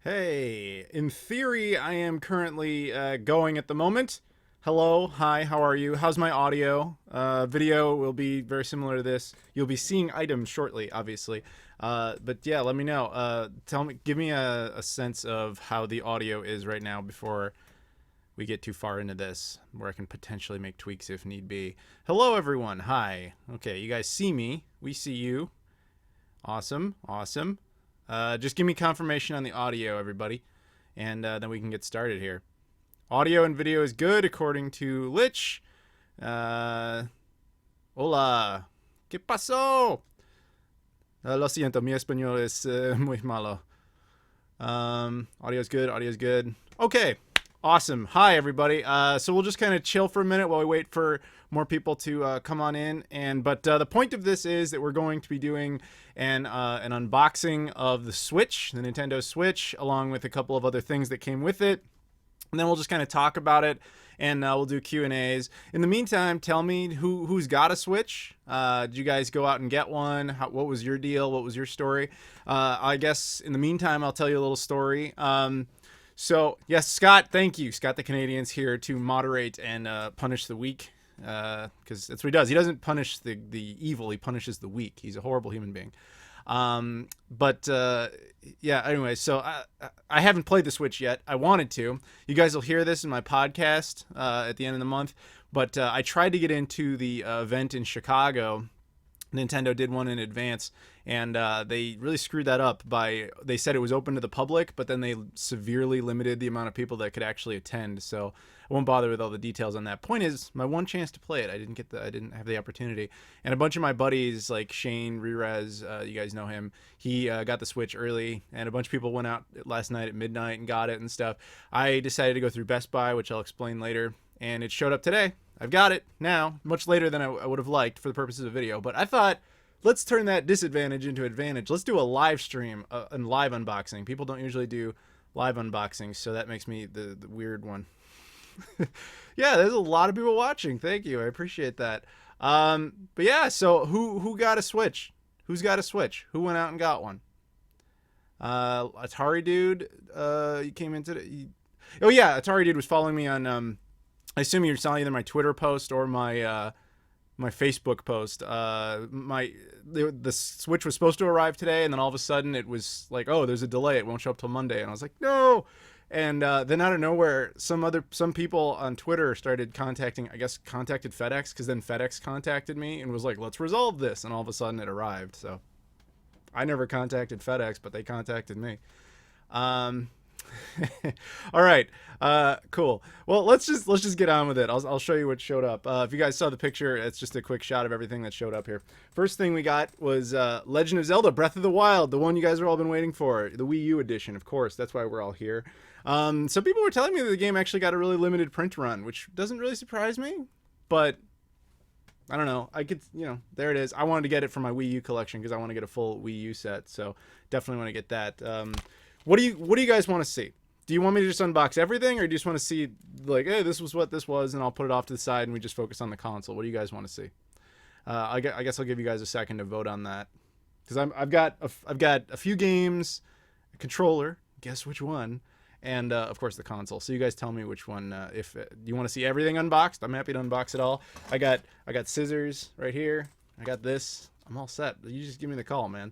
Hey, in theory, I am currently going at the moment. Hello, hi, how are you? How's my audio? Video will be very similar to this. You'll be seeing items shortly, obviously. But yeah, let me know. Tell me, give me a sense of how the audio is right now before we get too far into this, where I can potentially make tweaks if need be. Hello, everyone. Hi. Okay, you guys see me. We see you. Awesome, awesome. Just give me confirmation on the audio, everybody, and then we can get started here. Audio and video is good, according to Lich. Uh, Hola. ¿Qué pasó? Lo siento, mi español es muy malo. Audio's good, audio's good. Okay, awesome. Hi, everybody. So we'll just kind of chill for a minute while we wait for more people to come on in. But the point of this is that we're going to be doing an unboxing of the Switch, the Nintendo Switch, along with a couple of other things that came with it. And then we'll just kind of talk about it, and we'll do Q&As. In the meantime, tell me who's got a Switch. Did you guys go out and get one? What was your deal? What was your story? I guess in the meantime, I'll tell you a little story. So, yes, Scott, thank you. Scott the Canadian's here to moderate and punish the weak, because that's what he does. He doesn't punish the evil. He punishes the weak. He's a horrible human being. Yeah, anyway, so I haven't played the Switch yet. I wanted to. You guys will hear this in my podcast at the end of the month. But I tried to get into the event in Chicago. Nintendo did one in advance, and they really screwed that up they said it was open to the public, but then they severely limited the amount of people that could actually attend. So I won't bother with all the details on that. Point is, my one chance to play it, I didn't have the opportunity. And a bunch of my buddies, like Shane Rerez, you guys know him, he got the Switch early, and a bunch of people went out last night at midnight and got it and stuff. I decided to go through Best Buy, which I'll explain later, and it showed up today. I've got it now, much later than I would have liked for the purposes of video, but I thought, let's turn that disadvantage into advantage. Let's do a live stream and live unboxing. People don't usually do live unboxings, so that makes me the weird one. Yeah, there's a lot of people watching. Thank you. I appreciate that. But yeah, so who got a Switch? Who's got a Switch? Who went out and got one? Atari Dude, you came into the... Oh yeah, Atari Dude was following me on... I assume you saw either my Twitter post or my Facebook post. The Switch was supposed to arrive today, and then all of a sudden it was like, oh, there's a delay. It won't show up till Monday. And I was like, no. And then out of nowhere, some people on Twitter started contacted FedEx, because then FedEx contacted me and was like, let's resolve this. And all of a sudden it arrived. So I never contacted FedEx, but they contacted me. All right, cool. Well, let's just get on with it. I'll show you what showed up. If you guys saw the picture, it's just a quick shot of everything that showed up here. First thing we got was Legend of Zelda: Breath of the Wild, the one you guys have all been waiting for, the Wii U edition, of course. That's why we're all here. Some people were telling me that the game actually got a really limited print run, which doesn't really surprise me, but I don't know. I could, there it is. I wanted to get it for my Wii U collection because I want to get a full Wii U set, so definitely want to get that. What do you guys want to see? Do you want me to just unbox everything, or do you just want to see, like, hey, this was what this was, and I'll put it off to the side and we just focus on the console? What do you guys want to see? I guess I'll give you guys a second to vote on that, because I've got a few games, a controller, guess which one, and of course the console. So you guys tell me which one. If you want to see everything unboxed, I'm happy to unbox it all. I got scissors right here. I got this. I'm all set. You just give me the call, man.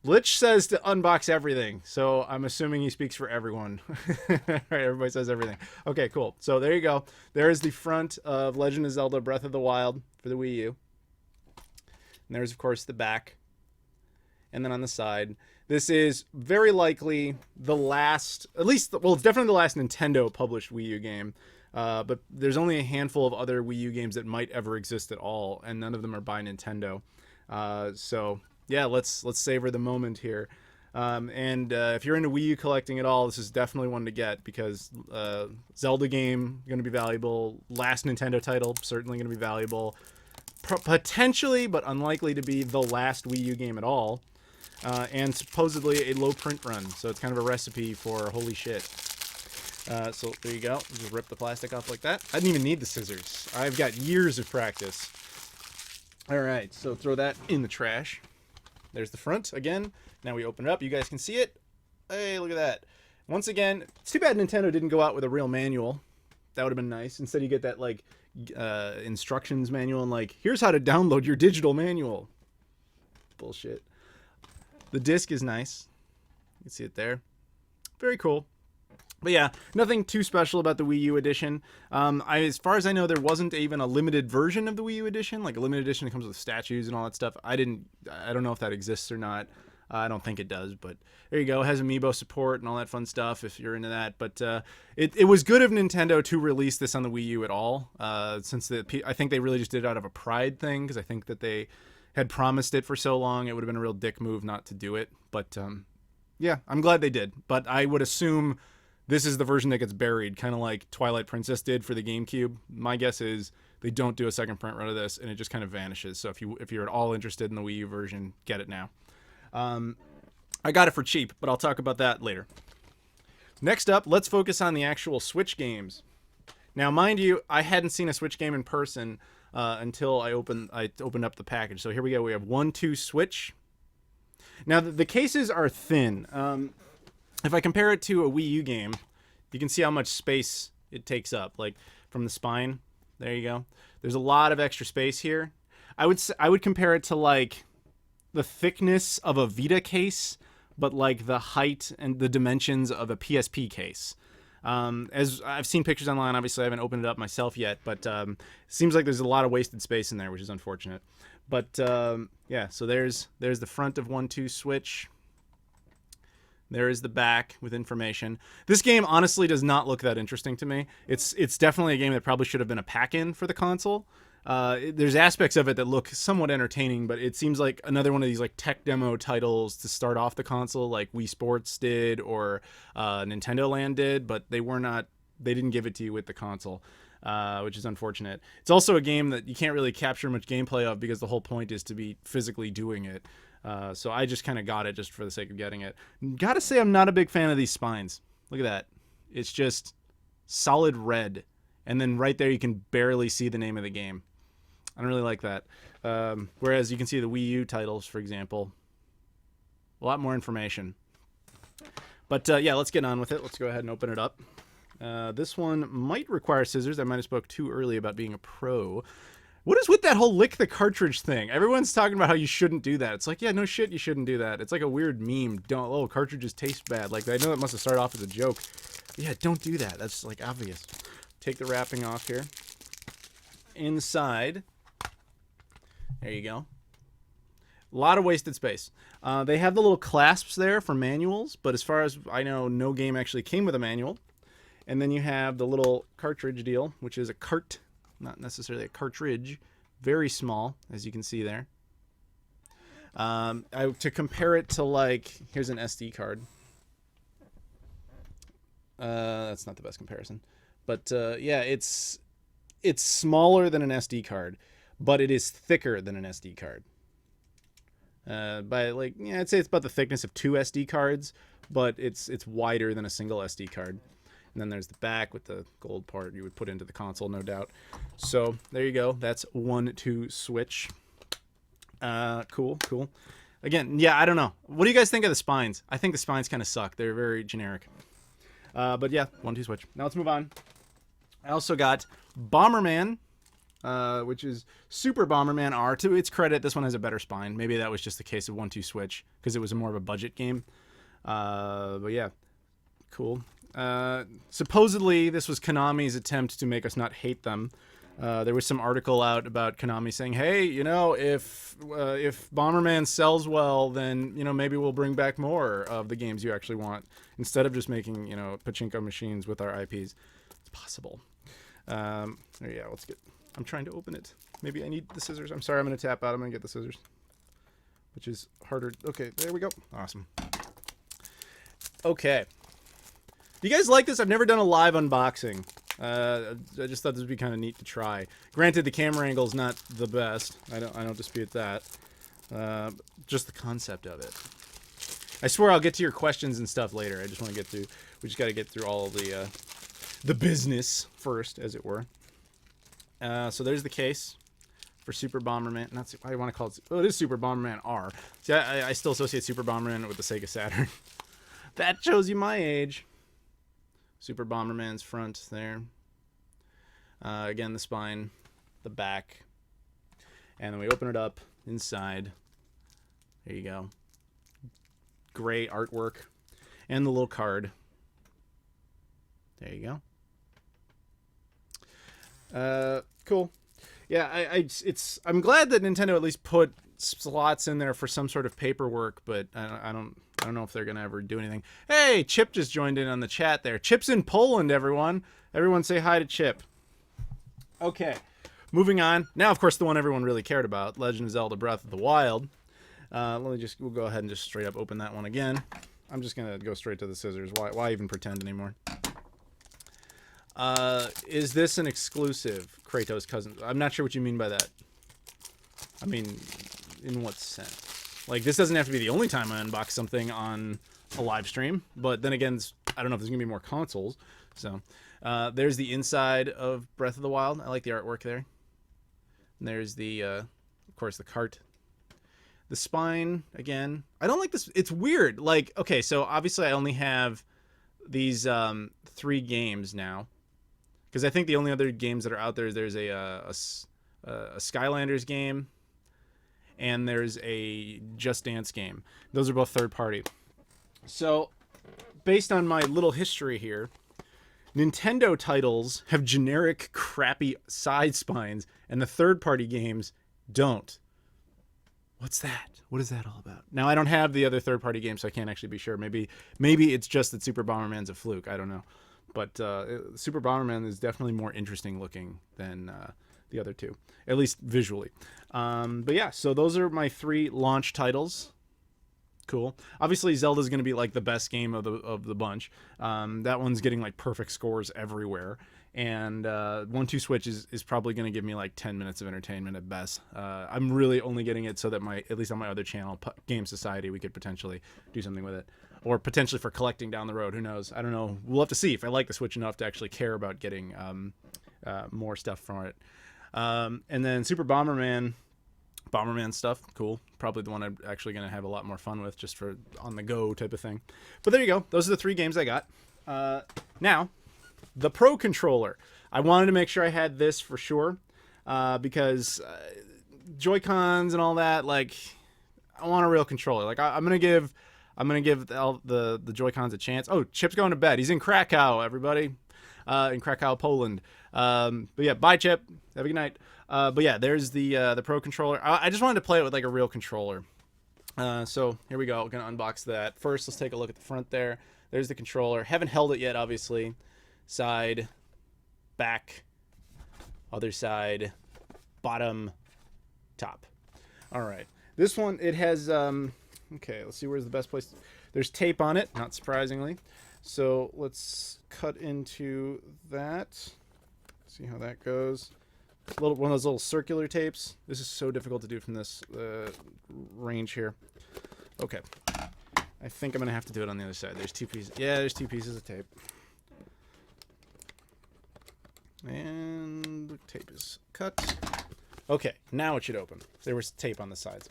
Lich says to unbox everything, so I'm assuming he speaks for everyone. Right, everybody says everything. Okay, cool. So there you go. There is the front of Legend of Zelda: Breath of the Wild for the Wii U. And there's, of course, the back. And then on the side, this is very likely the last, it's definitely the last Nintendo published Wii U game. But there's only a handful of other Wii U games that might ever exist at all, and none of them are by Nintendo. So... yeah, let's savor the moment here. If you're into Wii U collecting at all, this is definitely one to get, because Zelda game going to be valuable. Last Nintendo title certainly going to be valuable. Potentially, but unlikely to be the last Wii U game at all. And supposedly a low print run, so it's kind of a recipe for holy shit. So there you go. Just rip the plastic off like that. I didn't even need the scissors. I've got years of practice. All right, so throw that in the trash. There's the front again. Now we open it up. You guys can see it. Hey, look at that. Once again, it's too bad Nintendo didn't go out with a real manual. That would have been nice. Instead, you get that like instructions manual and like, here's how to download your digital manual. Bullshit. The disc is nice. You can see it there. Very cool. But yeah, nothing too special about the Wii U edition. As far as I know, there wasn't even a limited version of the Wii U edition, like a limited edition that comes with statues and all that stuff. I don't know if that exists or not. I don't think it does, but there you go. It has amiibo support and all that fun stuff if you're into that. But it was good of Nintendo to release this on the Wii U at all, since I think they really just did it out of a pride thing, because I think that they had promised it for so long. It would have been a real dick move not to do it. But yeah, I'm glad they did. But I would assume this is the version that gets buried, kind of like Twilight Princess did for the GameCube. My guess is they don't do a second print run of this, and it just kind of vanishes. So if you're at all interested in the Wii U version, get it now. I got it for cheap, but I'll talk about that later. Next up, let's focus on the actual Switch games. Now, mind you, I hadn't seen a Switch game in person until I opened up the package. So here we go. We have 1-2 Switch. Now, the cases are thin. If I compare it to a Wii U game, you can see how much space it takes up. Like from the spine, there you go. There's a lot of extra space here. I would compare it to like the thickness of a Vita case, but like the height and the dimensions of a PSP case. As I've seen pictures online, obviously I haven't opened it up myself yet, but it seems like there's a lot of wasted space in there, which is unfortunate. But yeah, so there's the front of 1-2 Switch. There is the back with information. This game honestly does not look that interesting to me. It's definitely a game that probably should have been a pack-in for the console. There's aspects of it that look somewhat entertaining, but it seems like another one of these like tech demo titles to start off the console, like Wii Sports did or Nintendo Land did, but they didn't give it to you with the console, which is unfortunate. It's also a game that you can't really capture much gameplay of because the whole point is to be physically doing it. So I just kind of got it just for the sake of getting it. Gotta say, I'm not a big fan of these spines. Look at that. It's just solid red. And then right there, you can barely see the name of the game. I don't really like that. Whereas you can see the Wii U titles, for example. A lot more information. But yeah, let's get on with it. Let's go ahead and open it up. This one might require scissors. I might have spoke too early about being a pro. What is with that whole lick the cartridge thing? Everyone's talking about how you shouldn't do that. It's like, yeah, no shit, you shouldn't do that. It's like a weird meme. Cartridges taste bad. Like, I know it must have started off as a joke. Yeah, don't do that. That's like obvious. Take the wrapping off here. Inside, there you go. A lot of wasted space. They have the little clasps there for manuals, but as far as I know, no game actually came with a manual. And then you have the little cartridge deal, which is a cart. Not necessarily a cartridge, very small, as you can see there. To compare it to, like, here's an SD card. That's not the best comparison, but yeah, it's smaller than an SD card, but it is thicker than an SD card. By like, yeah, I'd say it's about the thickness of 2 SD cards, but it's wider than a single SD card. And then there's the back with the gold part you would put into the console, no doubt. So there you go. That's 1-2 Switch. Cool. Again, yeah, I don't know. What do you guys think of the spines? I think the spines kind of suck. They're very generic. But yeah, 1-2 Switch. Now let's move on. I also got Bomberman, which is Super Bomberman R. To its credit, this one has a better spine. Maybe that was just the case of 1-2 Switch because it was more of a budget game. But yeah, cool. Supposedly, this was Konami's attempt to make us not hate them. There was some article out about Konami saying, hey, you know, if Bomberman sells well, then, you know, maybe we'll bring back more of the games you actually want instead of just making, you know, pachinko machines with our IPs. It's possible. There you go. I'm trying to open it. Maybe I need the scissors. I'm sorry, I'm going to tap out. I'm going to get the scissors, which is harder. Okay, there we go. Awesome. Okay. Do you guys like this? I've never done a live unboxing. I just thought this would be kind of neat to try. Granted, the camera angle is not the best. I don't dispute that. Just the concept of it. I swear I'll get to your questions and stuff later. I just want to get through. We just got to get through all of the business first, as it were. So there's the case for Super Bomberman. Not I want to call it. Oh, it is Super Bomberman R. See, I still associate Super Bomberman with the Sega Saturn. That shows you my age. Super Bomberman's front there. Again, the spine, the back. And then we open it up inside. There you go. Gray artwork. And the little card. There you go. Cool. Yeah, I'm glad that Nintendo at least put slots in there for some sort of paperwork, but I don't know if they're gonna ever do anything. Hey, Chip just joined in on the chat there. Chip's in Poland, everyone. Everyone say hi to Chip. Okay, moving on. Now, of course, the one everyone really cared about, Legend of Zelda: Breath of the Wild. We'll go ahead and just straight up open that one again. I'm just gonna go straight to the scissors. Why even pretend anymore? Is this an exclusive Kratos cousin? I'm not sure what you mean by that. I mean, in what sense? Like, this doesn't have to be the only time I unbox something on a live stream, but then again, I don't know if there's gonna be more consoles. So, there's the inside of Breath of the Wild. I like the artwork there. And there's the, of course, the cart. The spine, again. I don't like this. It's weird. Like, okay, so obviously I only have these 3 games now. Because I think the only other games that are out there, there's a Skylanders game, and there's a Just Dance game. Those are both third party. So, based on my little history here, Nintendo titles have generic, crappy side spines, and the third party games don't. What's that? What is that all about? Now, I don't have the other third party games, so I can't actually be sure. Maybe it's just that Super Bomberman's a fluke. I don't know. But Super Bomberman is definitely more interesting looking than the other two, at least visually. But yeah, so those are my 3 launch titles. Cool. Obviously, Zelda's going to be like the best game of the bunch. That one's getting like perfect scores everywhere. And 1-2 Switch is probably going to give me like 10 minutes of entertainment at best. I'm really only getting it so that at least on my other channel, Game Society, we could potentially do something with it. Or potentially for collecting down the road. Who knows? I don't know. We'll have to see if I like the Switch enough to actually care about getting more stuff from it. And then Super Bomberman stuff. Cool. Probably the one I'm actually going to have a lot more fun with just for on-the-go type of thing. But there you go. Those are the 3 games I got. Now, the Pro Controller. I wanted to make sure I had this for sure. Because Joy-Cons and all that, like, I want a real controller. Like, I'm going to give all the Joy-Cons a chance. Oh, Chip's going to bed. He's in Krakow, everybody. In Krakow, Poland. But yeah, bye, Chip. Have a good night. But yeah, there's the Pro Controller. I just wanted to play it with like a real controller. So here we go. We're going to unbox that. First, let's take a look at the front there. There's the controller. Haven't held it yet, obviously. Side, back, other side, bottom, top. All right. This one, it has... Okay, let's see where's the best place. There's tape on it, not surprisingly. So let's cut into that. See how that goes. One of those little circular tapes. This is so difficult to do from this range here. Okay. I think I'm going to have to do it on the other side. There's 2 pieces. Yeah, there's 2 pieces of tape. And the tape is cut. Okay, now it should open. There was tape on the sides.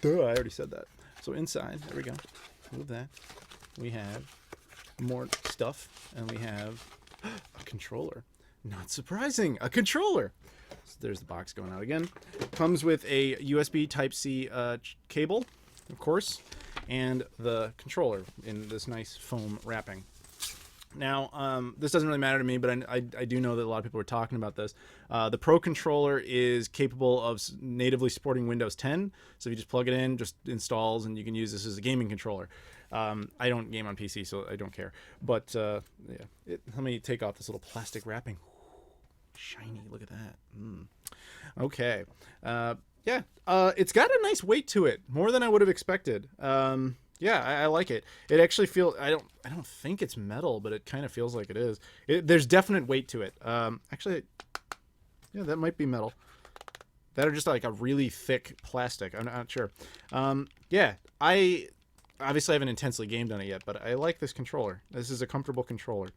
Duh, I already said that. So inside, there we go. Move that. We have more stuff, and we have a controller. Not surprising, a controller. So there's the box going out again. Comes with a USB Type-C cable, of course, and the controller in this nice foam wrapping. Now, this doesn't really matter to me, but I do know that a lot of people are talking about this. The Pro Controller is capable of natively supporting Windows 10, so if you just plug it in, just installs, and you can use this as a gaming controller. I don't game on PC, so I don't care. But, yeah, let me take off this little plastic wrapping. Shiny, look at that. Okay. Yeah, it's got a nice weight to it, more than I would have expected. Yeah, I like it. It actually feels... I don't think it's metal, but it kind of feels like it is. There's definite weight to it. Actually, yeah, that might be metal. That are just like a really thick plastic. I'm not sure. Yeah, I obviously haven't intensely gamed on it yet, but I like this controller. This is a comfortable controller.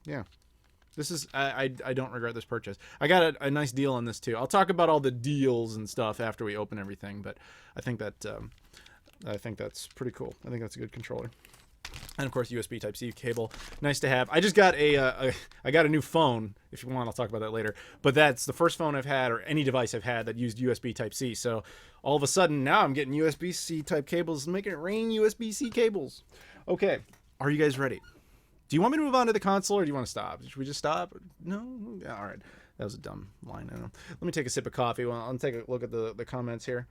Yeah. This is... I don't regret this purchase. I got a nice deal on this, too. I'll talk about all the deals and stuff after we open everything, but I think that... I think that's pretty cool. I think that's a good controller. And of course, USB Type-C cable, nice to have. I just got I got a new phone. If you want, I'll talk about that later. But that's the first phone I've had, or any device I've had that used USB Type-C. So all of a sudden, now I'm getting USB-C type cables, making it rain USB-C cables. Okay, are you guys ready? Do you want me to move on to the console, or do you want to stop? Should we just stop? No? Yeah, all right. That was a dumb line. I don't know. Let me take a sip of coffee. Well, I'll take a look at the comments here.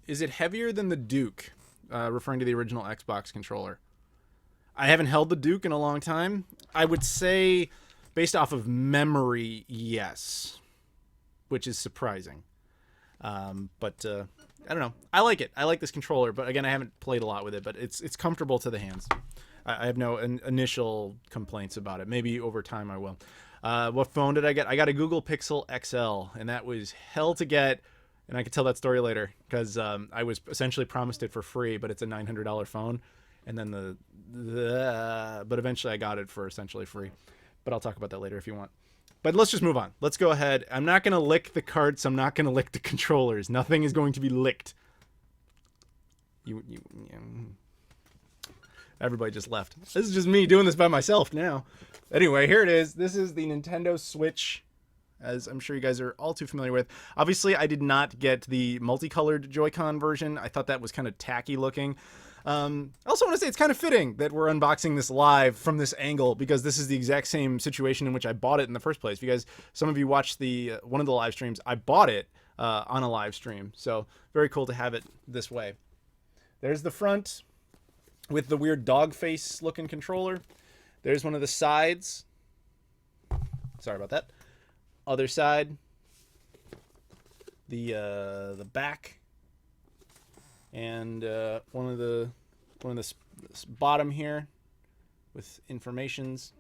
Is it heavier than the Duke? Referring to the original Xbox controller. I haven't held the Duke in a long time. I would say, based off of memory, yes. Which is surprising. But I don't know. I like it. I like this controller, but again, I haven't played a lot with it, but it's comfortable to the hands. I have no initial complaints about it. Maybe over time I will. What phone did I get? I got a Google Pixel XL, and that was hell to get. And I could tell that story later because I was essentially promised it for free, but it's a $900 phone. And then but eventually I got it for essentially free. But I'll talk about that later if you want. But let's just move on. Let's go ahead. I'm not going to lick the carts. I'm not going to lick the controllers. Nothing is going to be licked. Everybody just left. This is just me doing this by myself now. Anyway, here it is. This is the Nintendo Switch, as I'm sure you guys are all too familiar with. Obviously, I did not get the multicolored Joy-Con version. I thought that was kind of tacky looking. I also want to say it's kind of fitting that we're unboxing this live from this angle, because this is the exact same situation in which I bought it in the first place. If you guys, some of you watched the one of the live streams, I bought it on a live stream. So very cool to have it this way. There's the front with the weird dog face looking controller. There's one of the sides. Sorry about that. Other side, the back, and one of the bottom here with informations,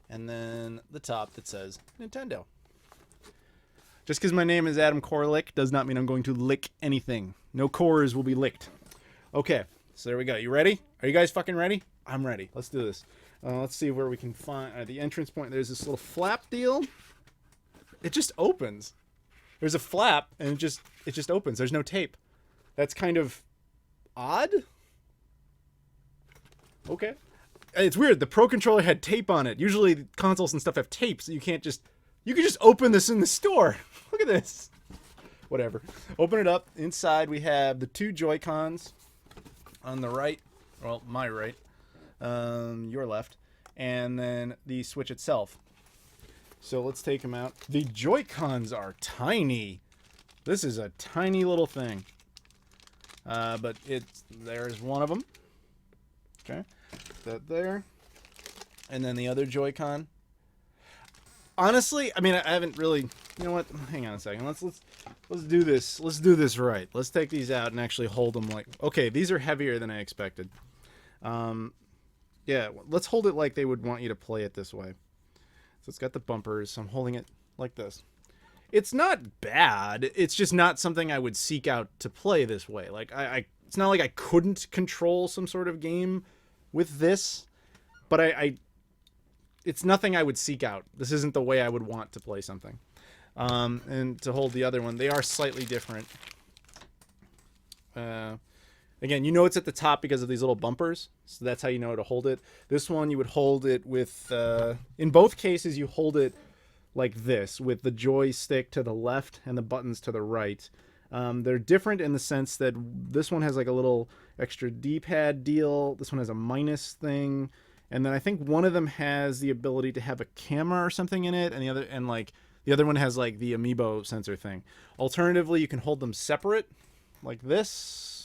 and then the top that says Nintendo. Just because my name is Adam Koralik does not mean I'm going to lick anything. No cores will be licked. Okay, so there we go. You ready? Are you guys fucking ready? I'm ready. Let's do this. Let's see where we can find the entrance point. There's this little flap deal. It just opens. There's a flap, and it just opens. There's no tape. That's kind of odd. Okay. It's weird. The Pro Controller had tape on it. Usually consoles and stuff have tape, so you can just open this in the store. Look at this. Whatever. Open it up. Inside we have the two Joy-Cons on the right. Well, my right. Your left. And then the Switch itself. So let's take them out. The Joy-Cons are tiny. This is a tiny little thing. But there's one of them. Okay. That there. And then the other Joy-Con. Honestly, I mean, I haven't really, you know what? Hang on a second. Let's do this. Let's do this right. Let's take these out and actually hold them like, okay, these are heavier than I expected. Yeah, let's hold it like they would want you to play it this way. So it's got the bumpers. I'm holding it like this. It's not bad. It's just not something I would seek out to play this way. Like it's not like I couldn't control some sort of game with this, but it's nothing I would seek out. This isn't the way I would want to play something. And to hold the other one, they are slightly different. Again, you know it's at the top because of these little bumpers, so that's how you know to hold it. This one, you would hold it with, in both cases, you hold it like this, with the joystick to the left and the buttons to the right. They're different in the sense that this one has like a little extra D-pad deal. This one has a minus thing. And then I think one of them has the ability to have a camera or something in it, and the other one has like the amiibo sensor thing. Alternatively, you can hold them separate, like this.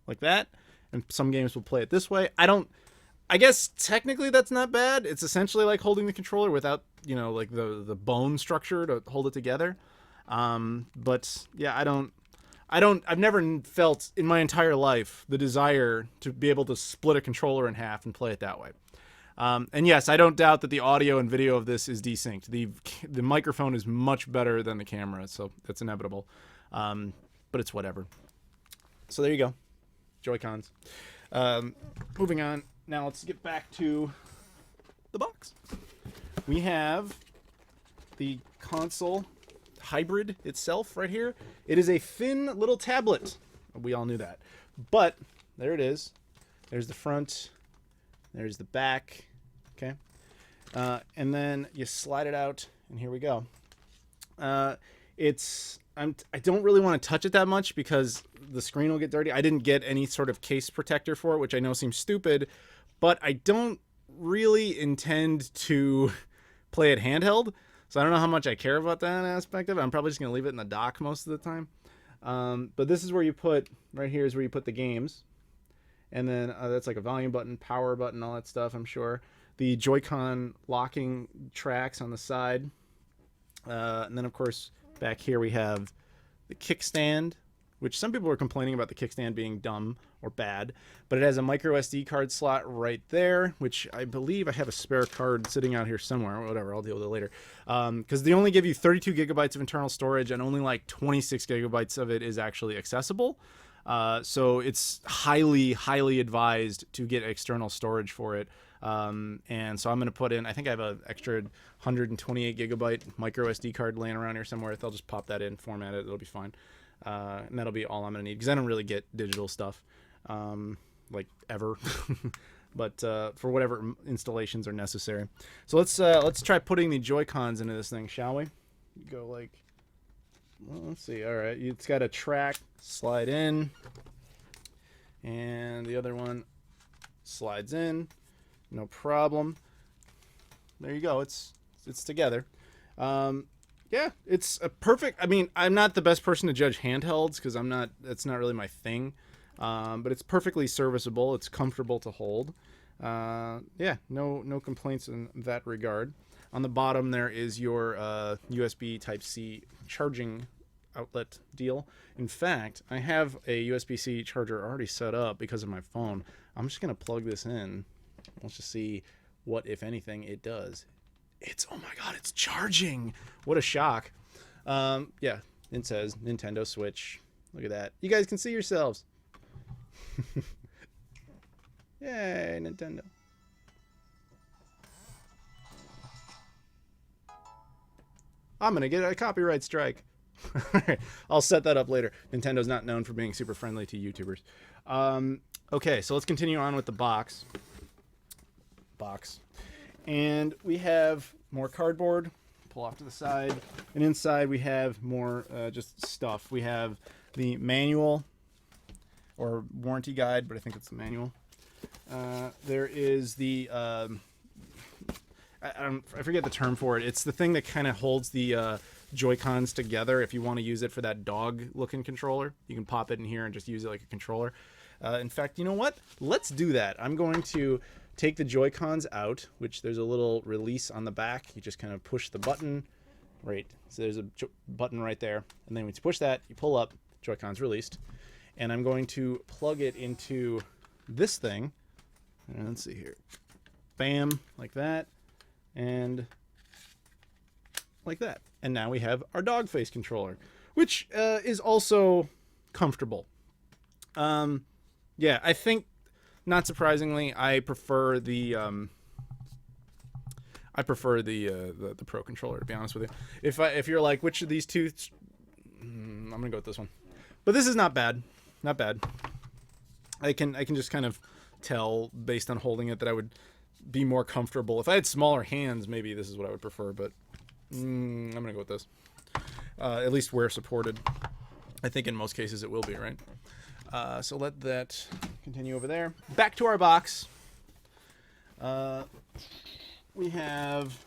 Like that, and some games will play it this way. I guess technically that's not bad. It's essentially like holding the controller without, you know, like the bone structure to hold it together. But yeah, I've never felt in my entire life the desire to be able to split a controller in half and play it that way. And yes, I don't doubt that the audio and video of this is desynced. The microphone is much better than the camera, so that's inevitable. But it's whatever. So there you go. Joy-Cons. Moving on. Now let's get back to the box. We have the console hybrid itself right here. It is a thin little tablet. We all knew that. But there it is. There's the front. There's the back. Okay. And then you slide it out, and here we go. I don't really want to touch it that much because the screen will get dirty. I didn't get any sort of case protector for it, which I know seems stupid, but I don't really intend to play it handheld. So I don't know how much I care about that aspect of it. I'm probably just going to leave it in the dock most of the time. But this is where you put, right here is where you put the games. And then that's like a volume button, power button, all that stuff, I'm sure. The Joy-Con locking tracks on the side. And then, of course, back here we have the kickstand, which some people are complaining about the kickstand being dumb or bad. But it has a micro SD card slot right there, which I believe I have a spare card sitting out here somewhere. Whatever, I'll deal with it later. Because they only give you 32 gigabytes of internal storage, and only like 26 gigabytes of it is actually accessible. So it's highly, highly advised to get external storage for it. And so I'm going to put in, I think I have an extra 128 gigabyte micro SD card laying around here somewhere. I'll just pop that in, format it, it'll be fine. And that'll be all I'm going to need, because I don't really get digital stuff, like ever. But for whatever installations are necessary. So let's try putting the Joy-Cons into this thing, shall we? Go like, well, let's see. All right, it's got a track, slide in, and the other one slides in, no problem. There you go. It's together. Yeah, it's a perfect. I mean, I'm not the best person to judge handhelds because that's not really my thing. But it's perfectly serviceable. It's comfortable to hold. Yeah, no complaints in that regard. On the bottom there is your USB Type-C charging outlet deal. In fact, I have a USB-C charger already set up because of my phone. I'm just going to plug this in. Let's just see what, if anything, it does. Oh my god, it's charging! What a shock. Yeah, it says Nintendo Switch. Look at that. You guys can see yourselves. Yay, Nintendo. I'm gonna get a copyright strike. I'll set that up later. Nintendo's not known for being super friendly to YouTubers. Okay, so let's continue on with the box. And we have more cardboard. Pull off to the side. And inside we have more just stuff. We have the manual or warranty guide, but I think it's the manual. There is the I forget the term for it. It's the thing that kind of holds the Joy-Cons together. If you want to use it for that dog-looking controller, you can pop it in here and just use it like a controller. In fact, you know what? Let's do that. I'm going to take the Joy-Cons out, which there's a little release on the back. You just kind of push the button. Right. So there's a button right there. And then when you push that, you pull up, Joy-Cons released. And I'm going to plug it into this thing. And let's see here. Bam, like that. And like that. And now we have our dog face controller, which is also comfortable. Yeah, I think, not surprisingly, I prefer the Pro controller, to be honest with you. If you're like, which of these two, I'm gonna go with this one. But this is not bad, not bad. I can just kind of tell based on holding it that I would be more comfortable. If I had smaller hands, maybe this is what I would prefer, but I'm gonna go with this. At least where supported. I think in most cases it will be, right? So let that continue over there. Back to our box. We have,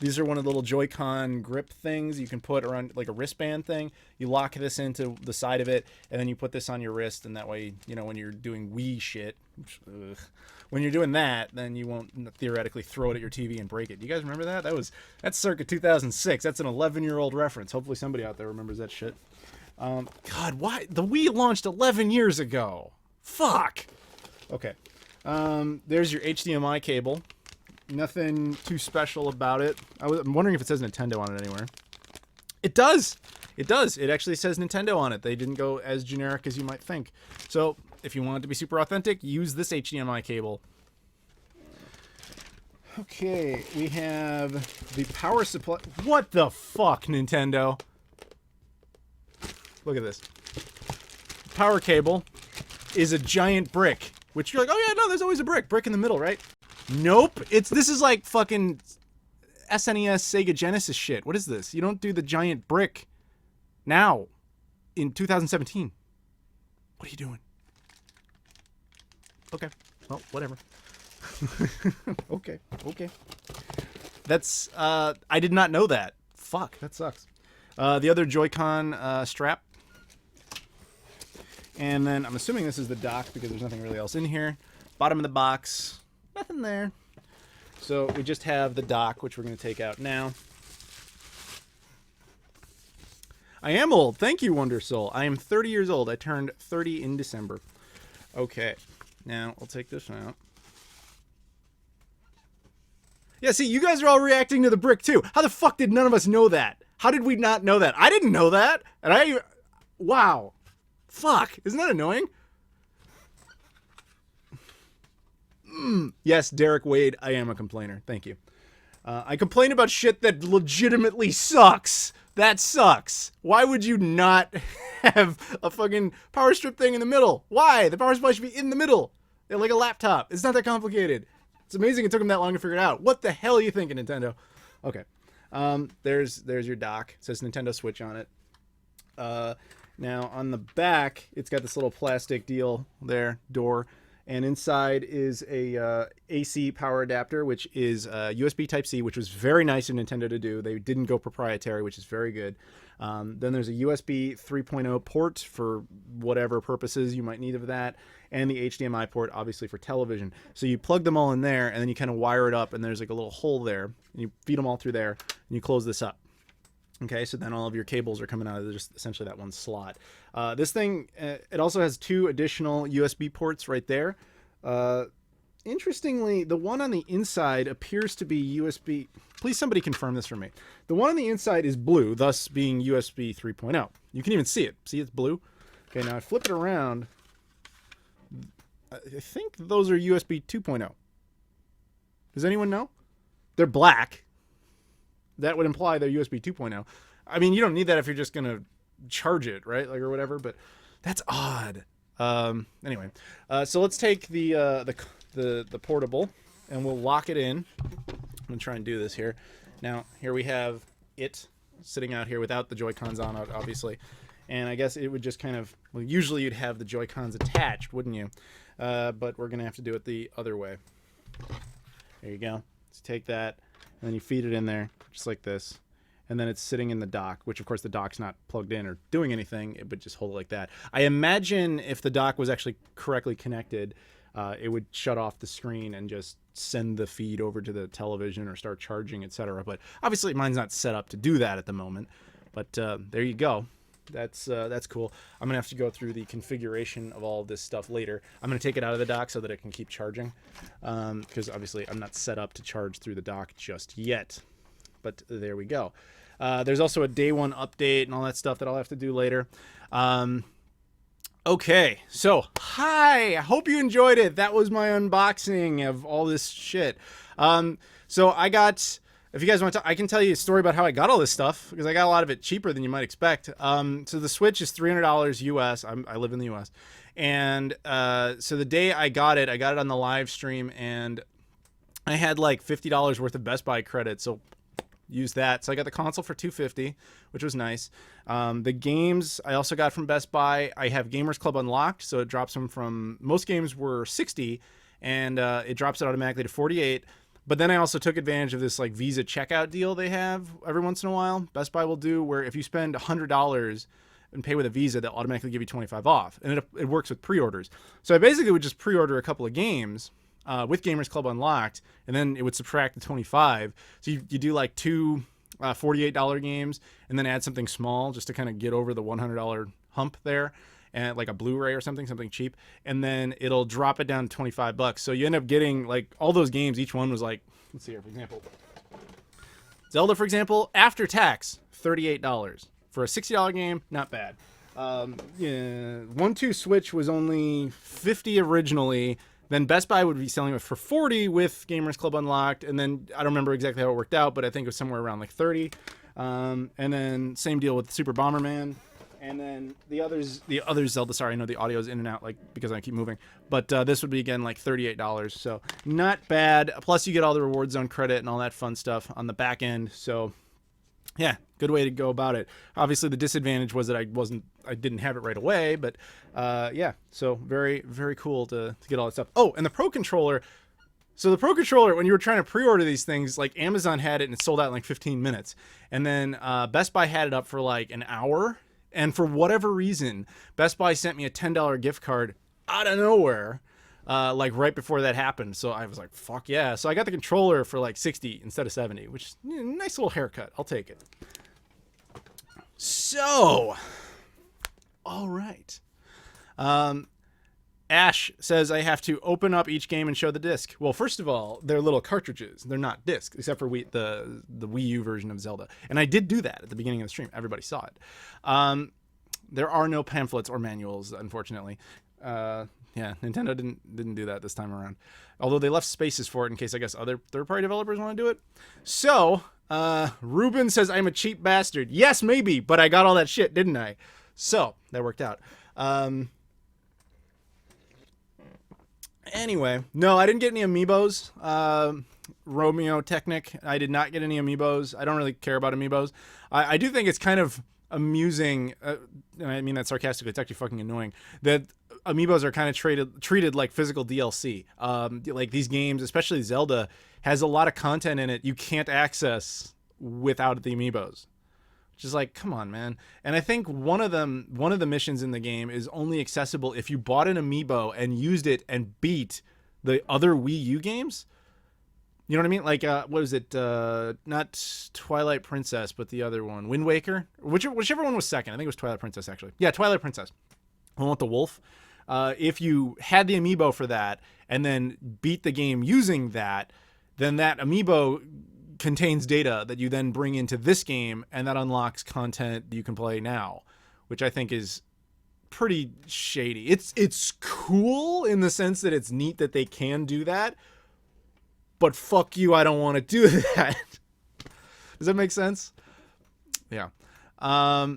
these are one of the little Joy-Con grip things you can put around, like a wristband thing. You lock this into the side of it, and then you put this on your wrist, and that way, you know, when you're doing Wii shit, when you're doing that, then you won't theoretically throw it at your TV and break it. Do you guys remember that? That's circa 2006. That's an 11-year-old reference. Hopefully somebody out there remembers that shit. God, why? The Wii launched 11 years ago. Fuck. Okay. There's your HDMI cable. Nothing too special about it. I'm wondering if it says Nintendo on it anywhere. It does. It does. It actually says Nintendo on it. They didn't go as generic as you might think. So if you want it to be super authentic, use this HDMI cable. Okay, we have the power supply. What the fuck, Nintendo? Look at this. Power cable is a giant brick, which you're like, oh yeah, no, there's always a brick in the middle, right? Nope. This is like fucking SNES, Sega Genesis shit. What is this? You don't do the giant brick now in 2017. What are you doing? Okay. Well, whatever. Okay. That's, I did not know that. Fuck, that sucks. The other Joy-Con strap. And then I'm assuming this is the dock because there's nothing really else in here. Bottom of the box, nothing there. So we just have the dock, which we're going to take out now. I am old. Thank you, Wonder Soul. I am 30 years old. I turned 30 in December. Okay. Now, I'll take this out. Yeah, see, you guys are all reacting to the brick, too. How the fuck did none of us know that? How did we not know that? I didn't know that. And wow. Fuck. Isn't that annoying? Yes, Derek Wade, I am a complainer. Thank you. I complain about shit that legitimately sucks. That sucks. Why would you not have a fucking power strip thing in the middle? Why? The power supply should be in the middle. They're like a laptop. It's not that complicated. It's amazing it took them that long to figure it out. What the hell are you thinking, Nintendo? Okay. There's your dock. It says Nintendo Switch on it. Now, on the back, it's got this little plastic deal there, door. And inside is a AC power adapter, which is USB Type-C, which was very nice of Nintendo to do. They didn't go proprietary, which is very good. Then there's a USB 3.0 port for whatever purposes you might need of that, and the HDMI port, obviously, for television. So you plug them all in there, and then you kind of wire it up, and there's like a little hole there. And you feed them all through there, and you close this up. Okay, so then all of your cables are coming out of just essentially that one slot. This thing, it also has two additional USB ports right there. Interestingly, the one on the inside appears to be USB. Please somebody confirm this for me. The one on the inside is blue, thus being USB 3.0. You can even see it. See, it's blue. Okay, now I flip it around. I think those are USB 2.0. Does anyone know? They're black. That would imply they're USB 2.0. I mean, you don't need that if you're just gonna charge it, right? Like, or whatever, but that's odd. Anyway, so let's take the portable and we'll lock it in. I'm gonna try and do this here. Now, here we have it sitting out here without the Joy-Cons on it, obviously. And I guess it would just kind of, well, usually you'd have the Joy-Cons attached, wouldn't you? But we're gonna have to do it the other way. There you go. So take that, and then you feed it in there, just like this. And then it's sitting in the dock, which of course the dock's not plugged in or doing anything. It would just hold it like that. I imagine if the dock was actually correctly connected, it would shut off the screen and just send the feed over to the television or start charging, etc. But obviously mine's not set up to do that at the moment. But there you go. That's cool. I'm gonna have to go through the configuration of all of this stuff later. I'm gonna take it out of the dock so that it can keep charging, because obviously I'm not set up to charge through the dock just yet. But there we go. There's also a day one update and all that stuff that I'll have to do later. Okay, so hi, I hope you enjoyed it. That was my unboxing of all this shit. So I got, if you guys want to, I can tell you a story about how I got all this stuff, because I got a lot of it cheaper than you might expect. So the Switch is $300 US. I live in the US. And so the day I got it on the live stream, and I had like $50 worth of Best Buy credit. So use that. So I got the console for $250, which was nice. The games I also got from Best Buy. I have Gamers Club unlocked, so it drops them from, most games were 60, and it drops it automatically to 48. But then I also took advantage of this like Visa checkout deal they have every once in a while. Best Buy will do, where if you spend $100 and pay with a Visa, they'll automatically give you 25 off, and it works with pre-orders. So I basically would just pre-order a couple of games with Gamers Club unlocked, and then it would subtract the 25. So you do like two $48 games, and then add something small just to kind of get over the $100 hump there, and like a Blu-ray or something cheap, and then it'll drop it down to 25 bucks. So you end up getting like all those games. Each one was like, let's see here, for example, Zelda, for example, after tax, $38 for a $60 game. Not bad. Yeah, 1-2 Switch was only $50 originally. Then Best Buy would be selling it for $40 with Gamers Club Unlocked, and then I don't remember exactly how it worked out, but I think it was somewhere around like $30. And then same deal with Super Bomberman. And then the other Zelda, sorry, I know the audio is in and out, like, because I keep moving. But this would be, again, like $38. So not bad. Plus, you get all the reward zone credit and all that fun stuff on the back end. So, yeah, good way to go about it. Obviously, the disadvantage was that I didn't have it right away. But, yeah, so very, very cool to get all that stuff. Oh, and the Pro Controller. So the Pro Controller, when you were trying to pre-order these things, like Amazon had it and it sold out in like 15 minutes. And then Best Buy had it up for like an hour. And for whatever reason, Best Buy sent me a $10 gift card out of nowhere, like right before that happened. So I was like, fuck yeah. So I got the controller for like 60 instead of 70, which is a nice little haircut. I'll take it. So, all right. Ash says I have to open up each game and show the disc. Well, first of all, they're little cartridges. They're not discs, except for the Wii U version of Zelda. And I did do that at the beginning of the stream. Everybody saw it. There are no pamphlets or manuals, unfortunately. Yeah, Nintendo didn't do that this time around. Although they left spaces for it in case, I guess, other third-party developers want to do it. So, Ruben says I'm a cheap bastard. Yes, maybe, but I got all that shit, didn't I? So, that worked out. Anyway, no, I didn't get any amiibos. Romeo Technic, I did not get any amiibos. I don't really care about amiibos. I do think it's kind of amusing, and I mean that sarcastically, it's actually fucking annoying, that amiibos are kind of treated like physical DLC. Like these games, especially Zelda, has a lot of content in it you can't access without the amiibos. Just like, come on, man. And I think one of the missions in the game is only accessible if you bought an amiibo and used it and beat the other Wii U games. You know what I mean? Like, what is it? Not Twilight Princess, but the other one, Wind Waker. Whichever one was second. I think it was Twilight Princess, actually. Yeah, Twilight Princess. The one with the wolf. If you had the amiibo for that and then beat the game using that, then that amiibo contains data that you then bring into this game, and that unlocks content you can play now, which I think is pretty shady. It's cool in the sense that it's neat that they can do that, but fuck you, I don't want to do that. Does that make sense? Yeah. I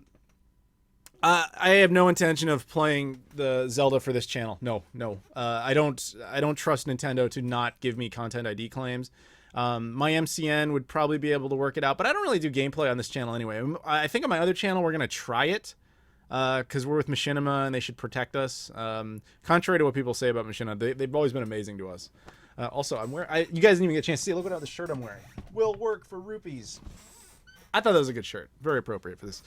have no intention of playing the Zelda for this channel. No. I don't trust Nintendo to not give me content ID claims. My MCN would probably be able to work it out, but I don't really do gameplay on this channel anyway. I think on my other channel we're gonna try it, because we're with Machinima and they should protect us. Contrary to what people say about Machinima, they've always been amazing to us. Also, I'm wearing. You guys didn't even get a chance to see. Look at how the shirt I'm wearing. Will work for rupees. I thought that was a good shirt. Very appropriate for this.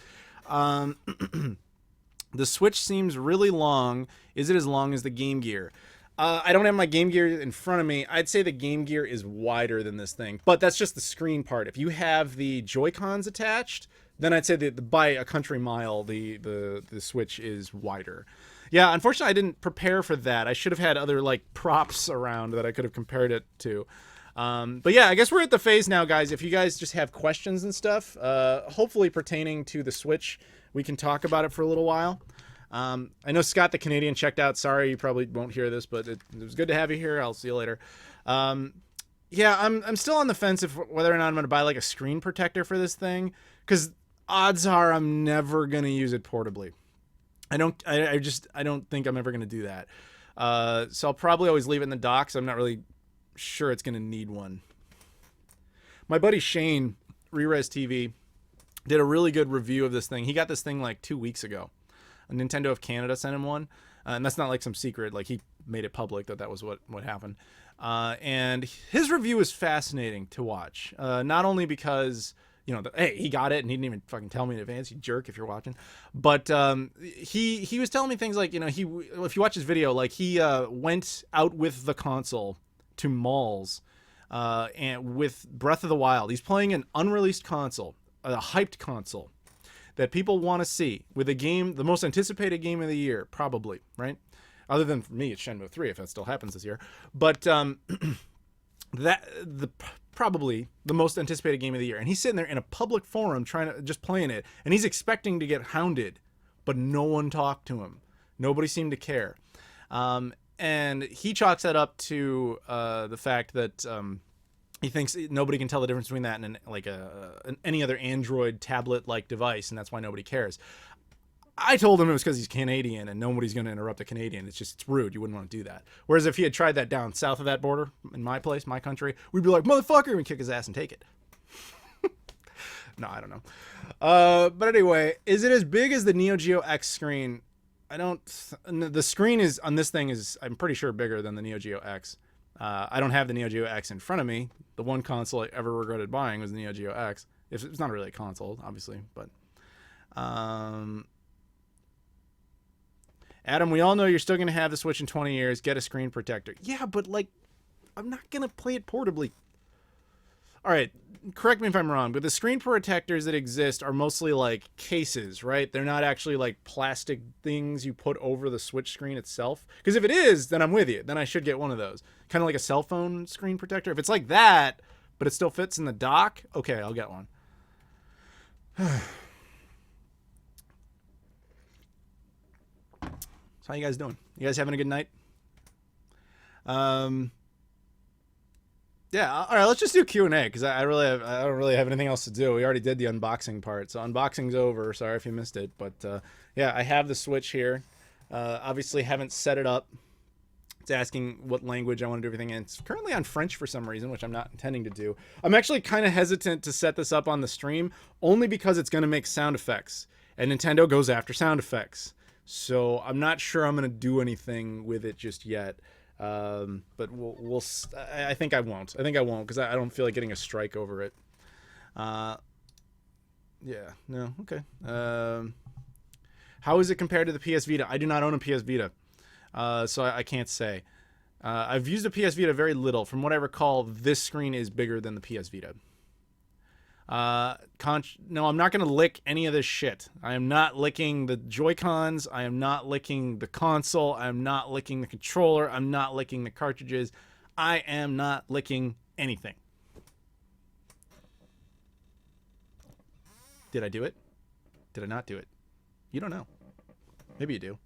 The Switch seems really long. Is it as long as the Game Gear? I don't have my Game Gear in front of me. I'd say the Game Gear is wider than this thing, but that's just the screen part. If you have the Joy-Cons attached, then I'd say that by a country mile, the Switch is wider. Yeah, unfortunately, I didn't prepare for that. I should have had other like props around that I could have compared it to. But yeah, I guess we're at the phase now, guys. If you guys just have questions and stuff, hopefully pertaining to the Switch, we can talk about it for a little while. I know Scott the Canadian checked out. Sorry, you probably won't hear this, but it was good to have you here. I'll see you later. Yeah, I'm still on the fence of whether or not I'm going to buy like a screen protector for this thing, because odds are I'm never going to use it portably. I don't think I'm ever going to do that. So I'll probably always leave it in the dock. So I'm not really sure it's going to need one. My buddy Shane, Rerez TV, did a really good review of this thing. He got this thing like 2 weeks ago. Nintendo of Canada sent him one, and that's not like some secret. Like, he made it public that was what happened. And his review is fascinating to watch. Not only because, you know, hey, he got it and he didn't even fucking tell me in advance, you jerk, if you're watching. But he was telling me things like, you know, if you watch his video, like he went out with the console to malls and with Breath of the Wild. He's playing an unreleased console, a hyped console that people want to see, with a game, the most anticipated game of the year, probably, right? Other than for me, it's Shenmue 3, if that still happens this year. But probably the most anticipated game of the year. And he's sitting there in a public forum just playing it, and he's expecting to get hounded, but no one talked to him. Nobody seemed to care. And he chalks that up to the fact that he thinks nobody can tell the difference between that and any other Android tablet-like device, and that's why nobody cares. I told him it was because he's Canadian and nobody's going to interrupt a Canadian. It's rude. You wouldn't want to do that. Whereas if he had tried that down south of that border, in my place, my country, we'd be like, motherfucker, and kick his ass and take it. No, I don't know. But anyway, is it as big as the Neo Geo X screen? The screen is on this thing is, I'm pretty sure, bigger than the Neo Geo X. I don't have the Neo Geo X in front of me. The one console I ever regretted buying was the Neo Geo X. It's not really a console, obviously, but... Adam, we all know you're still going to have the Switch in 20 years. Get a screen protector. Yeah, but, like, I'm not going to play it portably. All right, correct me if I'm wrong, but the screen protectors that exist are mostly, like, cases, right? They're not actually, like, plastic things you put over the Switch screen itself. Because if it is, then I'm with you. Then I should get one of those. Kind of like a cell phone screen protector. If it's like that, but it still fits in the dock, okay, I'll get one. So how you guys doing? You guys having a good night? Yeah. All right. Let's just do Q&A because I don't really have anything else to do. We already did the unboxing part, so unboxing's over. Sorry if you missed it, but yeah, I have the Switch here. Obviously, haven't set it up. It's asking what language I want to do everything in. It's currently on French for some reason, which I'm not intending to do. I'm actually kind of hesitant to set this up on the stream only because it's going to make sound effects, and Nintendo goes after sound effects. So I'm not sure I'm going to do anything with it just yet. But I think I won't. I think I won't because I don't feel like getting a strike over it. Yeah, no, okay. How is it compared to the PS Vita? I do not own a PS Vita, so I can't say. I've used the PS Vita very little. From what I recall, this screen is bigger than the PS Vita. No, I'm not going to lick any of this shit. I am not licking the Joy-Cons. I am not licking the console. I am not licking the controller. I'm not licking the cartridges. I am not licking anything. Did I do it? Did I not do it? You don't know. Maybe you do.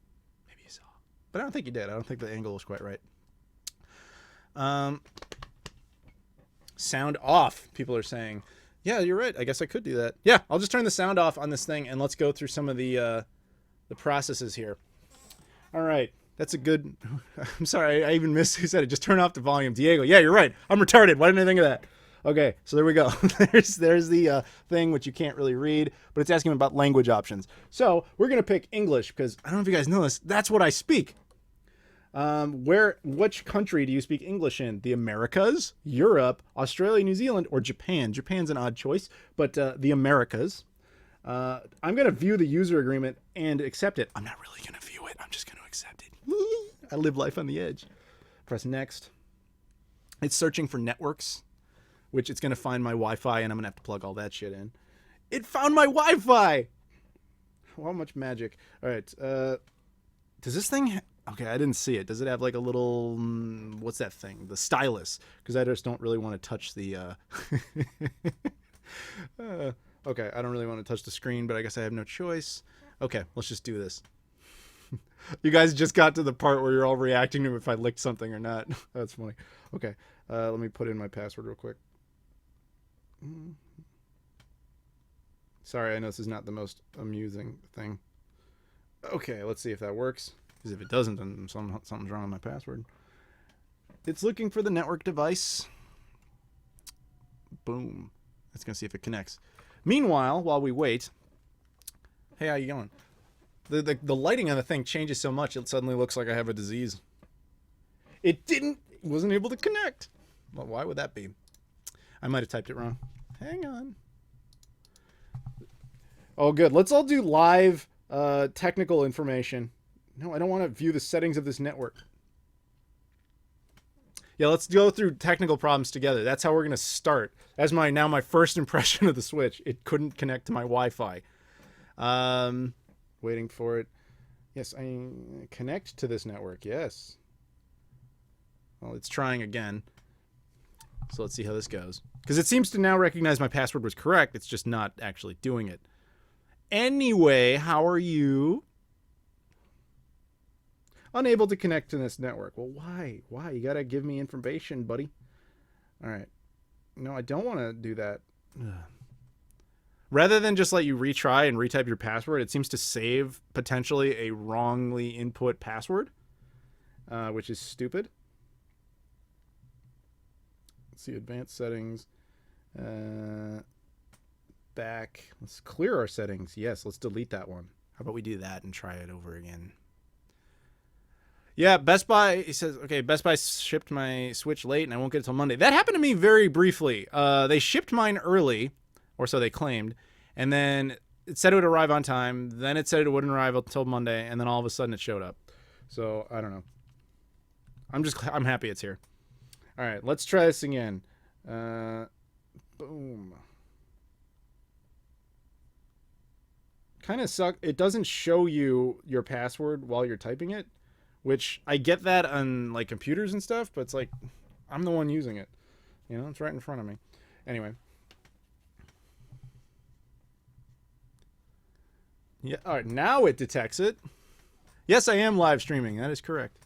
Maybe you saw. But I don't think you did. I don't think the angle was quite right. Sound off, people are saying. Yeah, you're right. I guess I could do that. Yeah, I'll just turn the sound off on this thing, and let's go through some of the processes here. All right. That's a good... I'm sorry, I even missed who said it. Just turn off the volume. Diego, yeah, you're right. I'm retarded. Why didn't I think of that? Okay, so there we go. there's the thing which you can't really read, but it's asking about language options. So we're going to pick English because, I don't know if you guys know this, that's what I speak. Which country do you speak English in? The Americas, Europe, Australia, New Zealand, or Japan? Japan's an odd choice, but the Americas. I'm going to view the user agreement and accept it. I'm not really going to view it. I'm just going to accept it. I live life on the edge. Press next. It's searching for networks, which it's going to find my Wi-Fi, and I'm going to have to plug all that shit in. It found my Wi-Fi! How much magic. All right. Does this thing... Okay, I didn't see it. Does it have like a little... what's that thing? The stylus. Because I just don't really want to touch the... okay, I don't really want to touch the screen, but I guess I have no choice. Okay, let's just do this. You guys just got to the part where you're all reacting to if I licked something or not. That's funny. Okay, let me put in my password real quick. Sorry, I know this is not the most amusing thing. Okay, let's see if that works. Because if it doesn't, then something's wrong with my password. It's looking for the network device. Boom. Let's go see if it connects. Meanwhile, while we wait... Hey, how you going? The lighting on the thing changes so much, it suddenly looks like I have a disease. It wasn't able to connect. Well, why would that be? I might have typed it wrong. Hang on. Oh, good. Let's all do live technical information. No, I don't want to view the settings of this network. Yeah, let's go through technical problems together. That's how we're going to start. That's my first impression of the Switch. It couldn't connect to my Wi-Fi. Waiting for it. Yes, I connect to this network. Yes. Well, it's trying again. So let's see how this goes. Because it seems to now recognize my password was correct. It's just not actually doing it. Anyway, how are you? Unable to connect to this network. Well, why? Why? You gotta give me information, buddy. All right. No, I don't want to do that. Ugh. Rather than just let you retry and retype your password, it seems to save potentially a wrongly input password, which is stupid. Let's see, advanced settings. Back. Let's clear our settings. Yes, let's delete that one. How about we do that and try it over again? Yeah, Best Buy, he says, okay, Best Buy shipped my Switch late and I won't get it till Monday. That happened to me very briefly. They shipped mine early, or so they claimed, and then it said it would arrive on time. Then it said it wouldn't arrive until Monday, and then all of a sudden it showed up. So, I don't know. I'm happy it's here. All right, let's try this again. Boom. Kind of suck. It doesn't show you your password while you're typing it. Which, I get that on, like, computers and stuff, but it's like, I'm the one using it. You know, it's right in front of me. Anyway. Yeah, alright, now it detects it. Yes, I am live streaming. That is correct.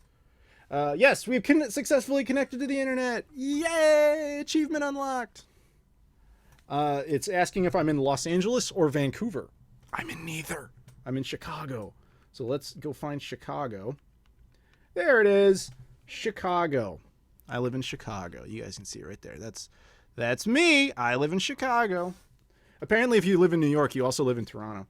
Yes, we've successfully connected to the internet. Yay! Achievement unlocked. It's asking if I'm in Los Angeles or Vancouver. I'm in neither. I'm in Chicago. So let's go find Chicago. There it is. Chicago. I live in Chicago. You guys can see it right there. That's me. I live in Chicago. Apparently, if you live in New York, you also live in Toronto.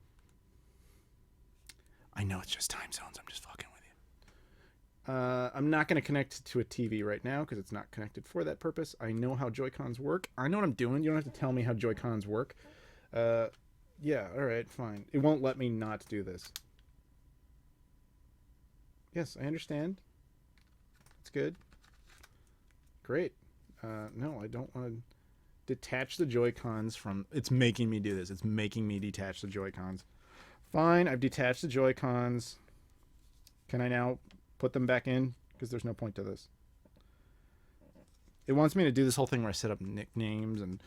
I know it's just time zones. I'm just fucking with you. I'm not going to connect to a TV right now because it's not connected for that purpose. I know how Joy-Cons work. I know what I'm doing. You don't have to tell me how Joy-Cons work. Yeah, all right, fine. It won't let me not do this. Yes, I understand. It's good. Great. No, I don't want to detach the Joy-Cons from... It's making me do this. It's making me detach the Joy-Cons. Fine, I've detached the Joy-Cons. Can I now put them back in? Because there's no point to this. It wants me to do this whole thing where I set up nicknames, and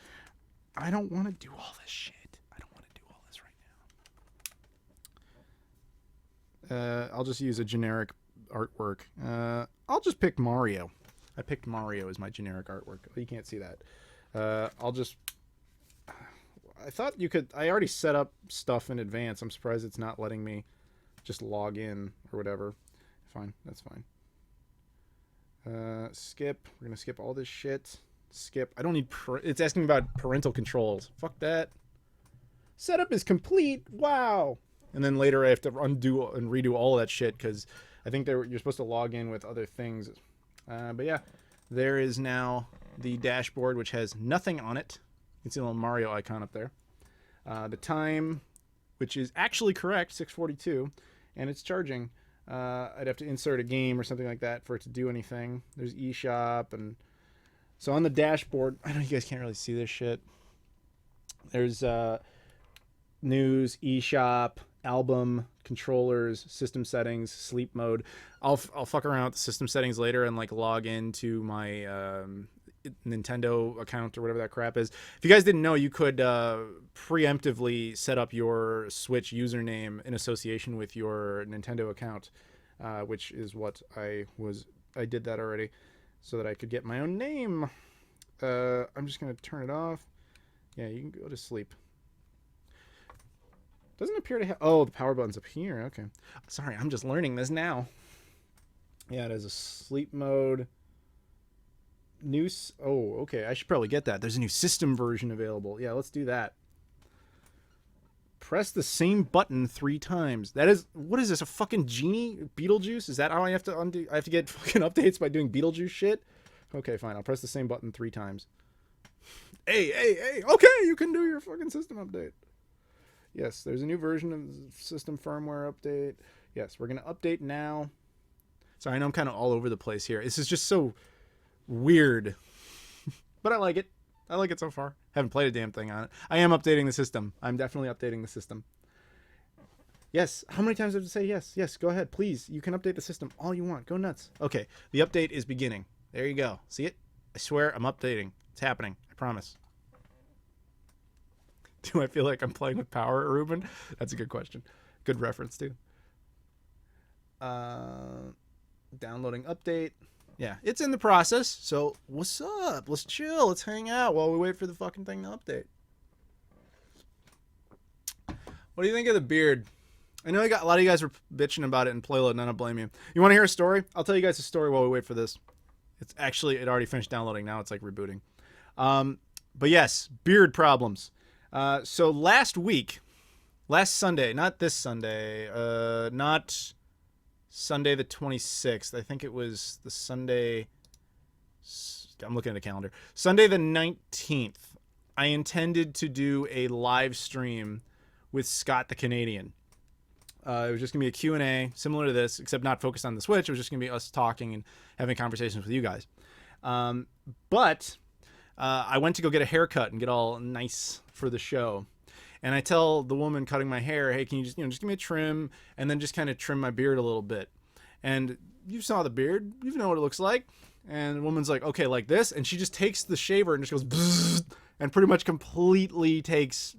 I don't want to do all this shit. I don't want to do all this right now. I'll just use a generic artwork. I'll just pick Mario. I picked Mario as my generic artwork. You can't see that. I'll just... I thought you could... I already set up stuff in advance. I'm surprised it's not letting me just log in or whatever. Fine. That's fine. Skip. We're going to skip all this shit. Skip. I don't need... It's asking about parental controls. Fuck that. Setup is complete. Wow. And then later I have to undo and redo all of that shit because I think you're supposed to log in with other things. But yeah, there is now the dashboard, which has nothing on it. You can see the little Mario icon up there. The time, which is actually correct, 6:42, and it's charging. I'd have to insert a game or something like that for it to do anything. There's eShop, and so on the dashboard, I know you guys can't really see this shit. There's news, eShop, album, controllers, system settings, sleep mode. I'll fuck around with the system settings later and like log into my Nintendo account or whatever that crap is. If you guys didn't know, you could preemptively set up your Switch username in association with your Nintendo account, which is what I did that already so that I could get my own name. I'm just going to turn it off. Yeah, you can go to sleep. Doesn't appear to have... Oh, the power button's up here. Okay. Sorry, I'm just learning this now. Yeah, it has a sleep mode. Oh, okay. I should probably get that. There's a new system version available. Yeah, let's do that. Press the same button 3 times. That is... What is this? A fucking genie? Beetlejuice? Is that how I have to undo... I have to get fucking updates by doing Beetlejuice shit? Okay, fine. I'll press the same button 3 times. Hey. Okay, you can do your fucking system update. Yes, there's a new version of the system firmware update. Yes, we're going to update now. Sorry, I know I'm kind of all over the place here. This is just so weird. But I like it. I like it so far. Haven't played a damn thing on it. I am updating the system. I'm definitely updating the system. Yes. How many times do I have to say yes? Yes, go ahead. Please. You can update the system all you want. Go nuts. Okay. The update is beginning. There you go. See it? I swear I'm updating. It's happening. I promise. Do I feel like I'm playing with power, Ruben? That's a good question. Good reference, too. Downloading update. Yeah, it's in the process. So what's up? Let's chill. Let's hang out while we wait for the fucking thing to update. What do you think of the beard? I know a lot of you guys were bitching about it in Playload, and I don't blame you. You want to hear a story? I'll tell you guys a story while we wait for this. It already finished downloading. Now it's like rebooting. But yes, beard problems. So last Sunday, not this Sunday, not Sunday the 26th. I think it was the Sunday. I'm looking at the calendar. Sunday the 19th. I intended to do a live stream with Scott the Canadian. It was just going to be a Q&A similar to this, except not focused on the Switch. It was just going to be us talking and having conversations with you guys. But I went to go get a haircut and get all nice for the show. And I tell the woman cutting my hair, hey, can you just give me a trim and then just kind of trim my beard a little bit. And you saw the beard. You know what it looks like. And the woman's like, okay, like this. And she just takes the shaver and just goes bzzz, and pretty much completely takes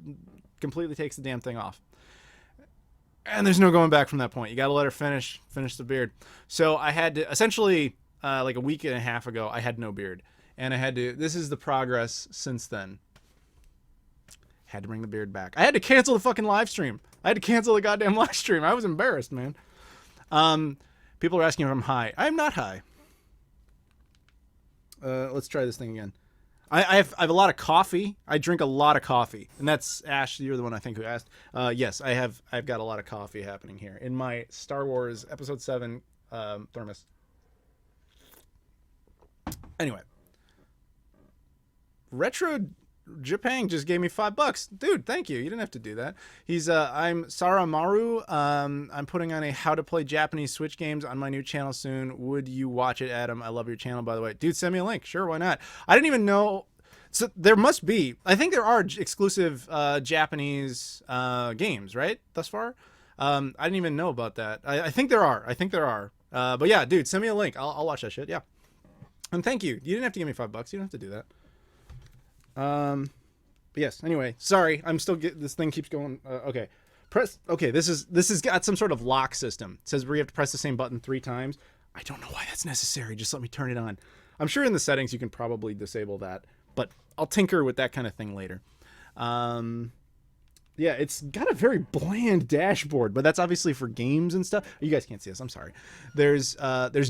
the damn thing off. And there's no going back from that point. You got to let her finish the beard. So I had to, essentially, like a week and a half ago, I had no beard. And this is the progress since then. Had to bring the beard back. I had to cancel the fucking live stream. I had to cancel the goddamn live stream. I was embarrassed, man. People are asking if I'm high. I'm not high. Let's try this thing again. I have a lot of coffee. I drink a lot of coffee, and that's Ash. You're the one I think who asked. Yes, I've got a lot of coffee happening here in my Star Wars Episode 7 thermos. Anyway, Retro Japang just gave me $5, dude. Thank you. You didn't have to do that. I'm Saramaru. I'm putting on a how to play Japanese Switch games on my new channel soon. Would you watch it, Adam? I love your channel, by the way, dude. Send me a link. Sure, why not? I didn't even know. So there must be. I think there are exclusive Japanese games, right? Thus far, I didn't even know about that. I think there are. But yeah, dude, send me a link. I'll watch that shit. Yeah. And thank you. You didn't have to give me $5. You don't have to do that. But yes, anyway, sorry, I'm still this thing keeps going. Okay. This has got some sort of lock system. It says we have to press the same button 3 times. I don't know why that's necessary. Just let me turn it on. I'm sure in the settings you can probably disable that, but I'll tinker with that kind of thing later. Yeah, it's got a very bland dashboard, but that's obviously for games and stuff. You guys can't see this. I'm sorry. There's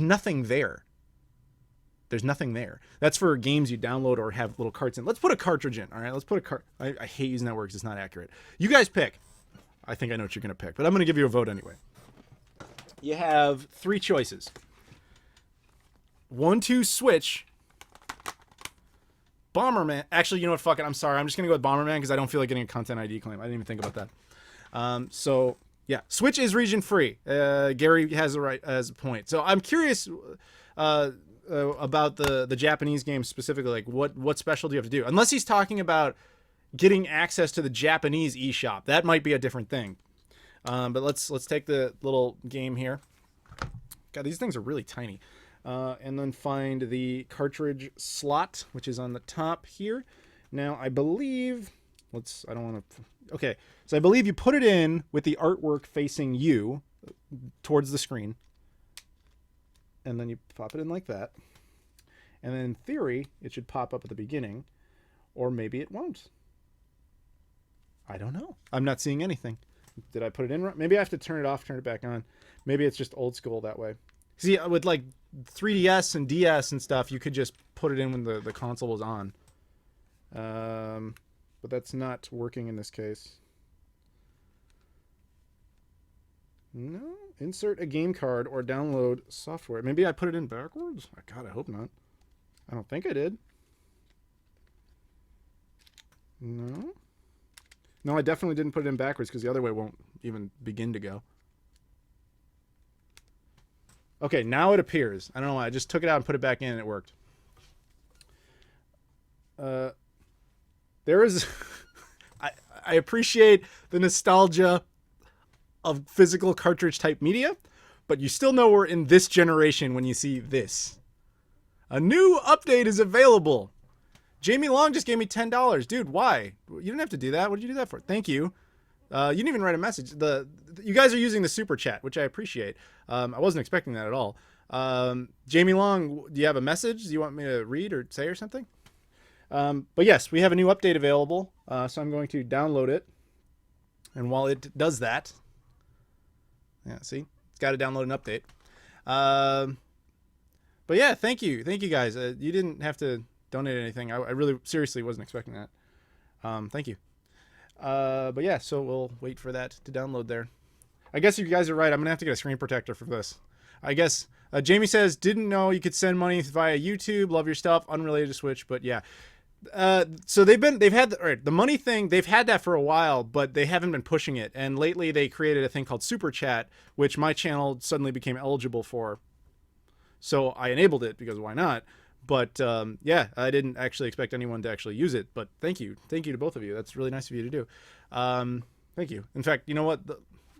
nothing there. There's nothing there. That's for games you download or have little carts in. Let's put a cartridge in. All right, let's put a cart. I hate using that word because it's not accurate. You guys pick. I think I know what you're going to pick, but I'm going to give you a vote anyway. You have 3 choices. 1, 2, Switch. Bomberman. Actually, you know what? Fuck it. I'm sorry. I'm just going to go with Bomberman because I don't feel like getting a content ID claim. I didn't even think about that. So, yeah. Switch is region free. Gary has a point. So, I'm curious about the Japanese game specifically. Like, what special do you have to do? Unless he's talking about getting access to the Japanese eShop. That might be a different thing. But let's take the little game here. God, these things are really tiny. And then find the cartridge slot, which is on the top here. Now, I believe... I don't want to... Okay, so I believe you put it in with the artwork facing you towards the screen. And then you pop it in like that. And then in theory, it should pop up at the beginning. Or maybe it won't. I don't know. I'm not seeing anything. Did I put it in right? Maybe I have to turn it off, turn it back on. Maybe it's just old school that way. See, with like 3DS and DS and stuff, you could just put it in when the console was on. But that's not working in this case. No. Insert a game card or download software. Maybe I put it in backwards? God, I hope not. I don't think I did. No. No, I definitely didn't put it in backwards because the other way won't even begin to go. Okay, now it appears. I don't know why. I just took it out and put it back in and it worked. There is... I appreciate the nostalgia of physical cartridge type media, but you still know we're in this generation when you see this. A new update is available. Jamie Long just gave me $10. Dude, why? You didn't have to do that. What did you do that for? Thank you. You didn't even write a message. You guys are using the super chat, which I appreciate. I wasn't expecting that at all. Jamie Long, do you have a message? Do you want me to read or say or something? But yes, we have a new update available, so I'm going to download it. And while it does that, yeah, see, it's got to download an update. But yeah, thank you guys. You didn't have to donate anything. I really seriously wasn't expecting that. Thank you. But yeah, so we'll wait for that to download there. I guess you guys are right. I'm gonna have to get a screen protector for this. I guess Jamie says didn't know you could send money via YouTube. Love your stuff. Unrelated to Switch, but yeah. So they've had the money thing. They've had that for a while, but they haven't been pushing it. And lately, they created a thing called Super Chat, which my channel suddenly became eligible for. So I enabled it because why not? But yeah, I didn't actually expect anyone to actually use it. But thank you to both of you. That's really nice of you to do. Thank you. In fact, you know what?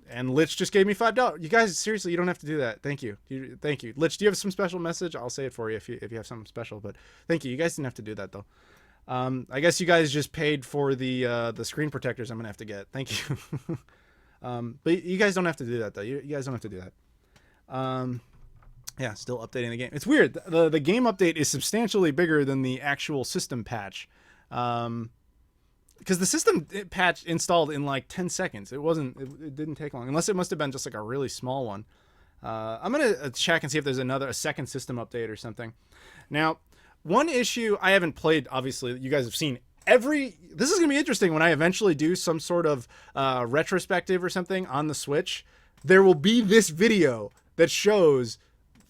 And Lich just gave me $5. You guys, seriously, you don't have to do that. Thank you. Thank you. Lich, do you have some special message? I'll say it for you if you have something special. But thank you. You guys didn't have to do that though. I guess you guys just paid for the screen protectors I'm gonna have to get. Thank you. But you guys don't have to do that though. You guys don't have to do that. Yeah, still updating the game. It's weird. The game update is substantially bigger than the actual system patch. Because the system patch installed in like 10 seconds. It didn't take long. Unless it must have been just like a really small one. I'm going to check and see if there's a second system update or something. Now, one issue I haven't played, obviously, you guys have seen this is going to be interesting when I eventually do some sort of retrospective or something on the Switch. There will be this video that shows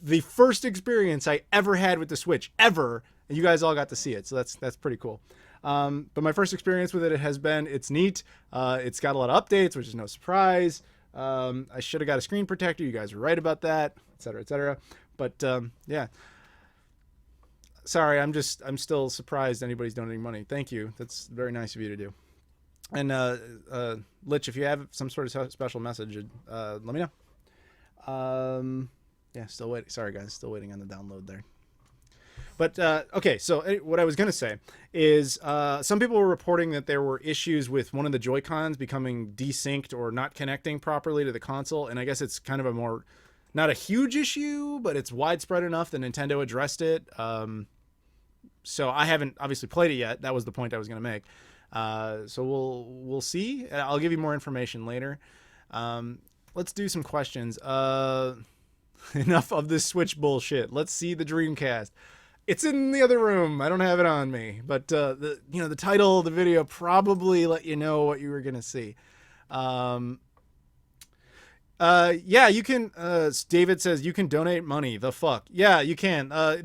the first experience I ever had with the Switch, ever. And you guys all got to see it. So that's pretty cool. But my first experience with it has been, it's neat. It's got a lot of updates, which is no surprise. I should have got a screen protector. You guys were right about that, et cetera, et cetera. But yeah. Sorry, I'm still surprised anybody's donating money. Thank you. That's very nice of you to do. And Lich, if you have some sort of special message, let me know. Yeah, still waiting. Sorry, guys, still waiting on the download there. But okay, so what I was gonna say is some people were reporting that there were issues with one of the Joy-Cons becoming desynced or not connecting properly to the console, and I guess it's kind of not a huge issue, but it's widespread enough that Nintendo addressed it. So I haven't obviously played it yet. That was the point I was gonna make. So we'll see. I'll give you more information later. Let's do some questions. Enough of this Switch bullshit. Let's see the Dreamcast. It's in the other room. I don't have it on me, but the title of the video probably let you know what you were gonna see. Yeah, you can. David says you can donate money. The fuck? Yeah, you can. All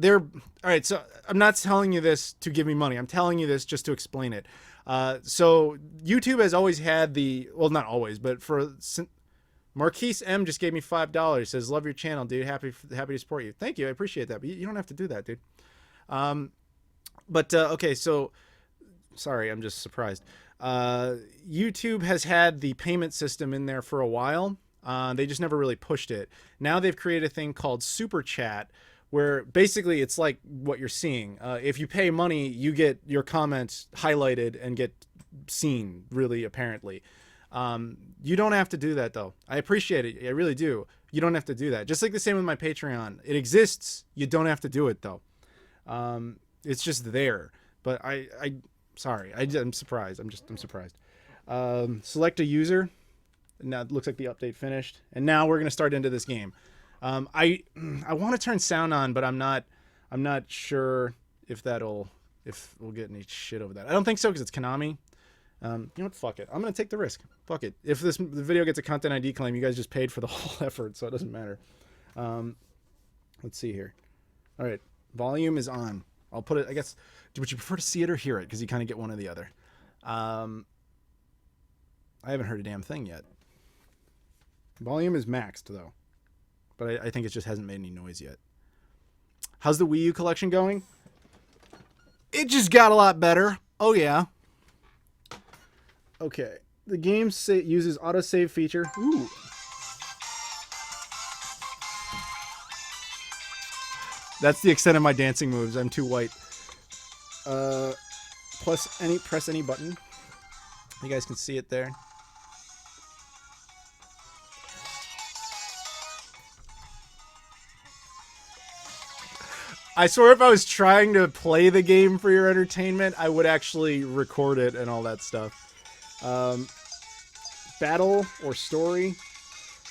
right. So I'm not telling you this to give me money. I'm telling you this just to explain it. So YouTube has always had not always, but Marquise M just gave me $5. Says love your channel, dude. Happy to support you. Thank you. I appreciate that. But you don't have to do that, dude. Okay. So sorry, I'm just surprised. YouTube has had the payment system in there for a while. They just never really pushed it. Now they've created a thing called Super Chat, where basically it's like what you're seeing. If you pay money, you get your comments highlighted and get seen, really, apparently. You don't have to do that, though. I appreciate it. I really do. You don't have to do that. Just like the same with my Patreon. It exists. You don't have to do it, though. It's just there. But sorry. I'm surprised. I'm surprised. Select a user. Now it looks like the update finished. And now we're going to start into this game. I want to turn sound on, but I'm not sure if we'll get any shit over that. I don't think so, because it's Konami. You know what? Fuck it. I'm going to take the risk. Fuck it. If the video gets a Content ID claim, you guys just paid for the whole effort, so it doesn't matter. Let's see here. All right. Volume is on. I'll put it, I guess, would you prefer to see it or hear it? Because you kind of get one or the other. I haven't heard a damn thing yet. Volume is maxed, though. But I think it just hasn't made any noise yet. How's the Wii U collection going? It just got a lot better. Oh, yeah. Okay. The game uses autosave feature. Ooh. That's the extent of my dancing moves. I'm too white. Press any button. You guys can see it there. I swear if I was trying to play the game for your entertainment, I would actually record it and all that stuff. Battle or story?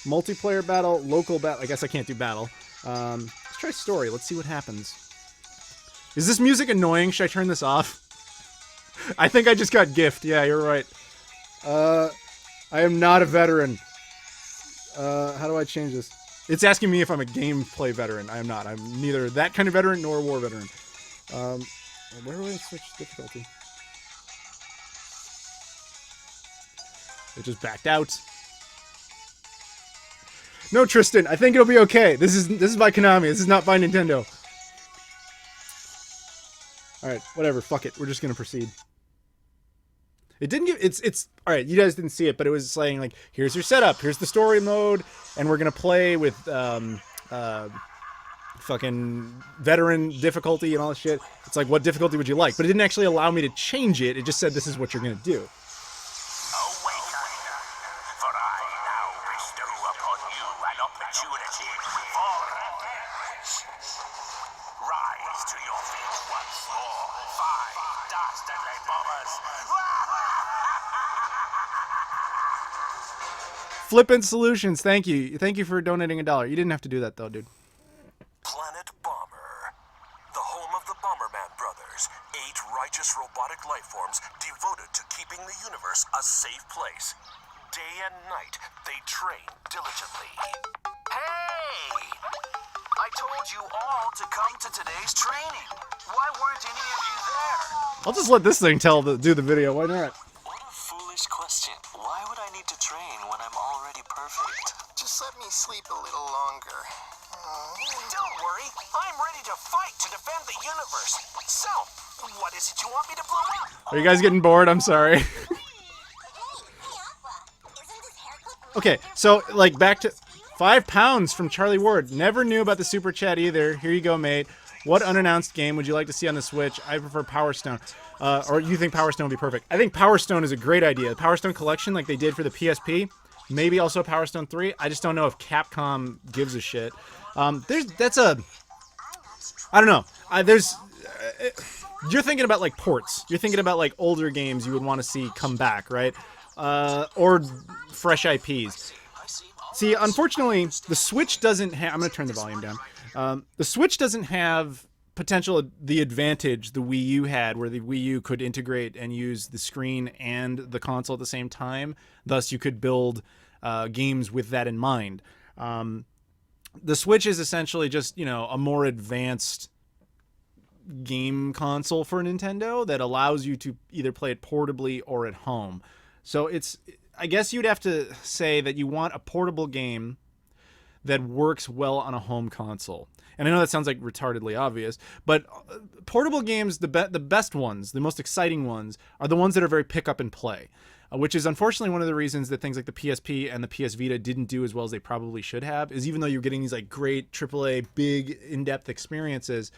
Multiplayer battle, local battle. I guess I can't do battle. Let's try story. Let's see what happens. Is this music annoying? Should I turn this off? I think I just got gift. Yeah, you're right. I am not a veteran. How do I change this? It's asking me if I'm a gameplay veteran. I am not. I'm neither that kind of veteran nor a war veteran. Where do I switch difficulty? It just backed out. No, Tristan. I think it'll be okay. This is by Konami. This is not by Nintendo. All right, whatever. Fuck it. We're just gonna proceed. It didn't give it's all right. You guys didn't see it, but it was saying like, here's your setup, here's the story mode, and we're gonna play with fucking veteran difficulty and all this shit. It's like, what difficulty would you like? But it didn't actually allow me to change it. It just said this is what you're gonna do. Flippin' Solutions, thank you. Thank you for donating $1. You didn't have to do that though, dude. Planet Bomber, the home of the Bomberman brothers, 8 righteous robotic lifeforms devoted to keeping the universe a safe place. Day and night, they train diligently. Hey! I told you all to come to today's training. Why weren't any of you there? I'll just let this thing do the video. Why not? What a foolish question. Why would I need to train when I'm already perfect? Just let me sleep a little longer. Don't worry. I'm ready to fight to defend the universe. So, what is it you want me to blow up? Are you guys getting bored? I'm sorry. Okay, so like back to £5 from Charlie Ward. Never knew about the super chat either. Here you go, mate. What unannounced game would you like to see on the Switch? I prefer Power Stone. Or you think Power Stone would be perfect? I think Power Stone is a great idea. The Power Stone collection, like they did for the PSP, maybe also Power Stone 3. I just don't know if Capcom gives a shit. I don't know. You're thinking about like ports. You're thinking about like older games you would want to see come back, right? Or fresh IPs. See, unfortunately, the Switch doesn't have... I'm going to turn the volume down. The Switch doesn't have the advantage the Wii U had, where the Wii U could integrate and use the screen and the console at the same time. Thus, you could build games with that in mind. The Switch is essentially just, a more advanced game console for Nintendo that allows you to either play it portably or at home. So I guess you'd have to say that you want a portable game that works well on a home console. And I know that sounds like retardedly obvious, but portable games, the best ones, the most exciting ones, are the ones that are very pick up and play, which is unfortunately one of the reasons that things like the PSP and the PS Vita didn't do as well as they probably should have, is even though you're getting these like great AAA, big, in-depth experiences,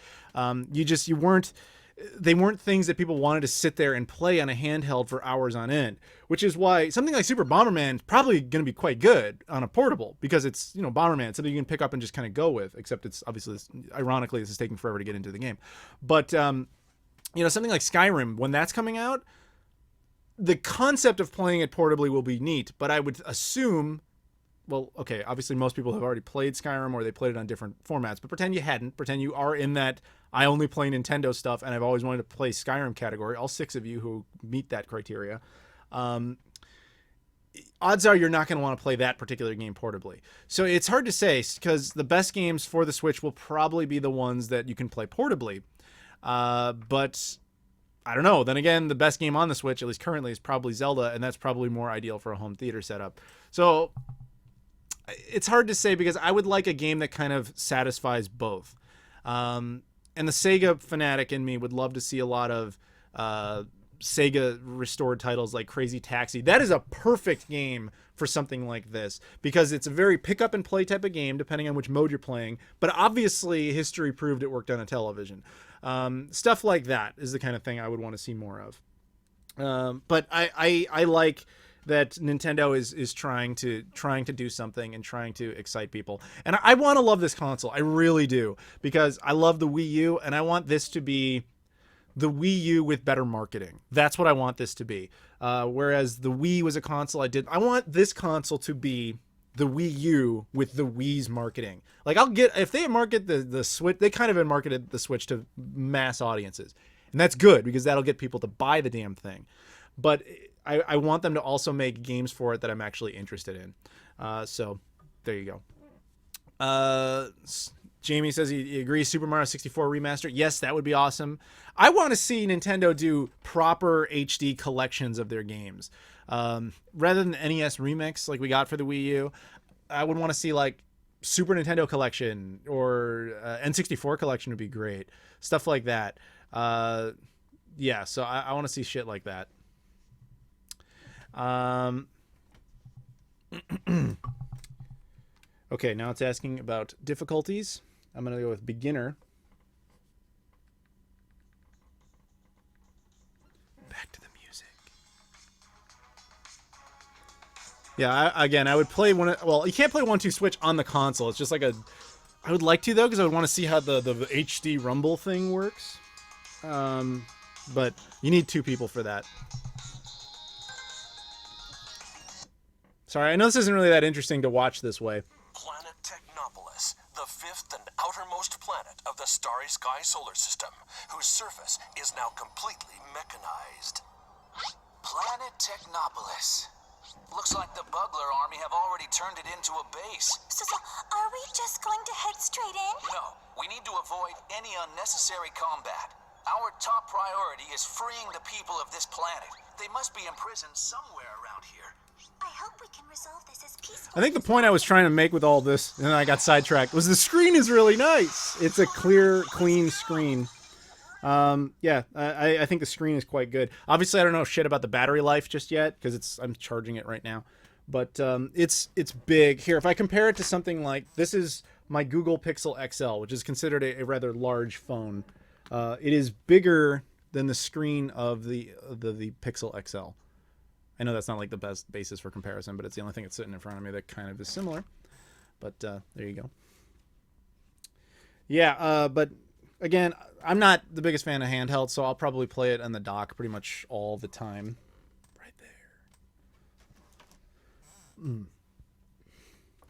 they weren't things that people wanted to sit there and play on a handheld for hours on end, which is why something like Super Bomberman is probably going to be quite good on a portable, because it's, Bomberman, something you can pick up and just kind of go with, except it's obviously, ironically, this is taking forever to get into the game. But, something like Skyrim, when that's coming out, the concept of playing it portably will be neat, but I would assume, well, okay, obviously most people have already played Skyrim or they played it on different formats, but pretend you hadn't. Pretend you are in that I only play Nintendo stuff and I've always wanted to play Skyrim category, all 6 of you who meet that criteria. Odds are you're not going to want to play that particular game portably. So it's hard to say, because the best games for the Switch will probably be the ones that you can play portably. But I don't know. Then again, the best game on the Switch, at least currently, is probably Zelda, and that's probably more ideal for a home theater setup. So it's hard to say, because I would like a game that kind of satisfies both. And the Sega fanatic in me would love to see a lot of Sega restored titles like Crazy Taxi. That is a perfect game for something like this, because it's a very pick up and play type of game, depending on which mode you're playing. But obviously, history proved it worked on a television. Stuff like that is the kind of thing I would want to see more of. But I like that Nintendo is trying to do something and trying to excite people. And I want to love this console. I really do, because I love the Wii U, and I want this to be the Wii U with better marketing. That's what I want this to be. Whereas the Wii was a console I want this console to be the Wii U with the Wii's marketing. Like, if they market the Switch, they kind of had marketed the Switch to mass audiences. And that's good, because that'll get people to buy the damn thing. But I want them to also make games for it that I'm actually interested in. So there you go. Jamie says he agrees. Super Mario 64 remaster. Yes, that would be awesome. I want to see Nintendo do proper HD collections of their games. Rather than the NES remix like we got for the Wii U, I would want to see like Super Nintendo collection, or N64 collection would be great. Stuff like that. Yeah, so I want to see shit like that. Okay, now it's asking about difficulties. I'm going to go with beginner. Back to the music. Yeah, I would play one. Well, you can't play 1-2 Switch on the console. It's just like I would like to, though, because I would want to see how the HD rumble thing works. But you need 2 people for that. Sorry, I know this isn't really that interesting to watch this way. Planet Technopolis, the 5th and outermost planet of the starry sky solar system, whose surface is now completely mechanized. Planet Technopolis. Looks like the Bugler army have already turned it into a base. So are we just going to head straight in? No, we need to avoid any unnecessary combat. Our top priority is freeing the people of this planet. They must be imprisoned somewhere around here. I hope we can resolve this as peacefully. I think the point I was trying to make with all this, and then I got sidetracked, was the screen is really nice. It's a clear, clean screen. Yeah, I think the screen is quite good. Obviously, I don't know shit about the battery life just yet, because I'm charging it right now. But it's big. Here, if I compare it to something like, this is my Google Pixel XL, which is considered a rather large phone. It is bigger than the screen of the Pixel XL. I know that's not like the best basis for comparison, but it's the only thing that's sitting in front of me that kind of is similar. But there you go. Yeah, but again, I'm not the biggest fan of handheld, so I'll probably play it on the dock pretty much all the time. Right there.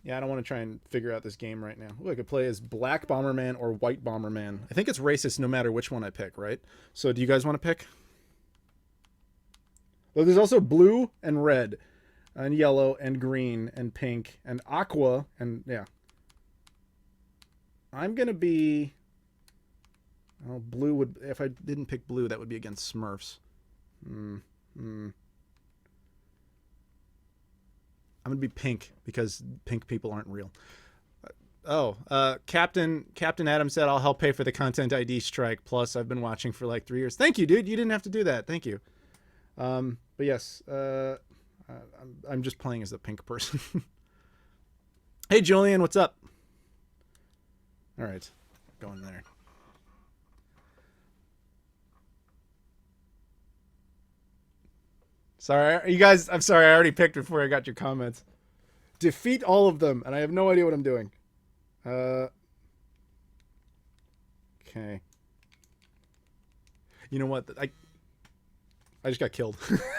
Yeah, I don't want to try and figure out this game right now. Ooh, I could play as Black Bomberman or White Bomberman. I think it's racist no matter which one I pick, right? So do you guys want to pick? Well, there's also blue and red and yellow and green and pink and aqua and yeah. I'm going to be... Oh, blue would... If I didn't pick blue, that would be against Smurfs. I'm going to be pink because pink people aren't real. Captain Adam said, I'll help pay for the Content ID strike. Plus, I've been watching for like 3 years. Thank you, dude. You didn't have to do that. Thank you. But yes, I'm just playing as the pink person. Hey, Julian, what's up? All right, going there. Sorry, you guys. I'm sorry. I already picked before I got your comments. Defeat all of them, and I have no idea what I'm doing. Okay. You know what? I just got killed.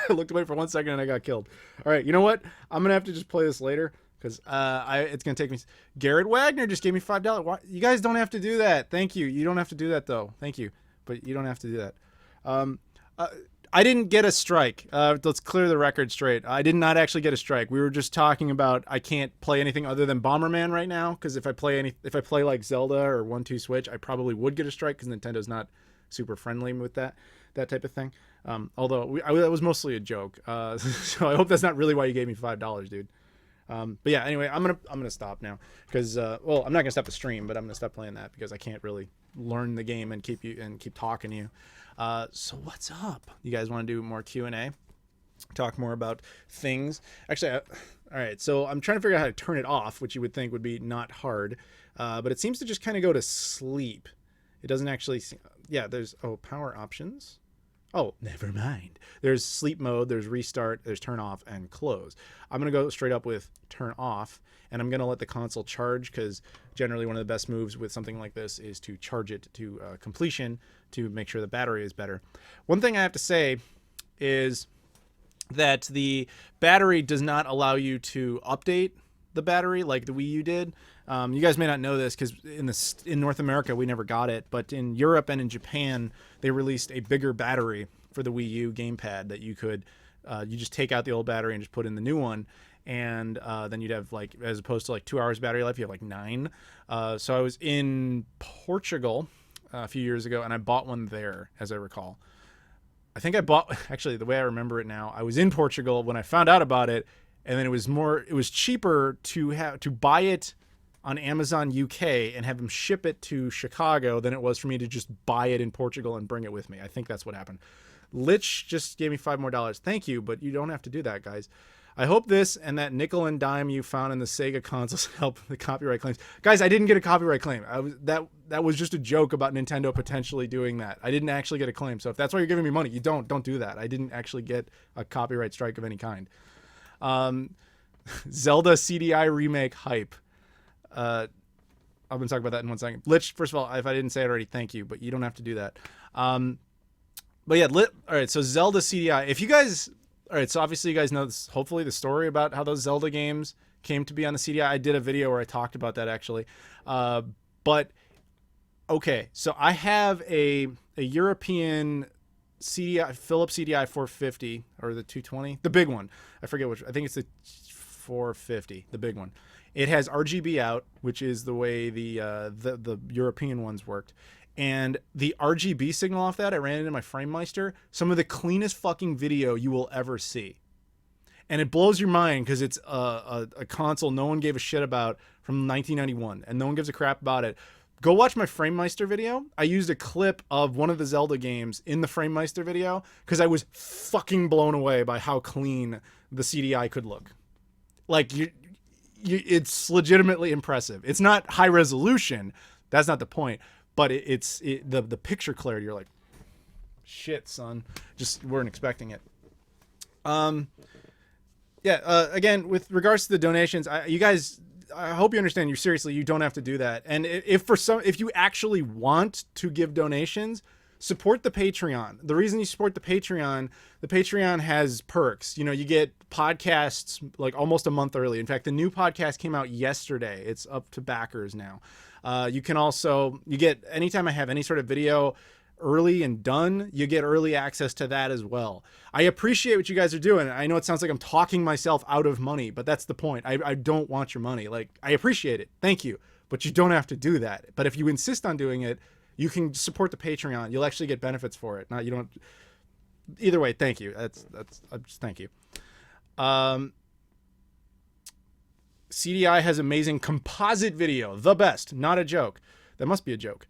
I looked away for 1 second and I got killed. All right, you know what? I'm gonna have to just play this later because it's gonna take me. Garrett Wagner just gave me $5. Why? You guys don't have to do that. Thank you. You don't have to do that though. Thank you, but you don't have to do that. I didn't get a strike. Let's clear the record straight. I did not actually get a strike. We were just talking about I can't play anything other than Bomberman right now because if I play like Zelda or 1-2 Switch, I probably would get a strike because Nintendo's not super friendly with that type of thing. Although that was mostly a joke. So I hope that's not really why you gave me $5, dude. But yeah, anyway, I'm gonna stop now because well, I'm not gonna stop the stream, but I'm gonna stop playing that because I can't really learn the game and keep talking to you. So what's up? You guys want to do more Q&A? Talk more about things? Actually, all right. So I'm trying to figure out how to turn it off, which you would think would be not hard, but it seems to just kind of go to sleep. It doesn't actually. Yeah, there's power options. Oh, never mind. There's sleep mode, there's restart, there's turn off, and close. I'm going to go straight up with turn off, and I'm going to let the console charge, because generally one of the best moves with something like this is to charge it to completion to make sure the battery is better. One thing I have to say is that the battery does not allow you to update the battery like the Wii U did. You guys may not know this because in North America we never got it, but in Europe and in Japan they released a bigger battery for the Wii U gamepad that you could you just take out the old battery and just put in the new one, and then you'd have, like, as opposed to like 2 hours battery life, you have like 9. So I was in Portugal a few years ago and I bought one there, as I recall. I think I bought, actually the way I remember it now, I was in Portugal when I found out about it, and then it was cheaper to buy it on Amazon UK and have them ship it to Chicago than it was for me to just buy it in Portugal and bring it with me. I think that's what happened. Lich just gave me $5 more. Thank you, but you don't have to do that, guys. I hope this and that nickel and dime you found in the Sega consoles help the copyright claims. Guys, I didn't get a copyright claim. That was just a joke about Nintendo potentially doing that. I didn't actually get a claim. So if that's why you're giving me money, don't do that. I didn't actually get a copyright strike of any kind. Zelda CDI remake hype. I'm gonna talk about that in 1 second. Lich, first of all, if I didn't say it already, thank you, but you don't have to do that. But yeah, all right. So Zelda CDI. If you guys, all right. So obviously you guys know this, hopefully the story about how those Zelda games came to be on the CDI. I did a video where I talked about that actually. But okay, so I have a European CDI, Philips CDI 450 or the 220, the big one. I forget which. I think it's the 450, the big one. It has RGB out, which is the way the European ones worked. And the RGB signal off that, I ran it into my FrameMeister, some of the cleanest fucking video you will ever see. And it blows your mind because it's a console no one gave a shit about from 1991, and no one gives a crap about it. Go watch my FrameMeister video. I used a clip of one of the Zelda games in the FrameMeister video because I was fucking blown away by how clean the CDI could look. Like, it's legitimately impressive. It's not high resolution. That's not the point. But the picture clarity, you're like, shit, son. Just weren't expecting it. Again, with regards to the donations, you guys, I hope you understand. You don't have to do that. And if you actually want to give donations, support the Patreon. The reason you support the Patreon has perks. You know, you get podcasts like almost a month early. In fact, the new podcast came out yesterday. It's up to backers now. You get, anytime I have any sort of video early and done, you get early access to that as well. I appreciate what you guys are doing. I know it sounds like I'm talking myself out of money, but that's the point. I don't want your money. Like, I appreciate it. Thank you. But you don't have to do that. But if you insist on doing it, you can support the Patreon. You'll actually get benefits for it. You don't. Either way, thank you. Thank you. CDI has amazing composite video. The best. Not a joke. That must be a joke.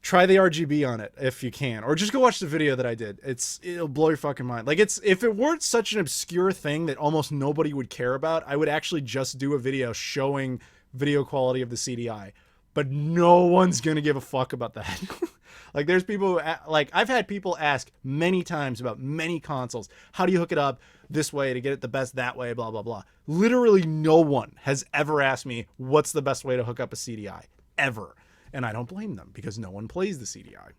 Try the RGB on it if you can, or just go watch the video that I did. It'll blow your fucking mind. Like, if it weren't such an obscure thing that almost nobody would care about, I would actually just do a video showing video quality of the CDI. But no one's gonna give a fuck about that. Like, there's people who, like, I've had people ask many times about many consoles, how do you hook it up this way to get it the best that way, blah blah blah. Literally no one has ever asked me what's the best way to hook up a CDI ever. And I don't blame them because no one plays the CDI.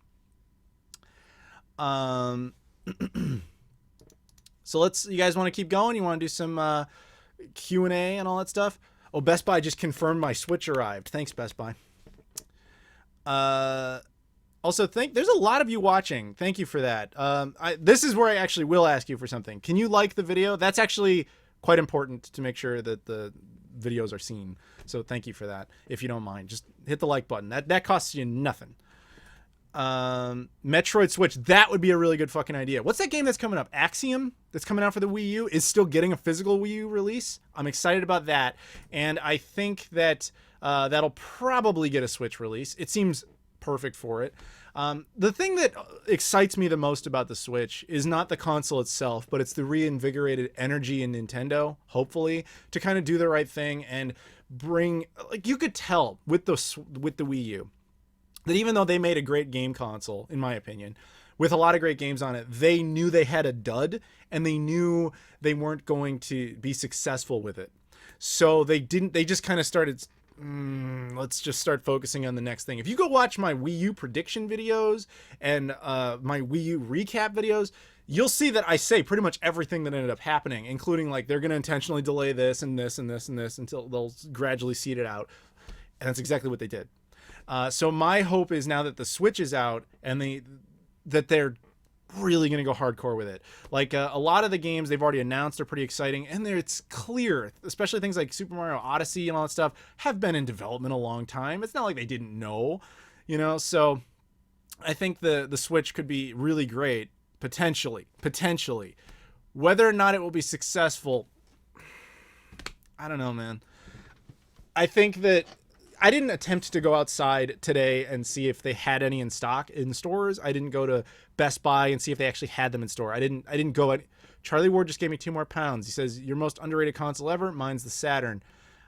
So you guys want to keep going? You want to do some Q&A and all that stuff? Oh, Best Buy just confirmed my Switch arrived. Thanks, Best Buy. Also, there's a lot of you watching. Thank you for that. This is where I actually will ask you for something. Can you like the video? That's actually quite important to make sure that the videos are seen. So thank you for that. If you don't mind, just hit the like button. That costs you nothing. Metroid Switch, that would be a really good fucking idea. What's that game that's coming up? Axiom, that's coming out for the Wii U, is still getting a physical Wii U release. I'm excited about that, and I think that that'll probably get a Switch release. It seems perfect for it. The thing that excites me the most about the Switch is not the console itself, but it's the reinvigorated energy in Nintendo, hopefully, to kind of do the right thing and bring, like, you could tell with the Wii U that even though they made a great game console, in my opinion, with a lot of great games on it. They knew they had a dud, and they knew they weren't going to be successful with it. So they just kind of started, let's just start focusing on the next thing. If you go watch my Wii U prediction videos and my Wii U recap videos, you'll see that I say pretty much everything that ended up happening, including like they're going to intentionally delay this and this and this and this until they'll gradually seed it out. And that's exactly what they did. So my hope is now that the Switch is out and they're really going to go hardcore with it. Like a lot of the games they've already announced are pretty exciting, and it's clear, especially things like Super Mario Odyssey and all that stuff have been in development a long time. It's not like they didn't know, so I think the Switch could be really great, potentially. Whether or not it will be successful, I don't know, man. I think that I didn't attempt to go outside today and see if they had any in stock in stores. I didn't go to Best Buy and see if they actually had them in store. I didn't go. Charlie Ward just gave me 2 more pounds. He says, your most underrated console ever? Mine's the Saturn.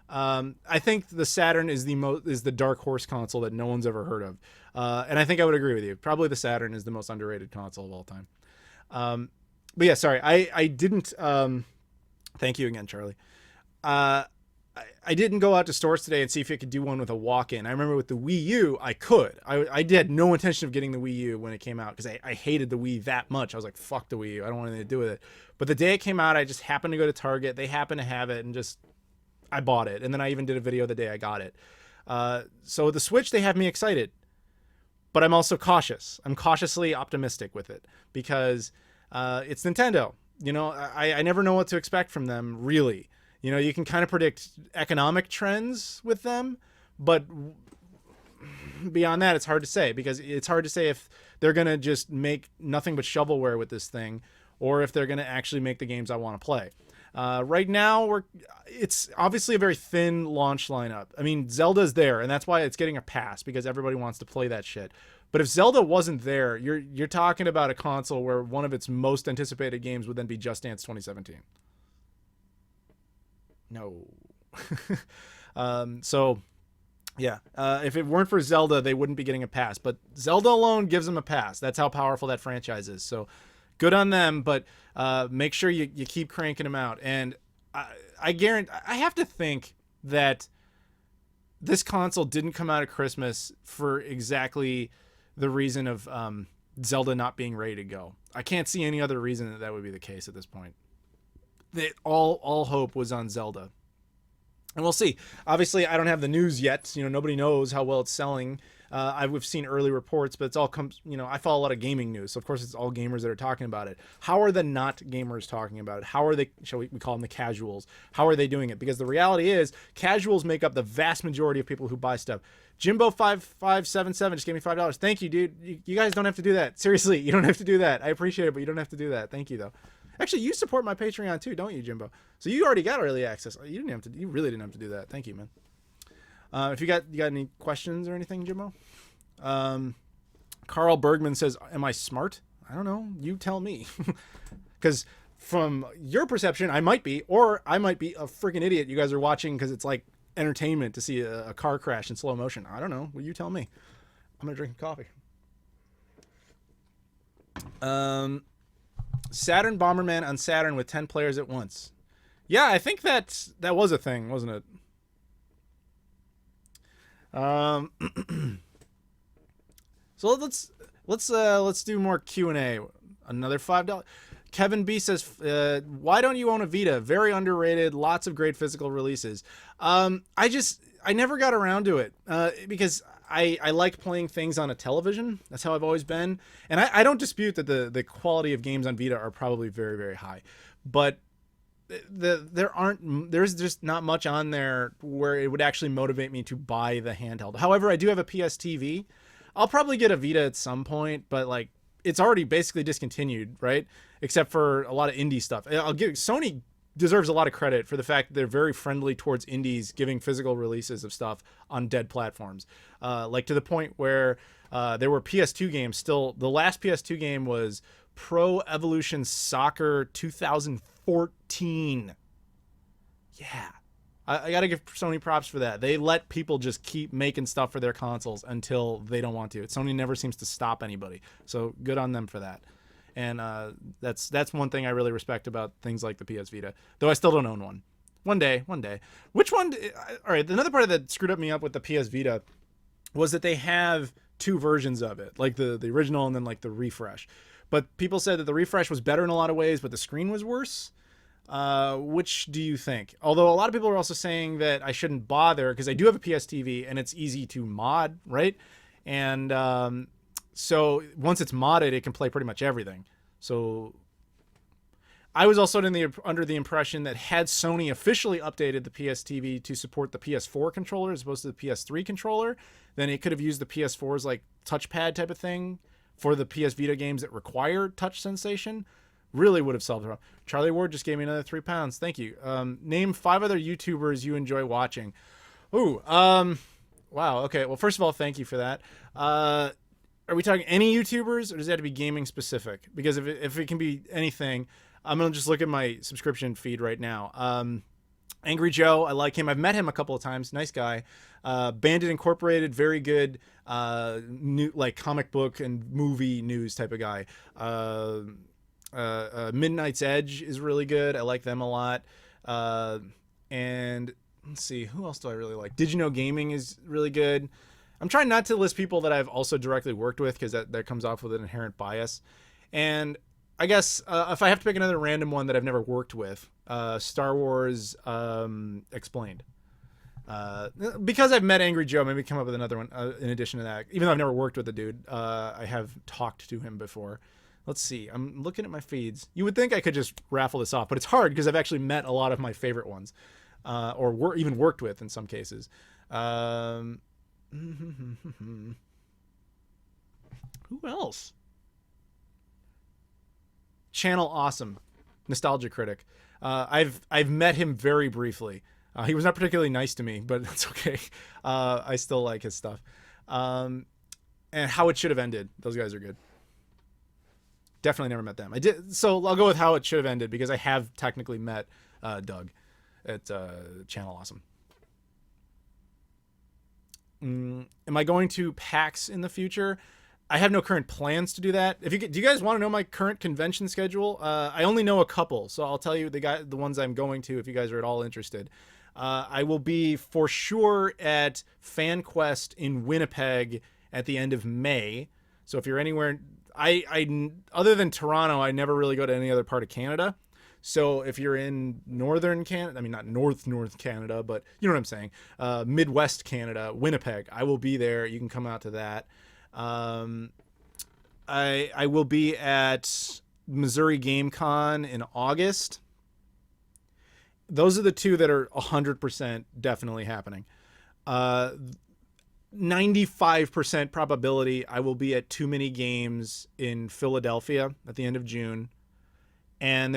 I think the Saturn is the dark horse console that no one's ever heard of. And I think I would agree with you. Probably the Saturn is the most underrated console of all time. But yeah, sorry. I didn't, thank you again, Charlie. I didn't go out to stores today and see if it could do one with a walk-in. I remember with the Wii U, I could. I had no intention of getting the Wii U when it came out because I hated the Wii that much. I was like, fuck the Wii U. I don't want anything to do with it. But the day it came out, I just happened to go to Target. They happened to have it, and I bought it. And then I even did a video the day I got it. So the Switch, they have me excited. But I'm also cautious. I'm cautiously optimistic with it because it's Nintendo. I never know what to expect from them, really. You can kind of predict economic trends with them, but beyond that, it's hard to say because it's hard to say if they're going to just make nothing but shovelware with this thing or if they're going to actually make the games I want to play. Right now, it's obviously a very thin launch lineup. I mean, Zelda's there, and that's why it's getting a pass because everybody wants to play that shit. But if Zelda wasn't there, you're talking about a console where one of its most anticipated games would then be Just Dance 2017. No. So yeah, if it weren't for Zelda, they wouldn't be getting a pass, but Zelda alone gives them a pass. That's how powerful that franchise is. So good on them, but make sure you keep cranking them out. And I guarantee, I have to think that this console didn't come out at Christmas for exactly the reason of Zelda not being ready to go. I can't see any other reason that would be the case at this point. All hope was on Zelda, and we'll see. Obviously, I don't have the news yet. Nobody knows how well it's selling. We've seen early reports, but it's all I follow a lot of gaming news, so of course it's all gamers that are talking about it. How are the not gamers talking about it? How are they? Shall we call them the casuals? How are they doing it? Because the reality is, casuals make up the vast majority of people who buy stuff. Jimbo5577 just gave me $5. Thank you, dude. You guys don't have to do that. Seriously, you don't have to do that. I appreciate it, but you don't have to do that. Thank you, though. Actually, you support my Patreon too, don't you, Jimbo? So you already got early access. You really didn't have to do that. Thank you, man. If you got any questions or anything, Jimbo? Carl Bergman says, "Am I smart? I don't know. You tell me." Because from your perception, I might be, or I might be a freaking idiot. You guys are watching because it's like entertainment to see a car crash in slow motion. I don't know. Well, you tell me. I'm gonna drink coffee. Saturn Bomberman on Saturn with 10 players at once. Yeah, I think that was a thing, wasn't it? So let's do more Q&A. Another $5. Kevin B says, why don't you own a Vita? Very underrated. Lots of great physical releases. I never got around to it because I like playing things on a television. That's how I've always been. And I don't dispute that the quality of games on Vita are probably very, very high. But there's just not much on there where it would actually motivate me to buy the handheld. However, I do have a PS TV. I'll probably get a Vita at some point, but like it's already basically discontinued, right? Except for a lot of indie stuff. Sony deserves a lot of credit for the fact that they're very friendly towards indies, giving physical releases of stuff on dead platforms. Like to the point where there were PS2 games still. The last PS2 game was Pro Evolution Soccer 2014. Yeah. I got to give Sony props for that. They let people just keep making stuff for their consoles until they don't want to. Sony never seems to stop anybody. So good on them for that. And that's one thing I really respect about things like the PS Vita. Though I still don't own one. One day. Which one? All right, another part that screwed up me up with the PS Vita was that they have two versions of it, like the original and then like the refresh. But people said that the refresh was better in a lot of ways, but the screen was worse. Which do you think? Although a lot of people are also saying that I shouldn't bother because I do have a PS TV and it's easy to mod, right? And so once it's modded, it can play pretty much everything. So I was also under the impression that had Sony officially updated the PS TV to support the PS4 controller as opposed to the PS3 controller, then it could have used the PS4's like touchpad type of thing for the PS Vita games that require touch sensation. Really would have solved the problem. Charlie Ward just gave me another £3. Thank you. Name 5 other YouTubers you enjoy watching. Ooh, wow. Okay. Well, first of all, thank you for that. Are we talking any YouTubers or does it have to be gaming specific? Because if it can be anything, I'm going to just look at my subscription feed right now. Angry Joe, I like him. I've met him a couple of times. Nice guy. Bandit Incorporated, very good. New, like comic book and movie news type of guy. Midnight's Edge is really good. I like them a lot. And let's see, who else do I really like? Did You Know Gaming is really good. I'm trying not to list people that I've also directly worked with because that comes off with an inherent bias. And I guess if I have to pick another random one that I've never worked with, Star Wars Explained. Because I've met Angry Joe, maybe come up with another one in addition to that. Even though I've never worked with the dude, I have talked to him before. Let's see. I'm looking at my feeds. You would think I could just raffle this off, but it's hard because I've actually met a lot of my favorite ones, or even worked with in some cases. Who else? Channel Awesome, Nostalgia Critic. I've met him very briefly. He was not particularly nice to me, but that's okay. I still like his stuff. And How It Should Have Ended. Those guys are good. Definitely never met them. I did, so I'll go with How It Should Have Ended because I have technically met Doug at Channel Awesome. Am I going to PAX in the future? I have no current plans to do that. Do you guys want to know my current convention schedule? I only know a couple, so I'll tell you the ones I'm going to if you guys are at all interested. I will be for sure at FanQuest in Winnipeg at the end of May. So if you're anywhere, I other than Toronto, I never really go to any other part of Canada. So if you're in northern Canada, I mean not north Canada, but you know what I'm saying, Midwest Canada, Winnipeg, I will be there. You can come out to that. I will be at Missouri Game Con in August. Those are the two that are 100% definitely happening. 95% probability I will be at Too Many Games in Philadelphia at the end of June. And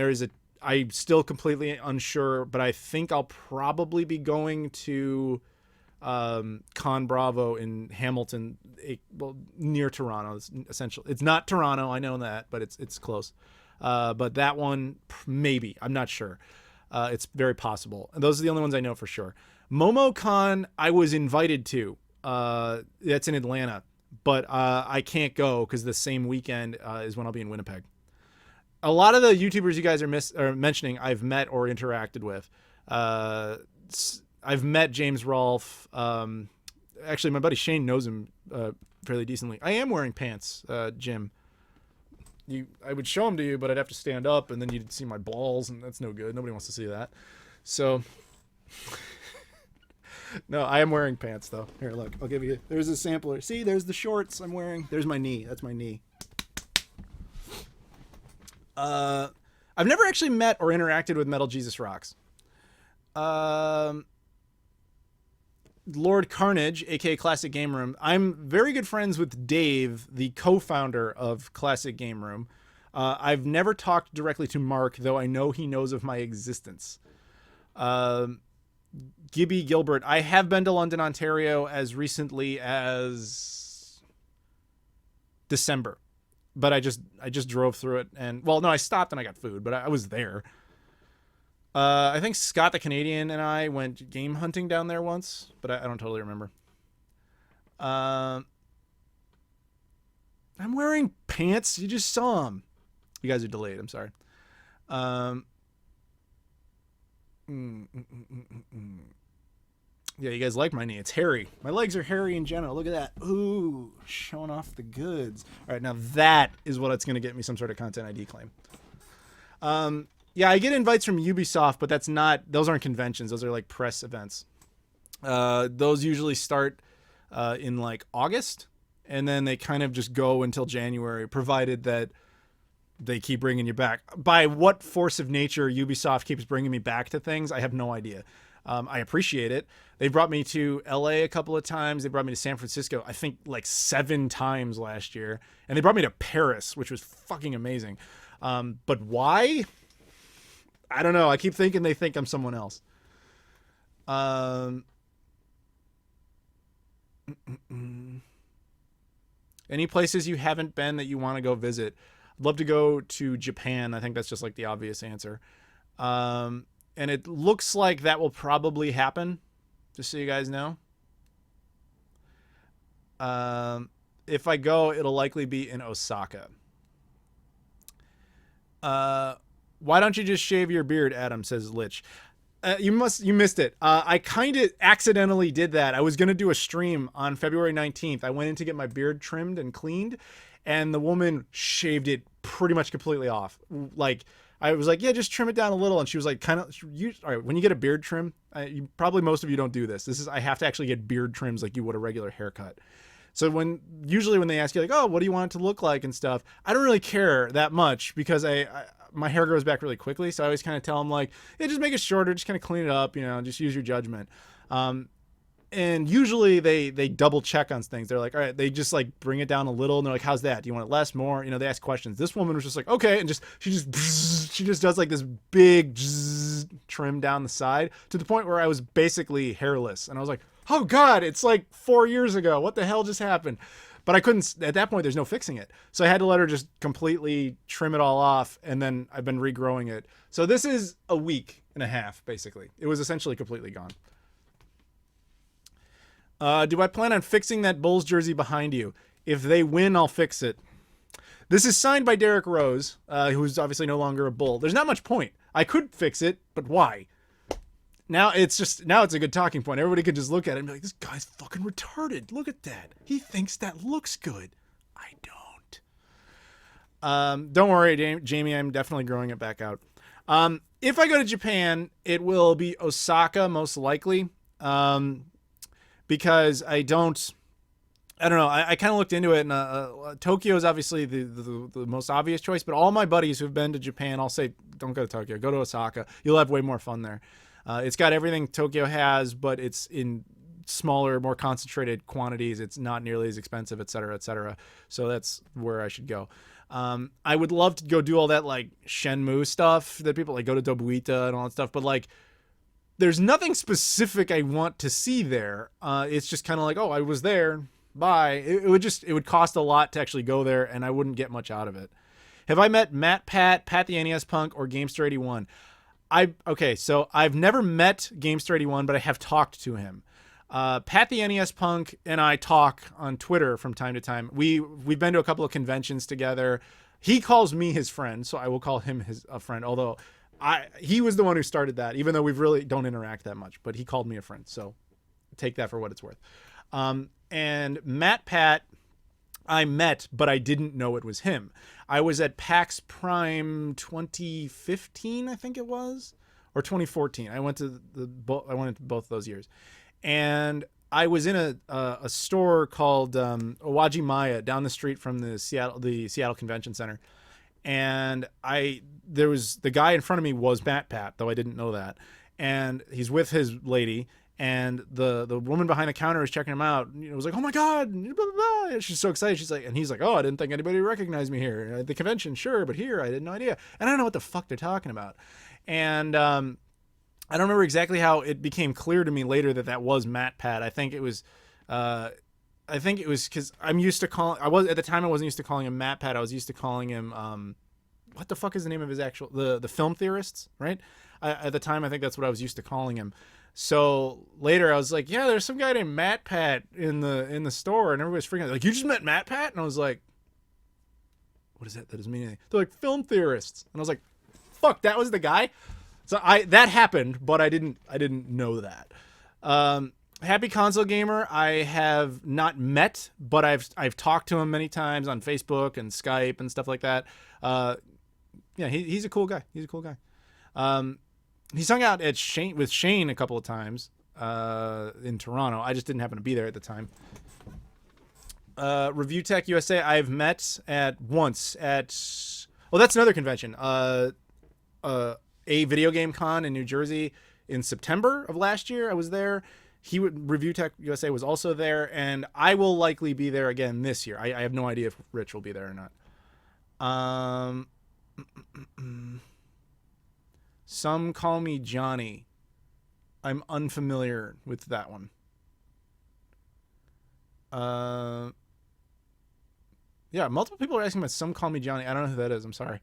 I'm still completely unsure, but I think I'll probably be going to Con Bravo in Hamilton, near Toronto. It's not Toronto, I know that, but it's close. But that one, maybe, I'm not sure. It's very possible. And those are the only ones I know for sure. MomoCon, I was invited to. That's in Atlanta, but I can't go because the same weekend is when I'll be in Winnipeg. A lot of the YouTubers you guys are mentioning, I've met or interacted with. I've met James Rolfe. Actually, my buddy Shane knows him fairly decently. I am wearing pants, Jim. I would show them to you, but I'd have to stand up, and then you'd see my balls, and that's no good. Nobody wants to see that. So, no, I am wearing pants, though. Here, look. I'll give you. There's a sampler. See, there's the shorts I'm wearing. There's my knee. That's my knee. I've never actually met or interacted with Metal Jesus Rocks. Lord Carnage, aka Classic Game Room. I'm very good friends with Dave, the co-founder of Classic Game Room. I've never talked directly to Mark, though I know he knows of my existence. Gibby Gilbert. I have been to London, Ontario as recently as December. But I just drove through it, and well, no, I stopped and I got food, but I was there. I think Scott the Canadian and I went game hunting down there once, but I don't totally remember. I'm wearing pants. You just saw them. You guys are delayed. I'm sorry. Yeah, you guys like my knee. It's hairy. My legs are hairy in general. Look at that. Ooh, showing off the goods. All right, now that is what it's going to get me some sort of content ID claim. Yeah, I get invites from Ubisoft, but those aren't conventions. Those are like press events. Those usually start in like August, and then they kind of just go until January, provided that they keep bringing you back. By what force of nature Ubisoft keeps bringing me back to things, I have no idea. I appreciate it. They brought me to LA a couple of times. They brought me to San Francisco, I think like 7 times last year. And they brought me to Paris, which was fucking amazing. But why? I don't know. I keep thinking they think I'm someone else. Any places you haven't been that you want to go visit? I'd love to go to Japan. I think that's just like the obvious answer. And it looks like that will probably happen, just so you guys know. If I go, it'll likely be in Osaka. Why don't you just shave your beard, Adam, says Lich. You missed it. I kind of accidentally did that. I was going to do a stream on February 19th. I went in to get my beard trimmed and cleaned, and the woman shaved it pretty much completely off. Like, I was like, yeah, just trim it down a little. And she was like, all right, when you get a beard trim, probably most of you don't do this. I have to actually get beard trims like you would a regular haircut. So usually when they ask you like, oh, what do you want it to look like and stuff, I don't really care that much because my hair grows back really quickly. So I always kind of tell them like, yeah, just make it shorter, just kind of clean it up, just use your judgment. And usually they double check on things. They're like, all right, they just like bring it down a little and they're like, how's that? Do you want it less, more? They ask questions. This woman was just like, okay. And she just does like this big trim down the side to the point where I was basically hairless. And I was like, oh God, it's like 4 years ago. What the hell just happened? But I couldn't, at that point, there's no fixing it. So I had to let her just completely trim it all off. And then I've been regrowing it. So this is a week and a half, basically. It was essentially completely gone. Do I plan on fixing that Bulls jersey behind you? If they win, I'll fix it. This is signed by Derrick Rose, who's obviously no longer a Bull. There's not much point. I could fix it, but why? Now it's a good talking point. Everybody could just look at it and be like, this guy's fucking retarded. Look at that. He thinks that looks good. I don't. Don't worry, Jamie. I'm definitely growing it back out. If I go to Japan, it will be Osaka, most likely. Because I don't know. I kind of looked into it, and Tokyo is obviously the most obvious choice. But all my buddies who've been to Japan, I'll say, don't go to Tokyo. Go to Osaka. You'll have way more fun there. It's got everything Tokyo has, but it's in smaller, more concentrated quantities. It's not nearly as expensive, et cetera, et cetera. So that's where I should go. I would love to go do all that like Shenmue stuff that people like go to Dobuita and all that stuff. But like, there's nothing specific I want to see there. It's just kind of like, oh, I was there. Bye. It would cost a lot to actually go there, and I wouldn't get much out of it. Have I met Matt Pat the NES Punk, or Gamester 81? So I've never met Gamester 81, but I have talked to him. Pat the NES Punk and I talk on Twitter from time to time. We've been to a couple of conventions together. He calls me his friend, so I will call him a friend, although he was the one who started that, even though we really don't interact that much, but he called me a friend. So take that for what it's worth. And Matt Pat, I met, but I didn't know it was him. I was at PAX Prime 2015, I think it was, or 2014. I went to both those years, and I was in a store called Owaji Maya down the street from the Seattle Convention Center. And the guy in front of me was Matt Pat, though I didn't know that. And he's with his lady, and the woman behind the counter is checking him out. And, was like, oh my God, blah, blah, blah. She's so excited. She's like, and he's like, oh, I didn't think anybody recognized me here at the convention. Sure. But here, I had no idea. And I don't know what the fuck they're talking about. And, I don't remember exactly how it became clear to me later that was Matt Pat. I think it was because I'm used to calling. At the time I wasn't used to calling him Matt Pat. I was used to calling him what the fuck is the name of his actual the film theorists, right? At the time, I think that's what I was used to calling him. So later I was like, yeah, there's some guy named Matt Pat in the store, and everybody's freaking out. Like, you just met Matt Pat? And I was like, what is that? That doesn't mean anything. They're like, film theorists. And I was like, fuck, that was the guy? So that happened, but I didn't know that. Happy Console Gamer, I have not met, but I've talked to him many times on Facebook and Skype and stuff like that. Yeah, he's a cool guy. He's a cool guy. He's hung out at with Shane a couple of times in Toronto. I just didn't happen to be there at the time. Review Tech USA, I've met once at well, that's another convention. A video game con in New Jersey in September of last year. I was there. Review Tech USA was also there, and I will likely be there again this year. I have no idea if Rich will be there or not. Some Call Me Johnny. I'm unfamiliar with that one. Yeah, multiple people are asking about Some Call Me Johnny. I don't know who that is. I'm sorry.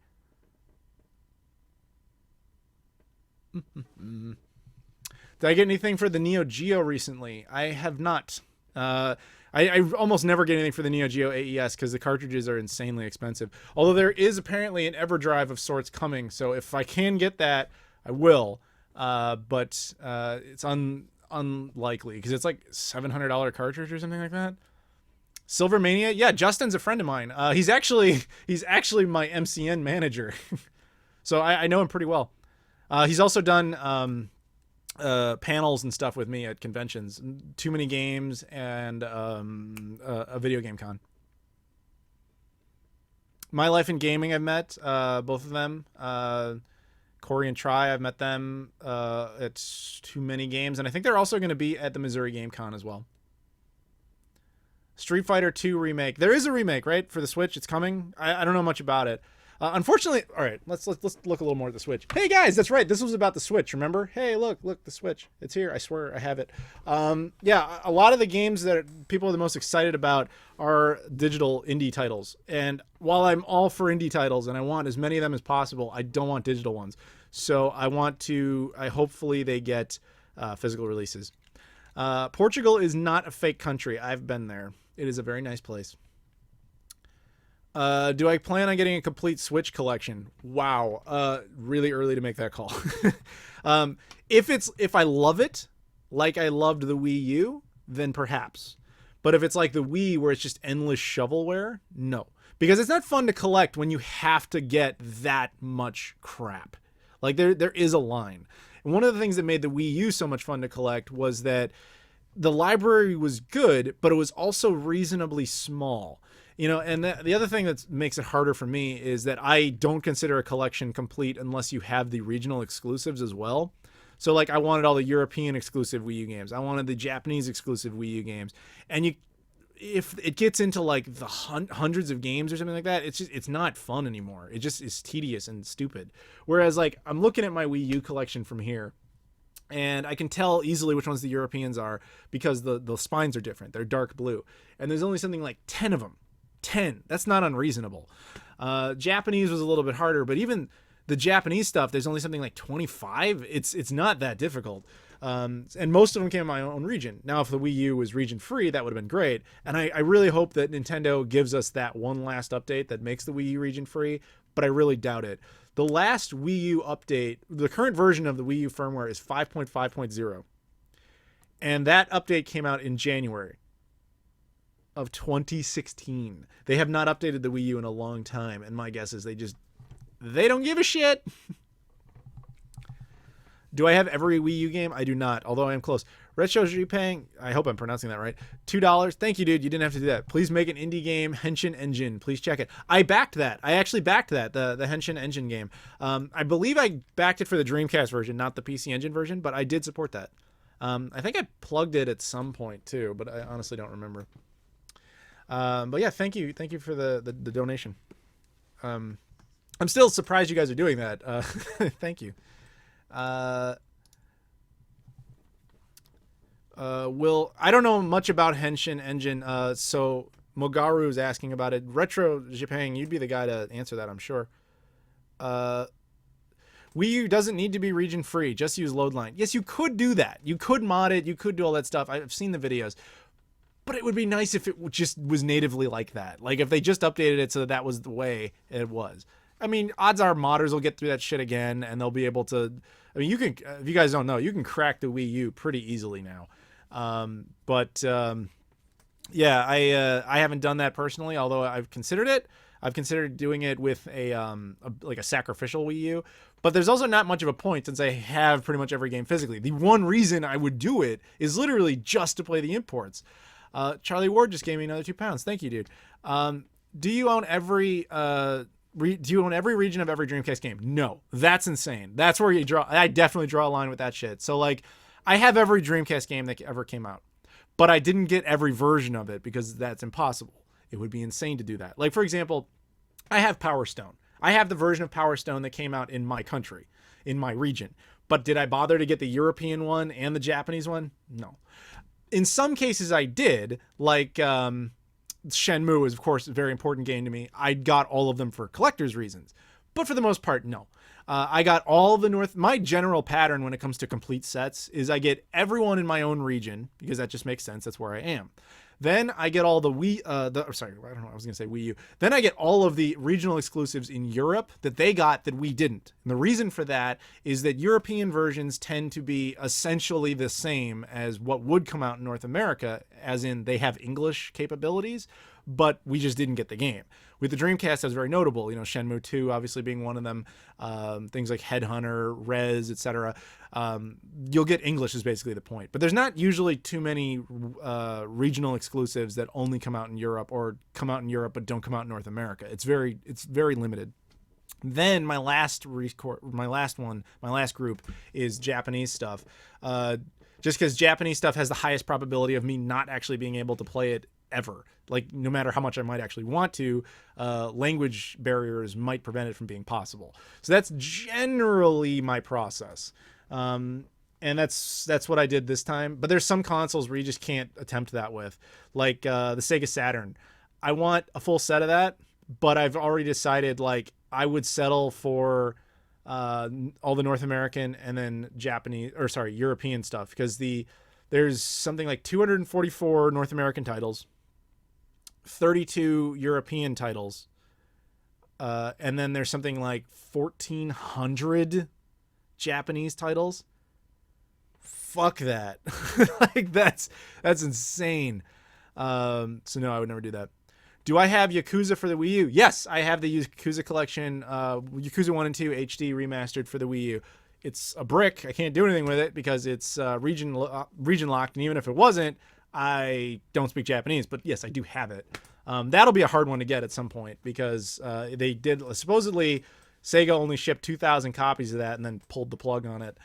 Did I get anything for the Neo Geo recently? I have not. I almost never get anything for the Neo Geo AES because the cartridges are insanely expensive. Although there is apparently an EverDrive of sorts coming, so if I can get that, I will. But it's unlikely because it's like $700 cartridge or something like that. Silvermania, yeah, Justin's a friend of mine. He's actually my MCN manager, so I know him pretty well. He's also done panels and stuff with me at conventions, Too Many Games and a video game con. My Life in Gaming, I've met both of them. Corey and Try, I've met them at Too Many Games, and I think they're also going to be at the Missouri Game Con as well. Street Fighter 2 remake. There is a remake, right, for the Switch. It's coming. I don't know much about it. Unfortunately, all right, let's look a little more at the Switch. Hey guys, that's right. This was about the Switch, remember? Hey, look, the Switch. It's here. I swear I have it. Yeah, a lot of the games that people are the most excited about are digital indie titles. And while I'm all for indie titles and I want as many of them as possible, I don't want digital ones. So hopefully they get physical releases. Portugal is not a fake country. I've been there. It is a very nice place. Do I plan on getting a complete Switch collection? Wow. Really early to make that call. If I love it, like I loved the Wii U, then perhaps. But if it's like the Wii where it's just endless shovelware, no. Because it's not fun to collect when you have to get that much crap. Like there is a line. And one of the things that made the Wii U so much fun to collect was that the library was good, but it was also reasonably small. You know, and the other thing that makes it harder for me is that I don't consider a collection complete unless you have the regional exclusives as well. So, like, I wanted all the European exclusive Wii U games. I wanted the Japanese exclusive Wii U games. And if it gets into, like, the hundreds of games or something like that, it's not fun anymore. It just is tedious and stupid. Whereas, like, I'm looking at my Wii U collection from here, and I can tell easily which ones the Europeans are because the spines are different. They're dark blue. And there's only something like 10 of them. 10. That's not unreasonable. Japanese was a little bit harder, but even the Japanese stuff, there's only something like 25. It's not that difficult. And most of them came in my own region. Now, if the Wii U was region free, that would have been great. And I really hope that Nintendo gives us that one last update that makes the Wii U region free, but I really doubt it. The last Wii U update, the current version of the Wii U firmware is 5.5.0. And that update came out in January of 2016. They have not updated the Wii U in a long time, and my guess is they don't give a shit. Do I have every Wii U game? I do not, although I am close. Retro Repaying, I hope I'm pronouncing that right. $2. Thank you, dude. You didn't have to do that. Please make an indie game, Henshin Engine. Please check it. I backed that. I actually backed that, the Henshin Engine game. I believe I backed it for the Dreamcast version, not the PC Engine version, but I did support that. I think I plugged it at some point too, but I honestly don't remember. But yeah, thank you for the donation. I'm still surprised you guys are doing that. Thank you. I don't know much about Henshin Engine, so Mogaru is asking about it. Retro Japan, you'd be the guy to answer that, I'm sure. Wii U doesn't need to be region free. Just use load line. Yes, you could do that. You could mod it. You could do all that stuff. I've seen the videos. But it would be nice if it just was natively like that. Like if they just updated it so that that was the way it was. I mean, odds are modders will get through that shit again and they'll be able to. I mean, you can, if you guys don't know, you can crack the Wii U pretty easily now. Yeah, I haven't done that personally, although I've considered it. I've considered doing it with like a sacrificial Wii U, but there's also not much of a point since I have pretty much every game physically. The one reason I would do it is literally just to play the imports. Charlie Ward just gave me another £2. Thank you, dude. Do you own every region of every Dreamcast game? No, that's insane. That's where you draw. I definitely draw a line with that shit. So like, I have every Dreamcast game that ever came out, but I didn't get every version of it because that's impossible. It would be insane to do that. Like, for example, I have Power Stone. I have the version of Power Stone that came out in my country, in my region. But did I bother to get the European one and the Japanese one? No. In some cases I did, like Shenmue is, of course, a very important game to me. I got all of them for collector's reasons. But for the most part, no. I got all the my general pattern when it comes to complete sets is I get everyone in my own region because that just makes sense. That's where I am. Then I get all the Wii, I don't know, I was going to say Wii U. Then I get all of the regional exclusives in Europe that they got that we didn't. And the reason for that is that European versions tend to be essentially the same as what would come out in North America, as in they have English capabilities, but we just didn't get the game. With the Dreamcast, that was very notable. You know, Shenmue 2 obviously being one of them. Things like Headhunter, Rez, etc. You'll get English is basically the point. But there's not usually too many regional exclusives that only come out in Europe or come out in Europe but don't come out in North America. It's very limited. Then my last group is Japanese stuff. Just because Japanese stuff has the highest probability of me not actually being able to play it ever. Like, no matter how much I might actually want to, language barriers might prevent it from being possible. So that's generally my process. And that's what I did this time. But there's some consoles where you just can't attempt that with. Like the Sega Saturn. I want a full set of that, but I've already decided, like, I would settle for all the North American and then European stuff. Because there's something like 244 North American titles, 32 European titles, and then there's something like 1,400 Japanese titles. Fuck that. Like, that's insane. So no, I would never do that. Do I have Yakuza for the Wii U? Yes, I have the Yakuza collection, Yakuza 1 and 2 HD remastered for the Wii U. It's a brick. I can't do anything with it because it's region locked, and even if it wasn't, I don't speak Japanese, but yes, I do have it. That'll be a hard one to get at some point because they did supposedly Sega only shipped 2,000 copies of that and then pulled the plug on it.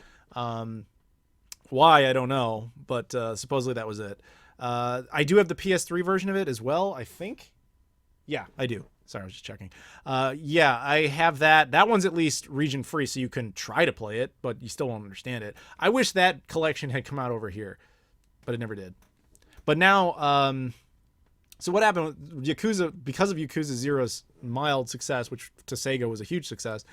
Why, I don't know, but supposedly that was it. I do have the PS3 version of it as well, I think. Yeah, I do. Sorry, I was just checking. Yeah, I have that. That one's at least region free, so you can try to play it, but you still won't understand it. I wish that collection had come out over here, but it never did. But now, so what happened with Yakuza, because of Yakuza Zero's mild success, which to Sega was a huge success,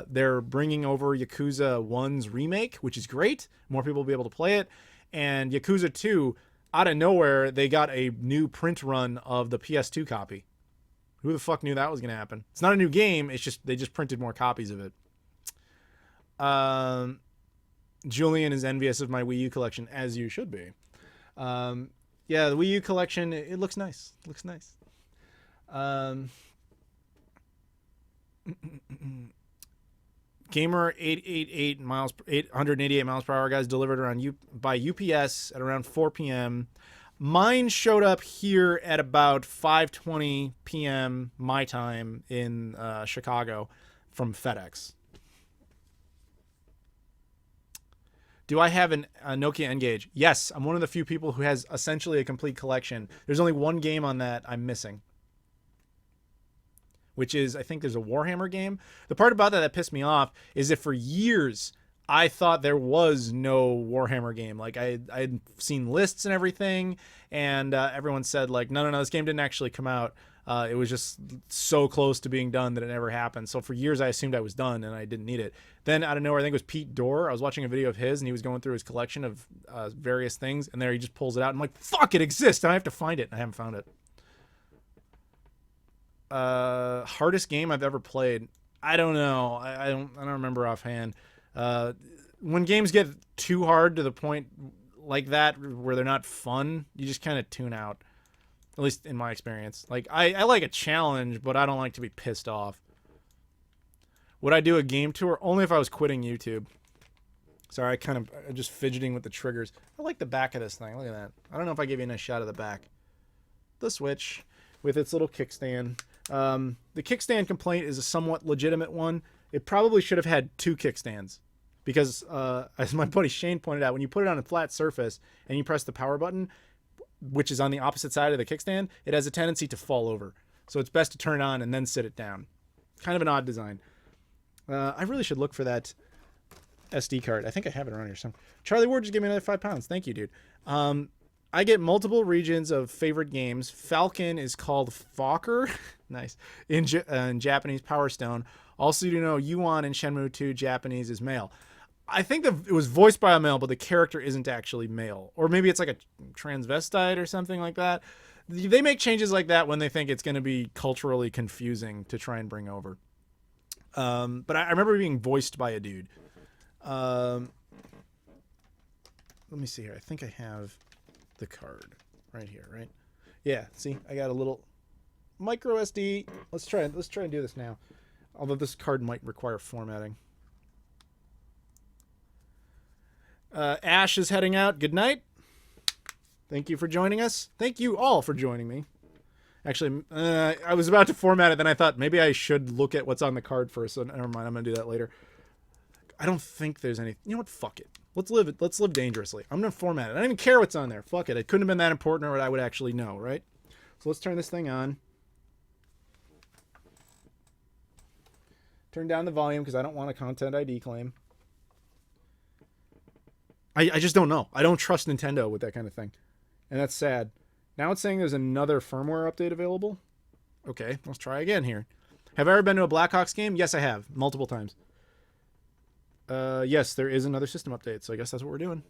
they're bringing over Yakuza 1's remake, which is great. More people will be able to play it. And Yakuza 2, out of nowhere, they got a new print run of the PS2 copy. Who the fuck knew that was going to happen? It's not a new game. It's just, they just printed more copies of it. Julian is envious of my Wii U collection, as you should be. Yeah, the Wii U collection, it looks nice. It looks nice. Gamer 888 miles, 888 miles per hour, guys, delivered by UPS at around 4 p.m. Mine showed up here at about 5:20 p.m. my time in Chicago from FedEx. Do I have a Nokia N-Gage? Yes, I'm one of the few people who has essentially a complete collection. There's only one game on that I'm missing, which is, I think there's a Warhammer game. The part about that pissed me off is that for years I thought there was no Warhammer game. Like I'd seen lists and everything, and everyone said like, no, this game didn't actually come out. It was just so close to being done that it never happened. So for years I assumed I was done and I didn't need it. Then out of nowhere, I think it was Pete Dorr. I was watching a video of his and he was going through his collection of various things, and there he just pulls it out. And I'm like, fuck, it exists, and I have to find it. And I haven't found it. Hardest game I've ever played. I don't know. I don't remember offhand. When games get too hard to the point like that where they're not fun, you just kind of tune out. At least in my experience. Like, I like a challenge, but I don't like to be pissed off. Would I do a game tour? Only if I was quitting YouTube. Sorry, I'm just fidgeting with the triggers. I like the back of this thing. Look at that. I don't know if I gave you a nice shot of the back. The Switch with its little kickstand. The kickstand complaint is a somewhat legitimate one. It probably should have had 2 kickstands. Because, as my buddy Shane pointed out, when you put it on a flat surface and you press the power button, which is on the opposite side of the kickstand, it has a tendency to fall over. So it's best to turn it on and then sit it down. Kind of an odd design. I really should look for that SD card. I think I have it around here somewhere. Charlie Ward just gave me another £5. Thank you, dude. I get multiple regions of favorite games. Falcon is called Fokker. Nice. In Japanese, Power Stone. Also, you know, Yuan in Shenmue 2, Japanese is male. I think it was voiced by a male, but the character isn't actually male. Or maybe it's like a transvestite or something like that. They make changes like that when they think it's going to be culturally confusing to try and bring over. But I remember being voiced by a dude. Let me see here. I think I have the card right here, right? Yeah, see? I got a little micro SD. Let's try and do this now. Although this card might require formatting. Ash is heading out. Good night. Thank you for joining us. Thank you all for joining me. Actually, I was about to format it, then I thought maybe I should look at what's on the card first. So never mind. I'm gonna do that later. I don't think there's any. You know what? Fuck it. Let's live dangerously. I'm gonna format it. I don't even care what's on there. Fuck it. It couldn't have been that important, or I would actually know, right? So let's turn this thing on. Turn down the volume because I don't want a content ID claim. I just don't know. I don't trust Nintendo with that kind of thing. And that's sad. Now it's saying there's another firmware update available. Okay, let's try again here. Have I ever been to a Blackhawks game? Yes, I have. Multiple times. Yes, there is another system update. So I guess that's what we're doing.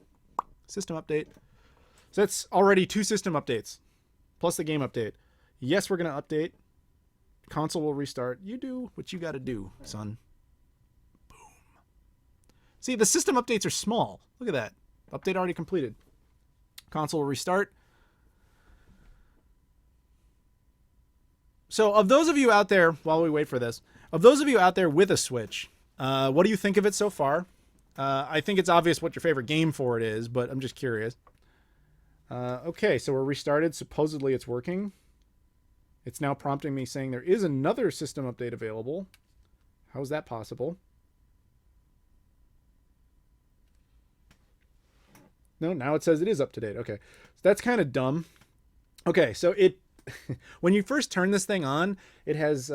System update. So that's already 2 system updates. Plus the game update. Yes, we're going to update. Console will restart. You do what you got to do, son. Boom. See, the system updates are small. Look at that. Update already completed. Console will restart. So of those of you out there, while we wait for this, of those of you out there with a Switch, what do you think of it so far? I think it's obvious what your favorite game for it is, but I'm just curious. Okay, so we're restarted. Supposedly it's working. It's now prompting me saying there is another system update available. How is that possible? No, now it says it is up to date. Okay, so that's kind of dumb. Okay, so it when you first turn this thing on, it has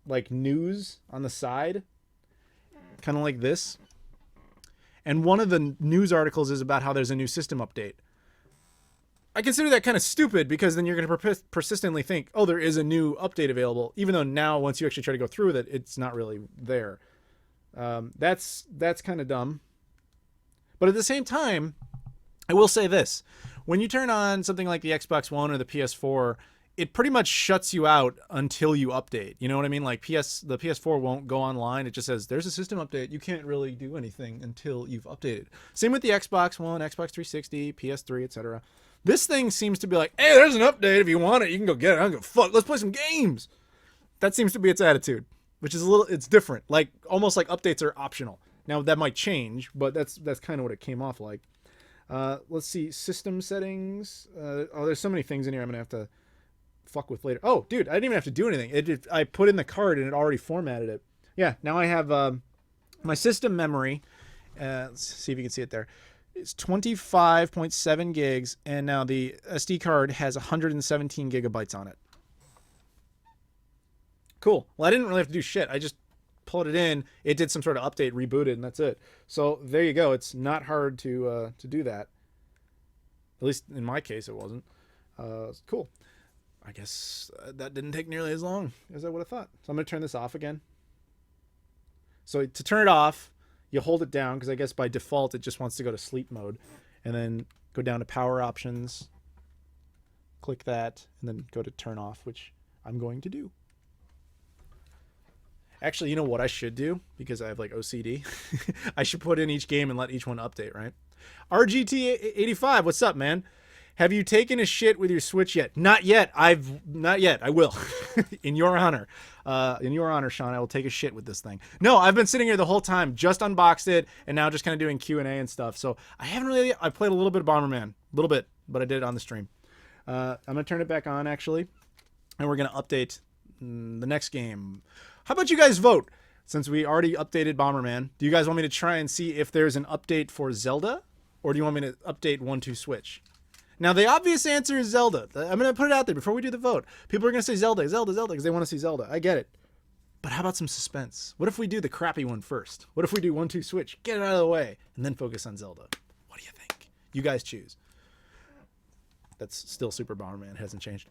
like news on the side, kind of like this. And one of the news articles is about how there's a new system update. I consider that kind of stupid because then you're going to persistently think, oh, there is a new update available, even though now once you actually try to go through with it, it's not really there. That's kind of dumb. But at the same time, I will say this. When you turn on something like the Xbox One or the PS4, it pretty much shuts you out until you update. You know what I mean? Like the PS4 won't go online. It just says, there's a system update. You can't really do anything until you've updated. Same with the Xbox One, Xbox 360, PS3, etc. This thing seems to be like, hey, there's an update. If you want it, you can go get it. I don't give a fuck. Let's play some games. That seems to be its attitude, which is it's different. Like almost like updates are optional. Now that might change, but that's kind of what it came off like. Let's see, system settings. Oh, there's so many things in here I'm gonna have to fuck with later. Oh, dude, I didn't even have to do anything. I put in the card and it already formatted it. Yeah, now I have my system memory. Let's see if you can see it there. It's 25.7 gigs, and now the SD card has 117 gigabytes on it. Cool. Well, I didn't really have to do shit. I just pulled it in, it did some sort of update, rebooted, and that's it. So there you go. It's not hard to do that. At least in my case, it wasn't. Cool. I guess that didn't take nearly as long as I would have thought. So I'm going to turn this off again. So to turn it off, you hold it down because I guess by default it just wants to go to sleep mode. And then go down to power options, click that, and then go to turn off, which I'm going to do. Actually, you know what I should do? Because I have like OCD. I should put in each game and let each one update, right? RGT85, what's up, man? Have you taken a shit with your Switch yet? Not yet. Not yet. I will. In your honor. In your honor, Sean, I will take a shit with this thing. No, I've been sitting here the whole time, just unboxed it, and now just kind of doing Q&A and stuff. So I haven't really, I played a little bit of Bomberman. A little bit, but I did it on the stream. I'm going to turn it back on, actually, and we're going to update the next game. How about you guys vote? Since we already updated Bomberman, do you guys want me to try and see if there's an update for Zelda? Or do you want me to update 1-2 Switch? Now, the obvious answer is Zelda. I'm going to put it out there before we do the vote. People are going to say Zelda, Zelda, Zelda, because they want to see Zelda. I get it. But how about some suspense? What if we do the crappy one first? What if we do 1-2 Switch, get it out of the way, and then focus on Zelda? What do you think? You guys choose. That's still Super Bomberman. It hasn't changed.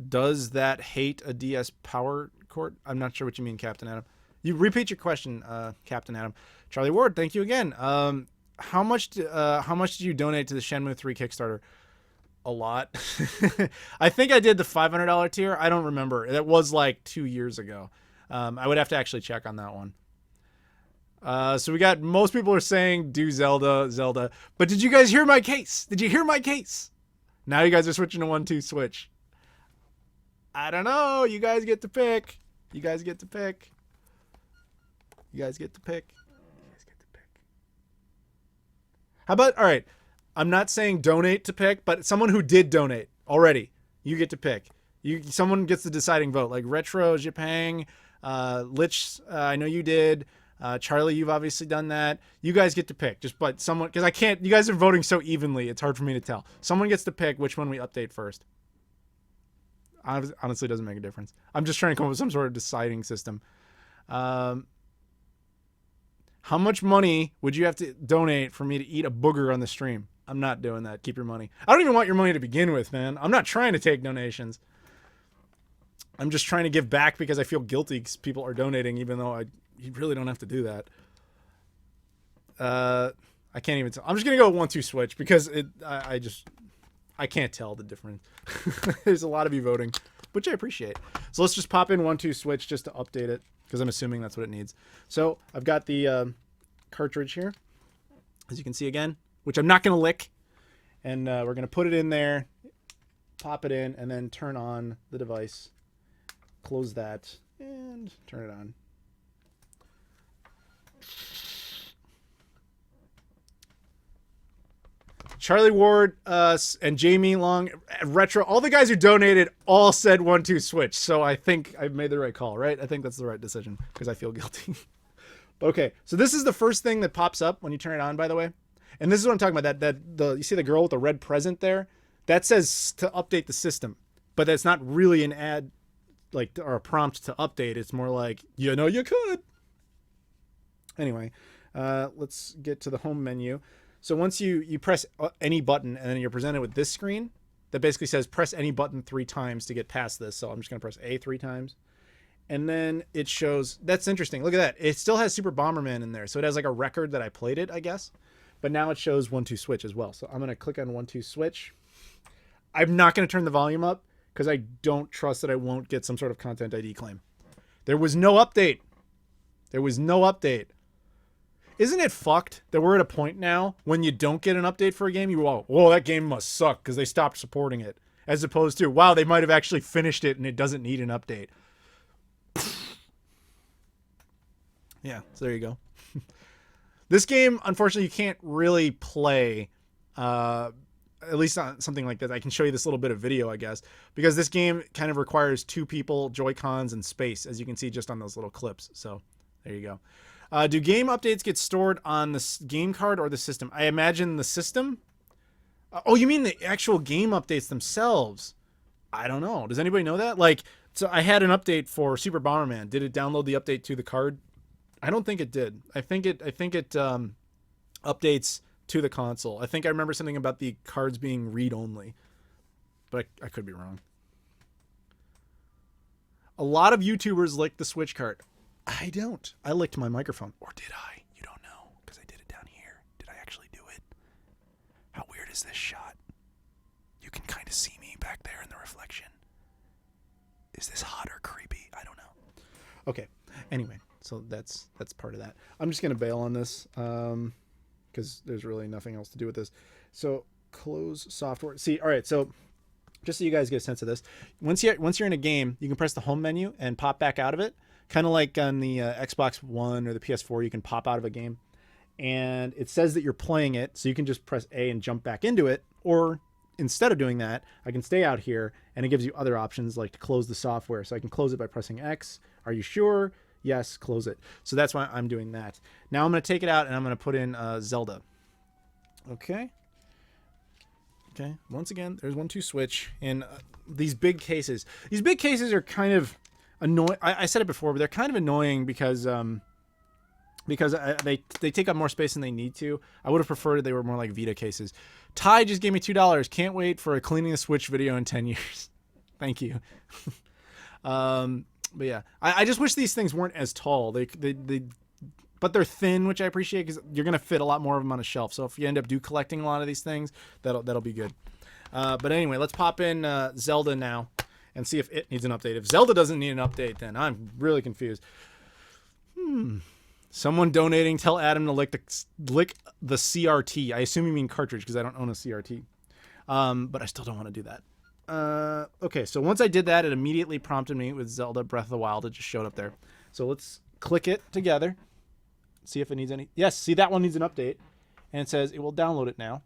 Does that hate a DS power cord? I'm not sure what you mean, Captain Adam. You repeat your question, Captain Adam. Charlie Ward, thank you again. How much did you donate to the Shenmue 3 Kickstarter? A lot. I think I did the $500 tier. I don't remember. That was like 2 years ago. I would have to actually check on that one. So we got, most people are saying do Zelda. But did you guys hear my case? Did you hear my case? Now you guys are switching to 1-2 Switch. I don't know. You guys get to pick. You guys get to pick. You guys get to pick. You guys get to pick. How about, all right, I'm not saying donate to pick, but someone who did donate already, you get to pick. Someone gets the deciding vote, like Retro, Jipang, Lich, I know you did. Charlie, you've obviously done that. You guys get to pick. Just, but someone, because I can't, you guys are voting so evenly, it's hard for me to tell. Someone gets to pick which one we update first. Honestly, doesn't make a difference. I'm just trying to come up with some sort of deciding system. How much money would you have to donate for me to eat a booger on the stream? I'm not doing that. Keep your money. I don't even want your money to begin with, man. I'm not trying to take donations. I'm just trying to give back because I feel guilty because people are donating, even though you really don't have to do that. I can't even tell. I'm just going to go 1-2 Switch because I can't tell the difference. There's a lot of you voting, which I appreciate. So let's just pop in 1-2 Switch just to update it because I'm assuming that's what it needs. So I've got the cartridge here, as you can see again, which I'm not going to lick. And we're going to put it in there, pop it in, and then turn on the device. Close that and turn it on. Charlie Ward and Jamie Long, Retro, all the guys who donated all said 1-2 Switch. So I think I made the right call, right? I think that's the right decision because I feel guilty. Okay, so this is the first thing that pops up when you turn it on, by the way. And this is what I'm talking about. You see the girl with the red present there? That says to update the system. But that's not really an ad or a prompt to update. It's more like, you know you could. Anyway, let's get to the home menu. So once you press any button and then you're presented with this screen that basically says press any button 3 times to get past this. So I'm just going to press A 3 times. And then it shows, that's interesting. Look at that. It still has Super Bomberman in there. So it has like a record that I played it, I guess. But now it shows 1-2 Switch as well. So I'm going to click on 1-2 Switch. I'm not going to turn the volume up because I don't trust that I won't get some sort of Content ID claim. There was no update. There was no update. Isn't it fucked that we're at a point now when you don't get an update for a game, you go, whoa, that game must suck because they stopped supporting it. As opposed to, wow, they might have actually finished it and it doesn't need an update. Yeah, so there you go. This game, unfortunately, you can't really play, at least on something like that. I can show you this little bit of video, I guess, because this game kind of requires 2 people, Joy-Cons, and space, as you can see just on those little clips. So there you go. Do game updates get stored on the game card or the system? I imagine the system. Oh, you mean the actual game updates themselves? I don't know. Does anybody know that? Like, so I had an update for Super Bomberman. Did it download the update to the card? I don't think it did. I think it updates to the console. I think I remember something about the cards being read only, but I could be wrong. A lot of YouTubers lick the Switch cart. I don't. I licked my microphone. Or did I? You don't know, because I did it down here. Did I actually do it? How weird is this shot? You can kind of see me back there in the reflection. Is this hot or creepy? I don't know. Okay. Anyway, so that's part of that. I'm just going to bail on this because there's really nothing else to do with this. So close software. See, all right, so just so you guys get a sense of this, once you're in a game, you can press the home menu and pop back out of it, kind of like on the Xbox One or the PS4. You can pop out of a game, and it says that you're playing it, so you can just press A and jump back into it. Or instead of doing that, I can stay out here, and it gives you other options like to close the software. So I can close it by pressing X. Are you sure? Yes, close it. So that's why I'm doing that. Now I'm going to take it out, and I'm going to put in Zelda. Okay. Okay, once again, there's 1-2 switch in these big cases. These big cases are kind of annoying. I said it before, but they're kind of annoying because they take up more space than they need to. I would have preferred they were more like Vita cases. Ty just gave me $2. Can't wait for a cleaning the Switch video in 10 years. Thank you. But yeah, I just wish these things weren't as tall. But they're thin, which I appreciate because you're going to fit a lot more of them on a shelf. So if you end up collecting a lot of these things, that'll be good. But anyway, let's pop in Zelda now and see if it needs an update. If Zelda doesn't need an update, then I'm really confused. Someone donating, tell Adam to lick the CRT. I assume you mean cartridge because I don't own a CRT. But I still don't want to do that. Okay, so once I did that, it immediately prompted me with Zelda Breath of the Wild. It just showed up there. So let's click it together. See if it needs any. Yes, see, that one needs an update. And it says it will download it now.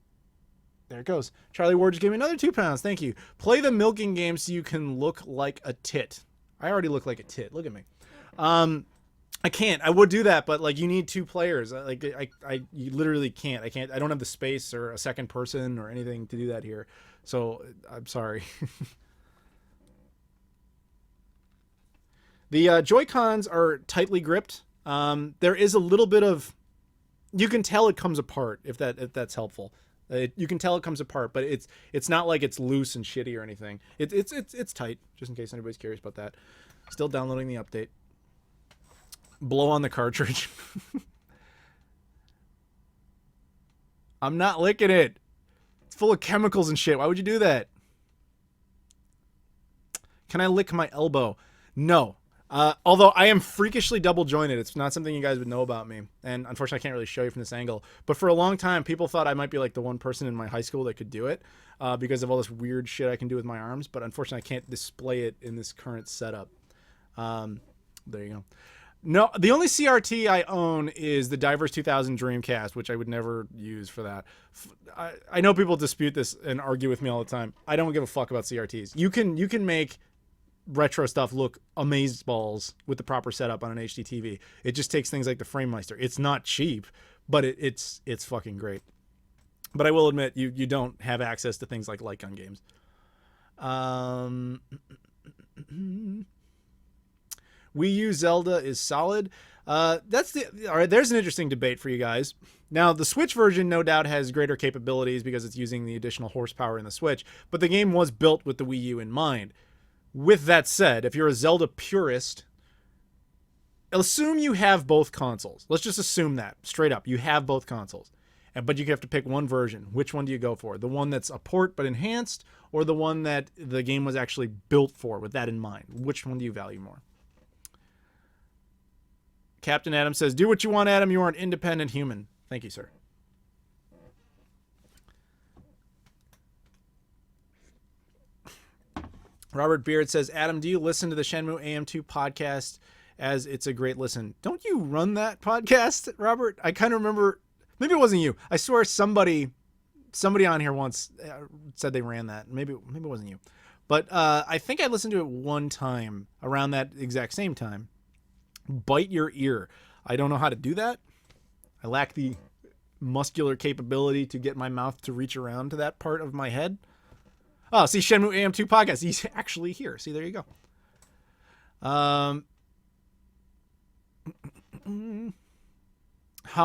There it goes. Charlie Ward just gave me another £2. Thank you. Play the milking game so you can look like a tit. I already look like a tit. Look at me. I can't. I would do that, but like you need 2 players. You literally can't. I don't have the space or a second person or anything to do that here. So I'm sorry. The Joy-Cons are tightly gripped. There is a little bit of, you can tell it comes apart if that's helpful. You can tell it comes apart, but it's not like it's loose and shitty or anything. It's tight, just in case anybody's curious about that. Still downloading the update. Blow on the cartridge. I'm not licking it. It's full of chemicals and shit. Why would you do that? Can I lick my elbow? No. Although I am freakishly double jointed. It's not something you guys would know about me. And unfortunately, I can't really show you from this angle. But for a long time, people thought I might be like the one person in my high school that could do it because of all this weird shit I can do with my arms. But unfortunately, I can't display it in this current setup. There you go. No, the only CRT I own is the Divers 2000 Dreamcast, which I would never use for that. I know people dispute this and argue with me all the time. I don't give a fuck about CRTs. You can make retro stuff look amazeballs with the proper setup on an HD TV. It just takes things like the FrameMeister. It's not cheap, but it's fucking great. But I will admit, you don't have access to things like Gun games. Wii U Zelda is solid. All right. There's an interesting debate for you guys. Now, the Switch version no doubt has greater capabilities because it's using the additional horsepower in the Switch, but the game was built with the Wii U in mind. With that said, if you're a Zelda purist, assume you have both consoles. Let's just assume that straight up. You have both consoles, but you have to pick one version. Which one do you go for? The one that's a port but enhanced, or the one that the game was actually built for with that in mind? Which one do you value more? Captain Adam says, do what you want, Adam. You are an independent human. Thank you, sir. Robert Beard says, Adam, do you listen to the Shenmue AM2 podcast as it's a great listen? Don't you run that podcast, Robert? I kind of remember, maybe it wasn't you. I swear somebody on here once said they ran that. Maybe it wasn't you. But I think I listened to it one time around that exact same time. Bite your ear. I don't know how to do that. I lack the muscular capability to get my mouth to reach around to that part of my head. Oh, see, Shenmue AM2 podcast. He's actually here. See, there you go. How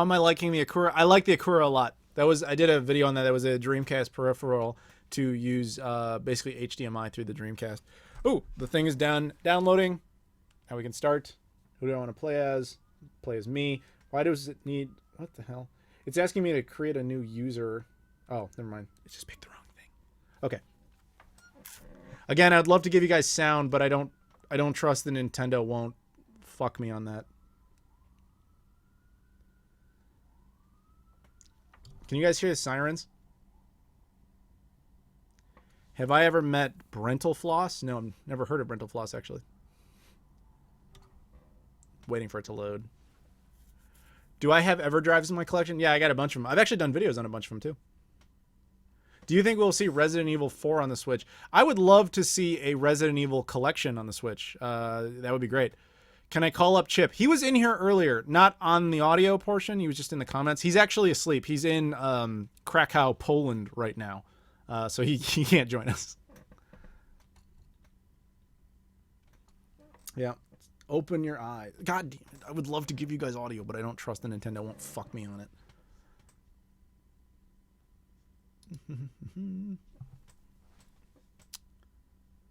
am I liking the Akura? I like the Akura a lot. I did a video on that. That was a Dreamcast peripheral to use basically HDMI through the Dreamcast. Oh, the thing is downloading. Now we can start. Who do I want to play as? Play as me. Why does it need... What the hell? It's asking me to create a new user. Oh, never mind. It just picked the wrong thing. Okay. Again, I'd love to give you guys sound, but I don't trust the Nintendo won't fuck me on that. Can you guys hear the sirens? Have I ever met Brental Floss? No, I've never heard of Brental Floss, actually. Waiting for it to load. Do I have EverDrives in my collection? Yeah, I got a bunch of them. I've actually done videos on a bunch of them, too. Do you think we'll see Resident Evil 4 on the Switch? I would love to see a Resident Evil collection on the Switch. That would be great. Can I call up Chip? He was in here earlier, not on the audio portion. He was just in the comments. He's actually asleep. He's in Krakow, Poland right now. So he can't join us. Yeah. Open your eyes. God damn it. I would love to give you guys audio, but I don't trust the Nintendo won't fuck me on it.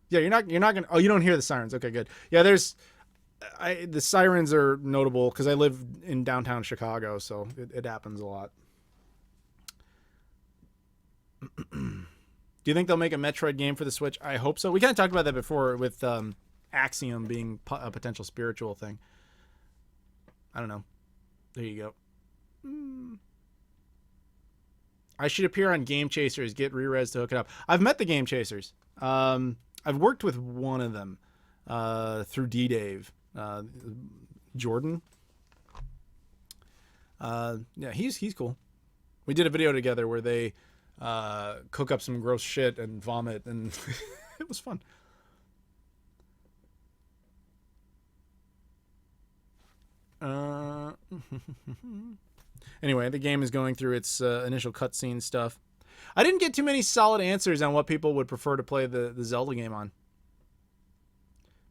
Yeah, you're not gonna... Oh, you don't hear the sirens. Okay, good. Yeah, the sirens are notable because I live in downtown Chicago, so it happens a lot. Do you think they'll make a Metroid game for the Switch? I hope so. We kind of talked about that before with Axiom being a potential spiritual thing. I don't know. There you go. I should appear on Game Chasers, get re-res to hook it up. I've met the Game Chasers. I've worked with one of them through D-Dave. Jordan. Yeah, he's cool. We did a video together where they cook up some gross shit and vomit, and it was fun. Anyway, the game is going through its initial cutscene stuff. I didn't get too many solid answers on what people would prefer to play the Zelda game on.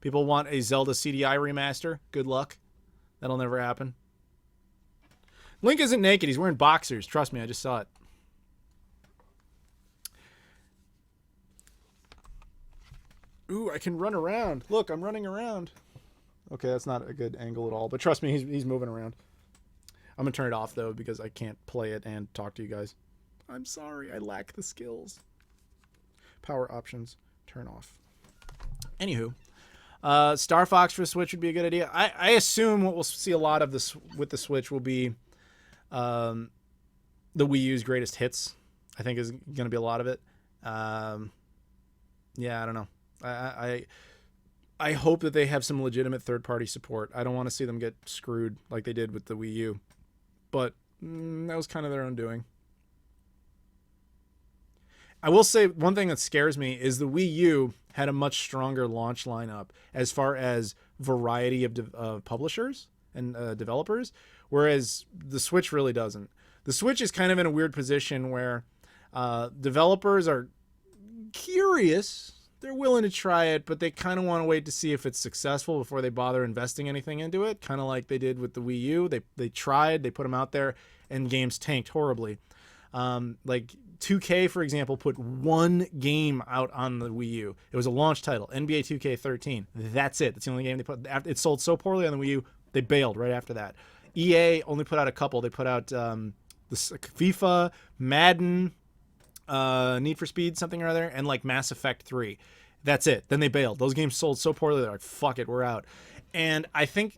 People want a Zelda CDI remaster. Good luck. That'll never happen. Link isn't naked. He's wearing boxers. Trust me, I just saw it. Ooh, I can run around. Look, I'm running around. Okay, that's not a good angle at all. But trust me, he's moving around. I'm going to turn it off, though, because I can't play it and talk to you guys. I'm sorry. I lack the skills. Power options. Turn off. Anywho. Star Fox for Switch would be a good idea. I assume what we'll see a lot of this with the Switch will be the Wii U's greatest hits. I think is going to be a lot of it. Yeah, I don't know. I hope that they have some legitimate third-party support. I don't want to see them get screwed like they did with the Wii U. But that was kind of their own doing. I will say one thing that scares me is the Wii U had a much stronger launch lineup as far as variety of publishers and developers, whereas the Switch really doesn't. The Switch is kind of in a weird position where developers are curious. They're willing to try it, but they kind of want to wait to see if it's successful before they bother investing anything into it, kind of like they did with the Wii U. They tried, they put them out there, and games tanked horribly. Like 2K, for example, put one game out on the Wii U. It was a launch title, NBA 2K13. That's it. That's the only game they put. It sold so poorly on the Wii U, they bailed right after that. EA only put out a couple. They put out the FIFA, Madden, Need for Speed, something or other, and like Mass Effect 3. That's it. Then they bailed. Those games sold so poorly, they're like, fuck it, we're out. And I think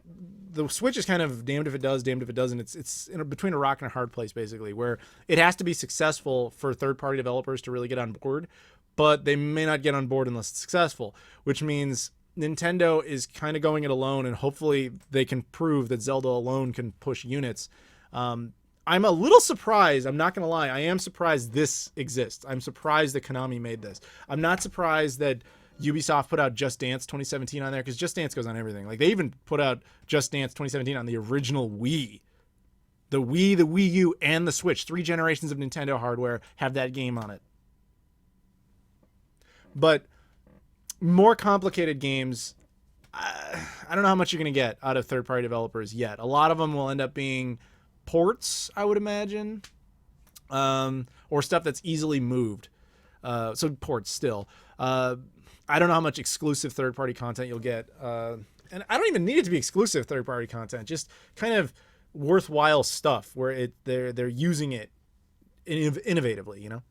the Switch is kind of damned if it does, damned if it doesn't. It's between a rock and a hard place, basically, where it has to be successful for third-party developers to really get on board, but they may not get on board unless it's successful, which means Nintendo is kind of going it alone, and hopefully they can prove that Zelda alone can push units. I'm a little surprised. I'm not going to lie. I am surprised this exists. I'm surprised that Konami made this. I'm not surprised that Ubisoft put out Just Dance 2017 on there, because Just Dance goes on everything. Like, they even put out Just Dance 2017 on the original Wii. The Wii, the Wii U, and the Switch, 3 generations of Nintendo hardware have that game on it. But more complicated games, I don't know how much you're going to get out of third-party developers yet. A lot of them will end up being ports, I would imagine, or stuff that's easily moved. So ports still. I don't know how much exclusive third-party content you'll get. And I don't even need it to be exclusive third-party content. Just kind of worthwhile stuff where they're using it innovatively, you know.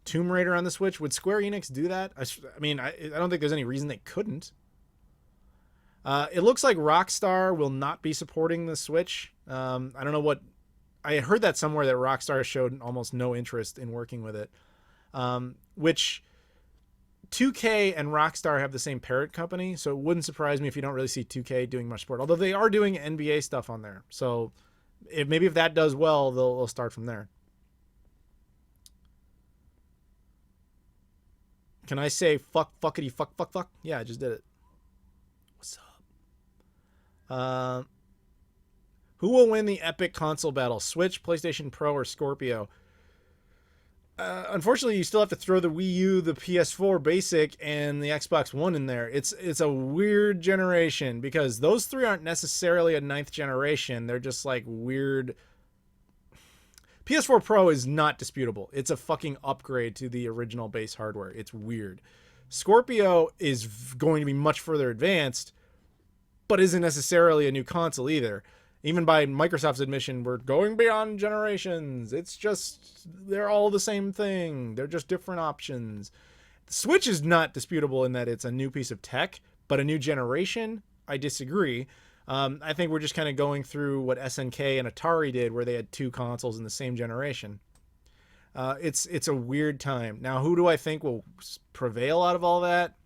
Tomb Raider on the Switch. Would Square Enix do that? I mean, I don't think there's any reason they couldn't. It looks like Rockstar will not be supporting the Switch. I don't know what. I heard that somewhere that Rockstar showed almost no interest in working with it. Which 2K and Rockstar have the same parent company, so it wouldn't surprise me if you don't really see 2K doing much support. Although they are doing NBA stuff on there, so maybe if that does well, they'll start from there. Can I say fuckity fuck? Yeah, I just did it. What's up? Who will win the epic console battle? Switch, PlayStation Pro, or Scorpio? Unfortunately, you still have to throw the Wii U, the PS4 Basic, and the Xbox One in there. It's a weird generation because those 3 aren't necessarily a 9th generation. They're just like weird. PS4 Pro is not disputable. It's a fucking upgrade to the original base hardware. It's weird. Scorpio is going to be much further advanced, but isn't necessarily a new console either. Even by Microsoft's admission, we're going beyond generations. It's just, they're all the same thing. They're just different options. The Switch is not disputable in that it's a new piece of tech, but a new generation, I disagree. I think we're just kind of going through what SNK and Atari did, where they had 2 consoles in the same generation. It's a weird time. Now, who do I think will prevail out of all that?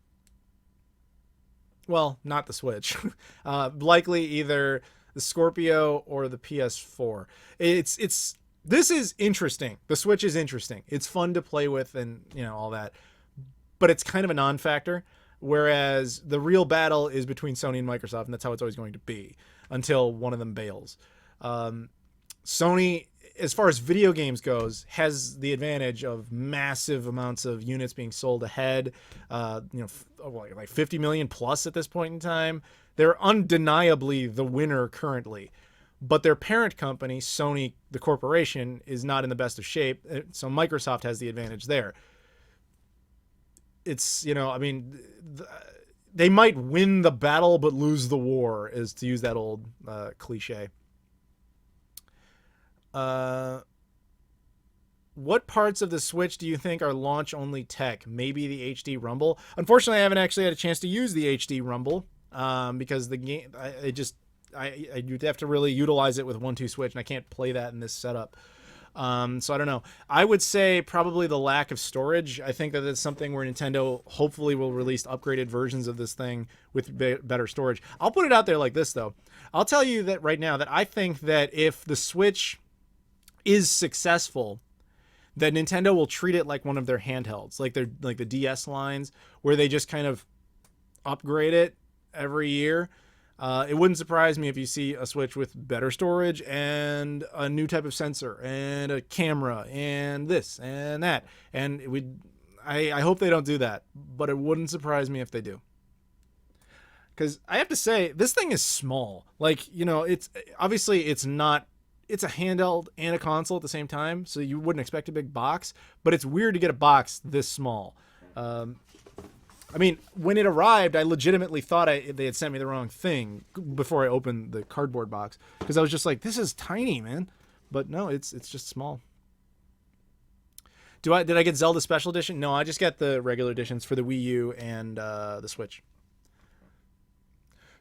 Well, not the Switch. Likely either the Scorpio or the PS4. This is interesting. The Switch is interesting. It's fun to play with and, you know, all that. But it's kind of a non-factor. Whereas the real battle is between Sony and Microsoft, and that's how it's always going to be until one of them bails. Sony, as far as video games goes, has the advantage of massive amounts of units being sold ahead. Like 50 million plus at this point in time. They're undeniably the winner currently. But their parent company, Sony, the corporation, is not in the best of shape. So Microsoft has the advantage there. It's, you know, I mean, they might win the battle but lose the war, is to use that old cliche. What parts of the Switch do you think are launch-only tech? Maybe the HD Rumble? Unfortunately, I haven't actually had a chance to use the HD Rumble because the game, you'd have to really utilize it with 1-2 Switch, and I can't play that in this setup. So I don't know. I would say probably the lack of storage. I think that it's something where Nintendo hopefully will release upgraded versions of this thing with better storage. I'll put it out there like this, though. I'll tell you that right now that I think that if the Switch is successful, that Nintendo will treat it like one of their handhelds, like the DS lines, where they just kind of upgrade it every year. It wouldn't surprise me if you see a Switch with better storage and a new type of sensor and a camera and this and that. And I hope they don't do that, but it wouldn't surprise me if they do. Because I have to say, this thing is small. Like, you know, it's obviously it's a handheld and a console at the same time, so you wouldn't expect a big box, but it's weird to get a box this small. I mean, when it arrived, I legitimately thought they had sent me the wrong thing before I opened the cardboard box, because I was just like, this is tiny, man. But no, it's just small. Did I get Zelda Special Edition? No, I just got the regular editions for the Wii U and the Switch.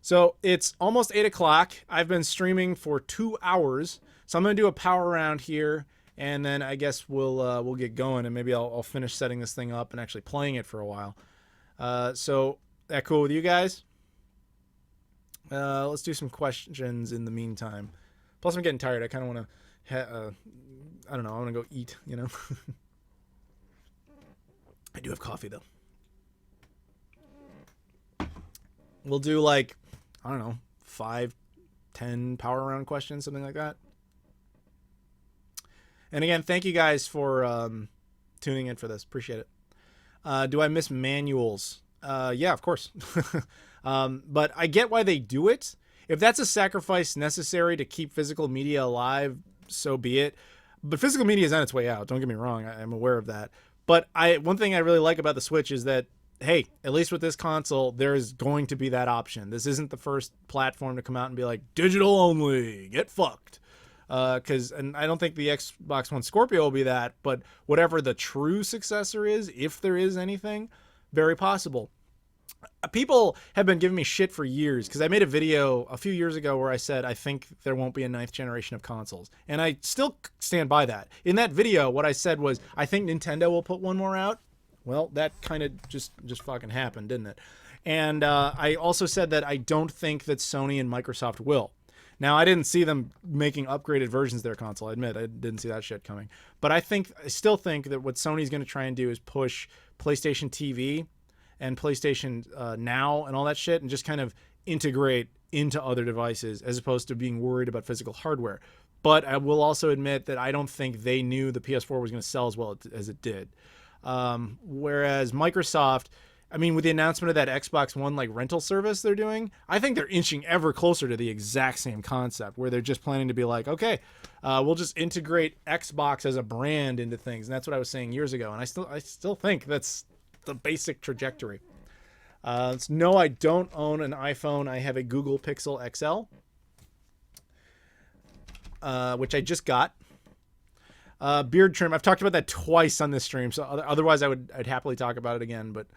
So it's almost 8 o'clock. I've been streaming for 2 hours, so I'm gonna do a power round here, and then I guess we'll get going, and maybe I'll finish setting this thing up and actually playing it for a while. So that cool with you guys? Let's do some questions in the meantime. Plus, I'm getting tired. I kind of want to, I don't know. I want to go eat, you know? I do have coffee, though. We'll do like, I don't know, 5, 10 power round questions, something like that. And again, thank you guys for tuning in for this. Appreciate it. Do I miss manuals? Yeah, of course. But I get why they do it. If that's a sacrifice necessary to keep physical media alive, so be it. But physical media is on its way out. Don't get me wrong. I'm aware of that. But one thing I really like about the Switch is that, hey, at least with this console, there's going to be that option. This isn't the first platform to come out and be like, digital only, get fucked. And I don't think the Xbox One Scorpio will be that, but whatever the true successor is, if there is anything, very possible. People have been giving me shit for years because I made a video a few years ago where I said I think there won't be a 9th generation of consoles, and I still stand by that. In that video, what I said was I think Nintendo will put one more out. Well, that kind of just fucking happened, didn't it? And I also said that I don't think that Sony and Microsoft will. Now, I didn't see them making upgraded versions of their console. I admit, I didn't see that shit coming. But I still think that what Sony's going to try and do is push PlayStation TV and PlayStation Now and all that shit and just kind of integrate into other devices as opposed to being worried about physical hardware. But I will also admit that I don't think they knew the PS4 was going to sell as well as it did. Whereas Microsoft, I mean, with the announcement of that Xbox One like rental service they're doing, I think they're inching ever closer to the exact same concept where they're just planning to be like, okay, we'll just integrate Xbox as a brand into things. And that's what I was saying years ago. And I still think that's the basic trajectory. No, I don't own an iPhone. I have a Google Pixel XL, which I just got. Beard trim. I've talked about that twice on this stream, so otherwise I'd happily talk about it again. But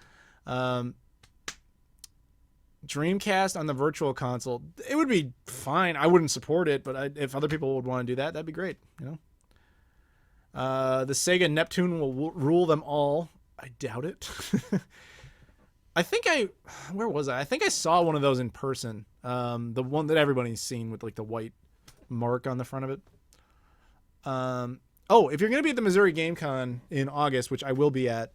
Dreamcast on the Virtual Console, it would be fine. I wouldn't support it, but if other people would want to do that, that'd be great. You know, the Sega Neptune will rule them all. I doubt it. Where was I? I think I saw one of those in person. The one that everybody's seen with like the white mark on the front of it. If you're going to be at the Missouri Game Con in August, which I will be at,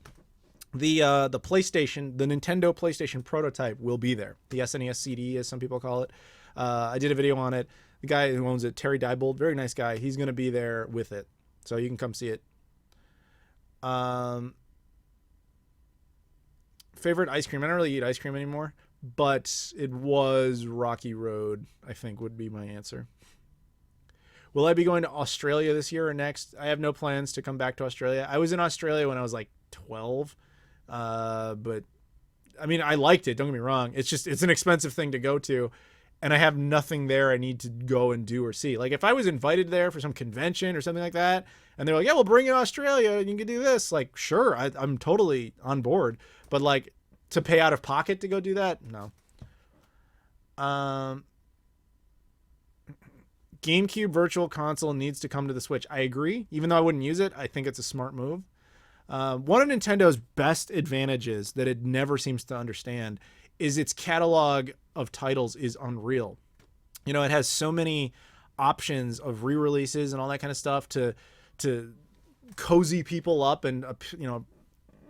the PlayStation, the Nintendo PlayStation prototype will be there. The SNES CD, as some people call it. I did a video on it. The guy who owns it, Terry Diebold, very nice guy. He's going to be there with it. So you can come see it. Favorite ice cream? I don't really eat ice cream anymore, but it was Rocky Road, I think would be my answer. Will I be going to Australia this year or next? I have no plans to come back to Australia. I was in Australia when I was like 12. But I mean, I liked it. Don't get me wrong. It's an expensive thing to go to. And I have nothing there I need to go and do or see. Like if I was invited there for some convention or something like that, and they're like, yeah, we'll bring you to Australia and you can do this. Like, sure, I'm totally on board. But like to pay out of pocket to go do that? No. GameCube Virtual Console needs to come to the Switch. I agree. Even though I wouldn't use it, I think it's a smart move. One of Nintendo's best advantages that it never seems to understand is its catalog of titles is unreal. You know, it has so many options of re-releases and all that kind of stuff to cozy people up and,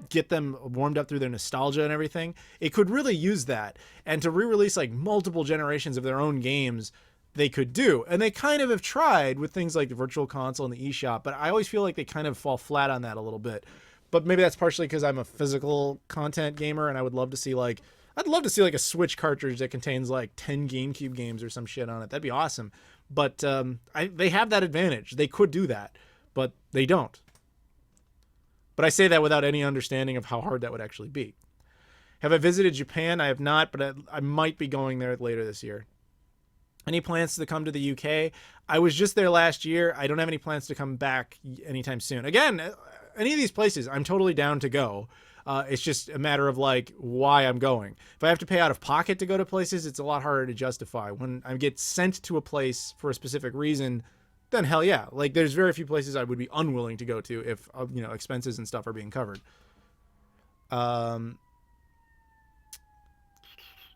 get them warmed up through their nostalgia and everything. It could really use that. And to re-release like multiple generations of their own games, they could do. And they kind of have tried with things like the Virtual Console and the eShop, but I always feel like they kind of fall flat on that a little bit. But maybe that's partially because I'm a physical content gamer and I'd love to see a Switch cartridge that contains like 10 GameCube games or some shit on it. That'd be awesome. But they have that advantage. They could do that, but they don't. But I say that without any understanding of how hard that would actually be. Have I visited Japan? I have not, but I might be going there later this year. Any plans to come to the UK? I was just there last year. I don't have any plans to come back anytime soon. Again, any of these places, I'm totally down to go. It's just a matter of like why I'm going. If I have to pay out of pocket to go to places, it's a lot harder to justify. When I get sent to a place for a specific reason, then hell yeah. Like there's very few places I would be unwilling to go to if expenses and stuff are being covered. Am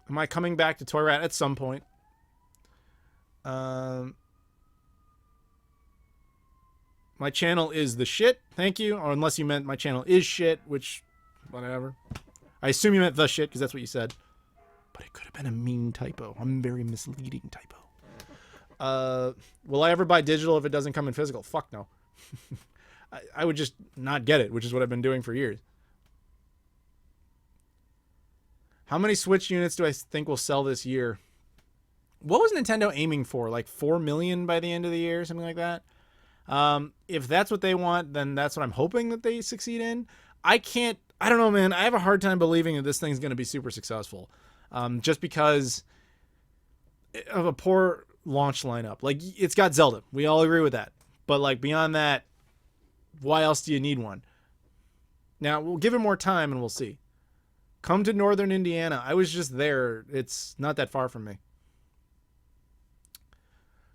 I coming back to Toy Rat at some point? My channel is the shit. Thank you. Or unless you meant my channel is shit, which whatever. I assume you meant the shit because that's what you said. but it could have been a mean typo. A very misleading typo. Will I ever buy digital if it doesn't come in physical? Fuck no. I would just not get it, which is what I've been doing for years. How many Switch units do I think will sell this year? What was Nintendo aiming for? Like 4 million by the end of the year, something like that? If that's what they want, then that's what I'm hoping that they succeed in. I don't know, man. I have a hard time believing that this thing's going to be super successful. Just because of a poor launch lineup. Like, it's got Zelda. We all agree with that. But, like, beyond that, why else do you need one? Now, we'll give it more time and we'll see. Come to Northern Indiana. I was just there. It's not that far from me.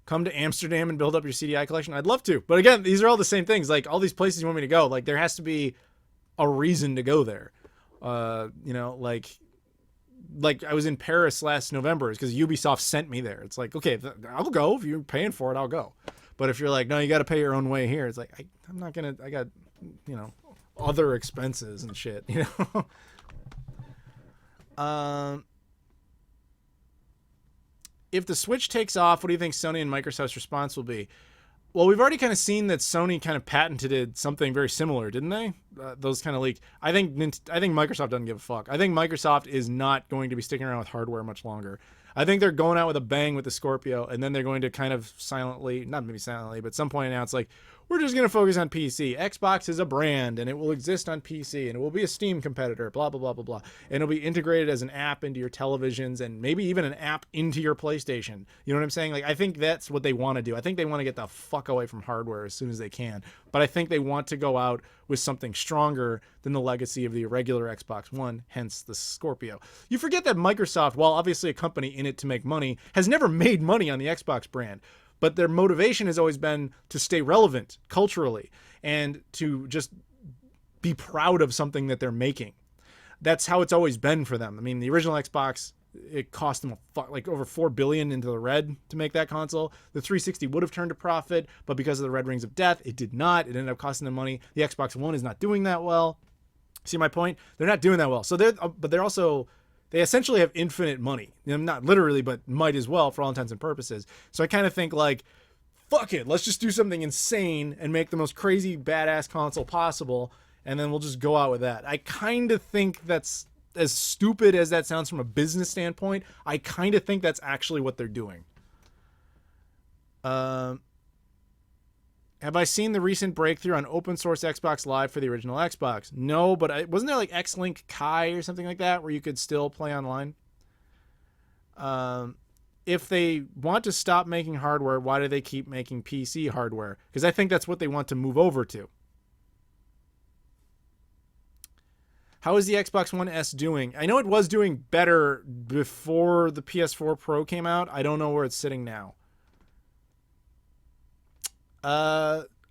Come to Amsterdam and build up your CDI collection. I'd love to. But again, these are all the same things. Like, all these places you want me to go, like, there has to be a reason to go there. Like I was in Paris last November because Ubisoft sent me there. It's like, okay, I'll go. If you're paying for it, I'll go. But if you're like, no, you got to pay your own way here. It's like, I'm not going to, I got, other expenses and shit, If the Switch takes off, what do you think Sony and Microsoft's response will be? Well, we've already kind of seen that Sony kind of patented something very similar, didn't they? Those kind of leaked. I think Microsoft doesn't give a fuck. I think Microsoft is not going to be sticking around with hardware much longer. I think they're going out with a bang with the Scorpio, and then they're going to kind of silently, not maybe silently, but at some point announce, like, we're just going to focus on PC. Xbox is a brand, and it will exist on PC, and it will be a Steam competitor, blah, blah, blah, blah, blah. And it'll be integrated as an app into your televisions and maybe even an app into your PlayStation. You know what I'm saying? Like, I think that's what they want to do. I think they want to get the fuck away from hardware as soon as they can. But I think they want to go out with something stronger than the legacy of the regular Xbox One, hence the Scorpio. You forget that Microsoft, while obviously a company in it to make money, has never made money on the Xbox brand. But their motivation has always been to stay relevant culturally and to just be proud of something that they're making. That's how it's always been for them. I mean, the original Xbox, it cost them like over $4 billion into the red to make that console. The 360 would have turned a profit, but because of the Red Rings of Death, it did not. It ended up costing them money. The Xbox One is not doing that well. See my point? They're not doing that well. So they essentially have infinite money. Not literally, but might as well for all intents and purposes. So I kind of think like, fuck it, let's just do something insane and make the most crazy badass console possible, and then we'll just go out with that. I kind of think that's, as stupid as that sounds from a business standpoint, I kind of think that's actually what they're doing. Have I seen the recent breakthrough on open source Xbox Live for the original Xbox? No, but wasn't there like X-Link Kai or something like that where you could still play online? If they want to stop making hardware, why do they keep making PC hardware? Because I think that's what they want to move over to. How is the Xbox One S doing? I know it was doing better before the PS4 Pro came out. I don't know where it's sitting now.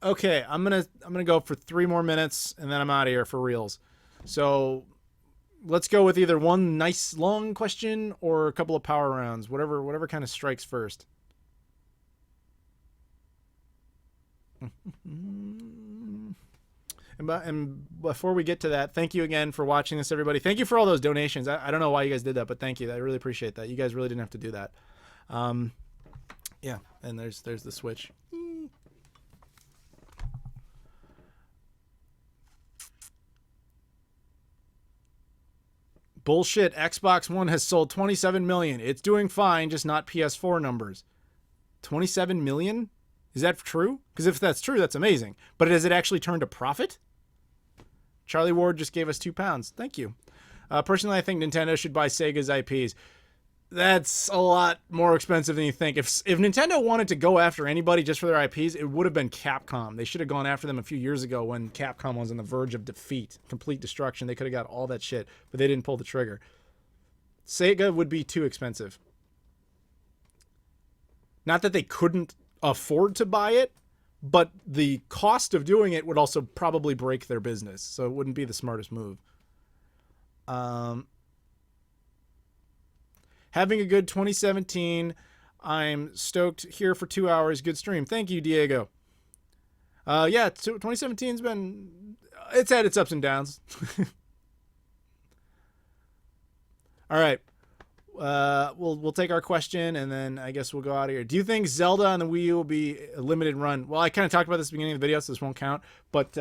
Okay, I'm gonna go for 3 more minutes and then I'm out of here for reals. So let's go with either one nice long question or a couple of power rounds, whatever kind of strikes first. And before we get to that, thank you again for watching this, everybody. Thank you for all those donations. I don't know why you guys did that, but thank you. I really appreciate that. You guys really didn't have to do that. Yeah, and there's the Switch. Bullshit. Xbox One has sold 27 million. It's doing fine, just not PS4 numbers. 27 million? Is that true? Because if that's true, that's amazing. But has it actually turned a profit? Charlie Ward just gave us £2. Thank you. Personally, I think Nintendo should buy Sega's IPs. That's a lot more expensive than you think. If Nintendo wanted to go after anybody just for their IPs, it would have been Capcom. They should have gone after them a few years ago when Capcom was on the verge of defeat, complete destruction. They could have got all that shit, but they didn't pull the trigger. Sega would be too expensive. Not that they couldn't afford to buy it, but the cost of doing it would also probably break their business, so it wouldn't be the smartest move. Having a good 2017. I'm stoked here for 2 hours. Good stream. Thank you, Diego. Yeah, 2017's been, it's had its ups and downs. All right. we'll take our question, and then I guess we'll go out of here. Do you think Zelda on the Wii U will be a limited run? Well, I kind of talked about this at the beginning of the video, so this won't count. But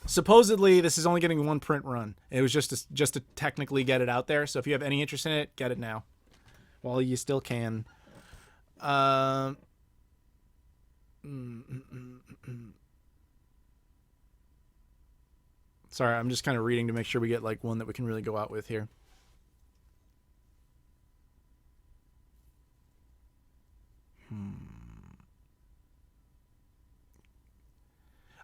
supposedly, this is only getting one print run. It was just to technically get it out there. So if you have any interest in it, get it now, while you still can. Sorry, I'm just kind of reading to make sure we get like one that we can really go out with here.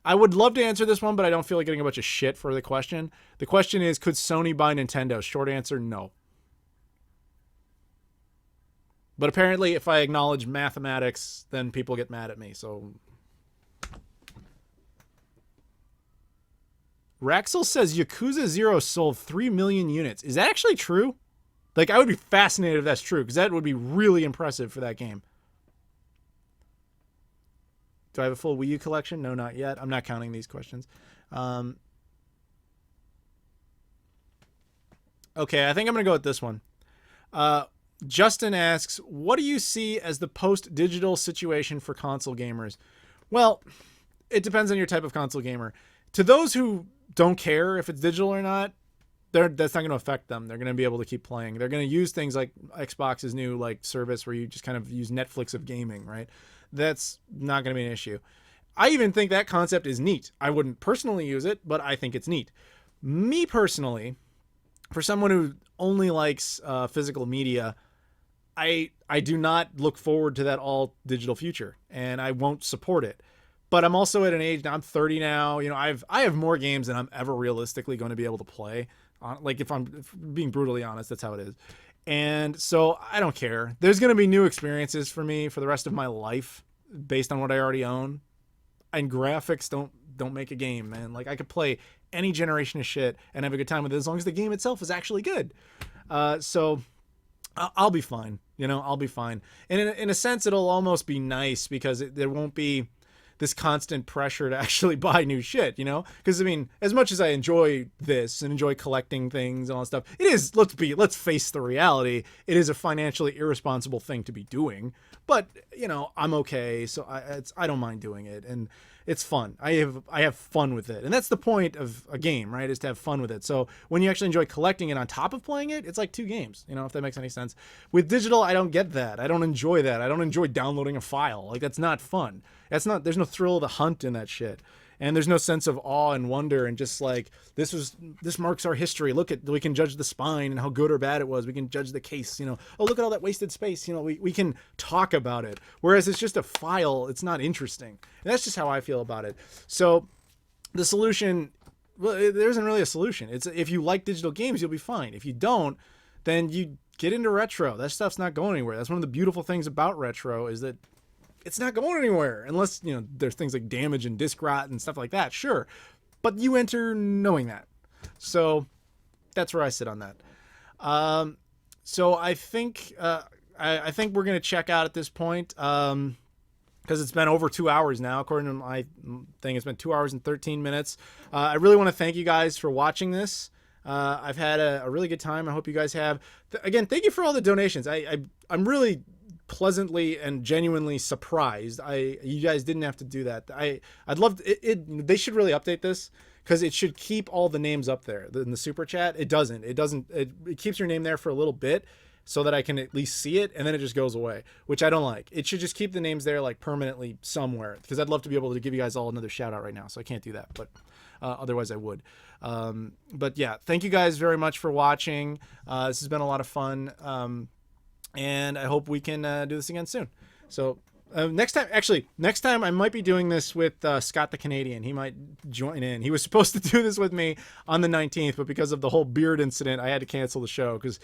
I would love to answer this one, but I don't feel like getting a bunch of shit for the question. The question is, could Sony buy Nintendo? Short answer, no. But apparently, if I acknowledge mathematics, then people get mad at me, so... Raxel says Yakuza 0 sold 3 million units. Is that actually true? Like, I would be fascinated if that's true, because that would be really impressive for that game. Do I have a full Wii U collection? No, not yet. I'm not counting these questions. Okay, I think I'm going to go with this one. Justin asks, what do you see as the post-digital situation for console gamers? Well, it depends on your type of console gamer. To those who don't care if it's digital or not, that's not going to affect them. They're going to be able to keep playing. They're going to use things like Xbox's new like service where you just kind of use Netflix of gaming, right? That's not going to be an issue. I even think that concept is neat. I wouldn't personally use it, but I think it's neat. Me personally, for someone who only likes physical media, I do not look forward to that all digital future, and I won't support it. But I'm also at an age now, I'm 30 now, you know, I have more games than I'm ever realistically going to be able to play. Like if I'm being brutally honest, that's how it is. And so I don't care. There's going to be new experiences for me for the rest of my life based on what I already own. And graphics don't make a game, man. Like I could play any generation of shit and have a good time with it as long as the game itself is actually good. So I'll be fine. You know, I'll be fine. And in a sense, it'll almost be nice because there won't be this constant pressure to actually buy new shit, you know? Because, I mean, as much as I enjoy this and enjoy collecting things and all that stuff, it is, let's face the reality, it is a financially irresponsible thing to be doing. But, you know, I'm okay, so I don't mind doing it, and it's fun. I have fun with it. And that's the point of a game, right, is to have fun with it. So when you actually enjoy collecting it on top of playing it, it's like two games, you know, if that makes any sense. With digital, I don't get that. I don't enjoy that. I don't enjoy downloading a file. Like, that's not fun. There's no thrill of the hunt in that shit. And there's no sense of awe and wonder and just like, this marks our history. We can judge the spine and how good or bad it was. We can judge the case, you know, oh, look at all that wasted space. You know, we can talk about it. Whereas it's just a file. It's not interesting. And that's just how I feel about it. So the solution, well, there isn't really a solution. It's if you like digital games, you'll be fine. If you don't, then you get into retro. That stuff's not going anywhere. That's one of the beautiful things about retro is that it's not going anywhere unless, you know, there's things like damage and disc rot and stuff like that. Sure. But you enter knowing that. So that's where I sit on that. So I think, I think we're going to check out at this point. Because it's been over 2 hours now. According to my thing, it's been 2 hours and 13 minutes. I really want to thank you guys for watching this. I've had a really good time. I hope you guys have. Again, thank you for all the donations. I'm really pleasantly and genuinely surprised. You guys didn't have to do that. I'd love it. They should really update this because it should keep all the names up there in the super chat. It doesn't. It keeps your name there for a little bit so that I can at least see it, and then it just goes away, which I don't like. It should just keep the names there like permanently somewhere because I'd love to be able to give you guys all another shout out right now. So I can't do that, but otherwise I would. But yeah, thank you guys very much for watching. This has been a lot of fun. And I hope we can do this again soon. So next time I might be doing this with Scott the Canadian. He might join in. He was supposed to do this with me on the 19th, but because of the whole beard incident, I had to cancel the show because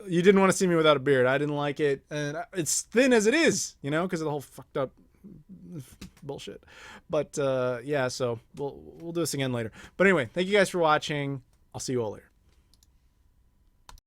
you didn't want to see me without a beard. I didn't like it. And it's thin as it is, you know, because of the whole fucked up bullshit. But yeah, so we'll do this again later. But anyway, thank you guys for watching. I'll see you all later.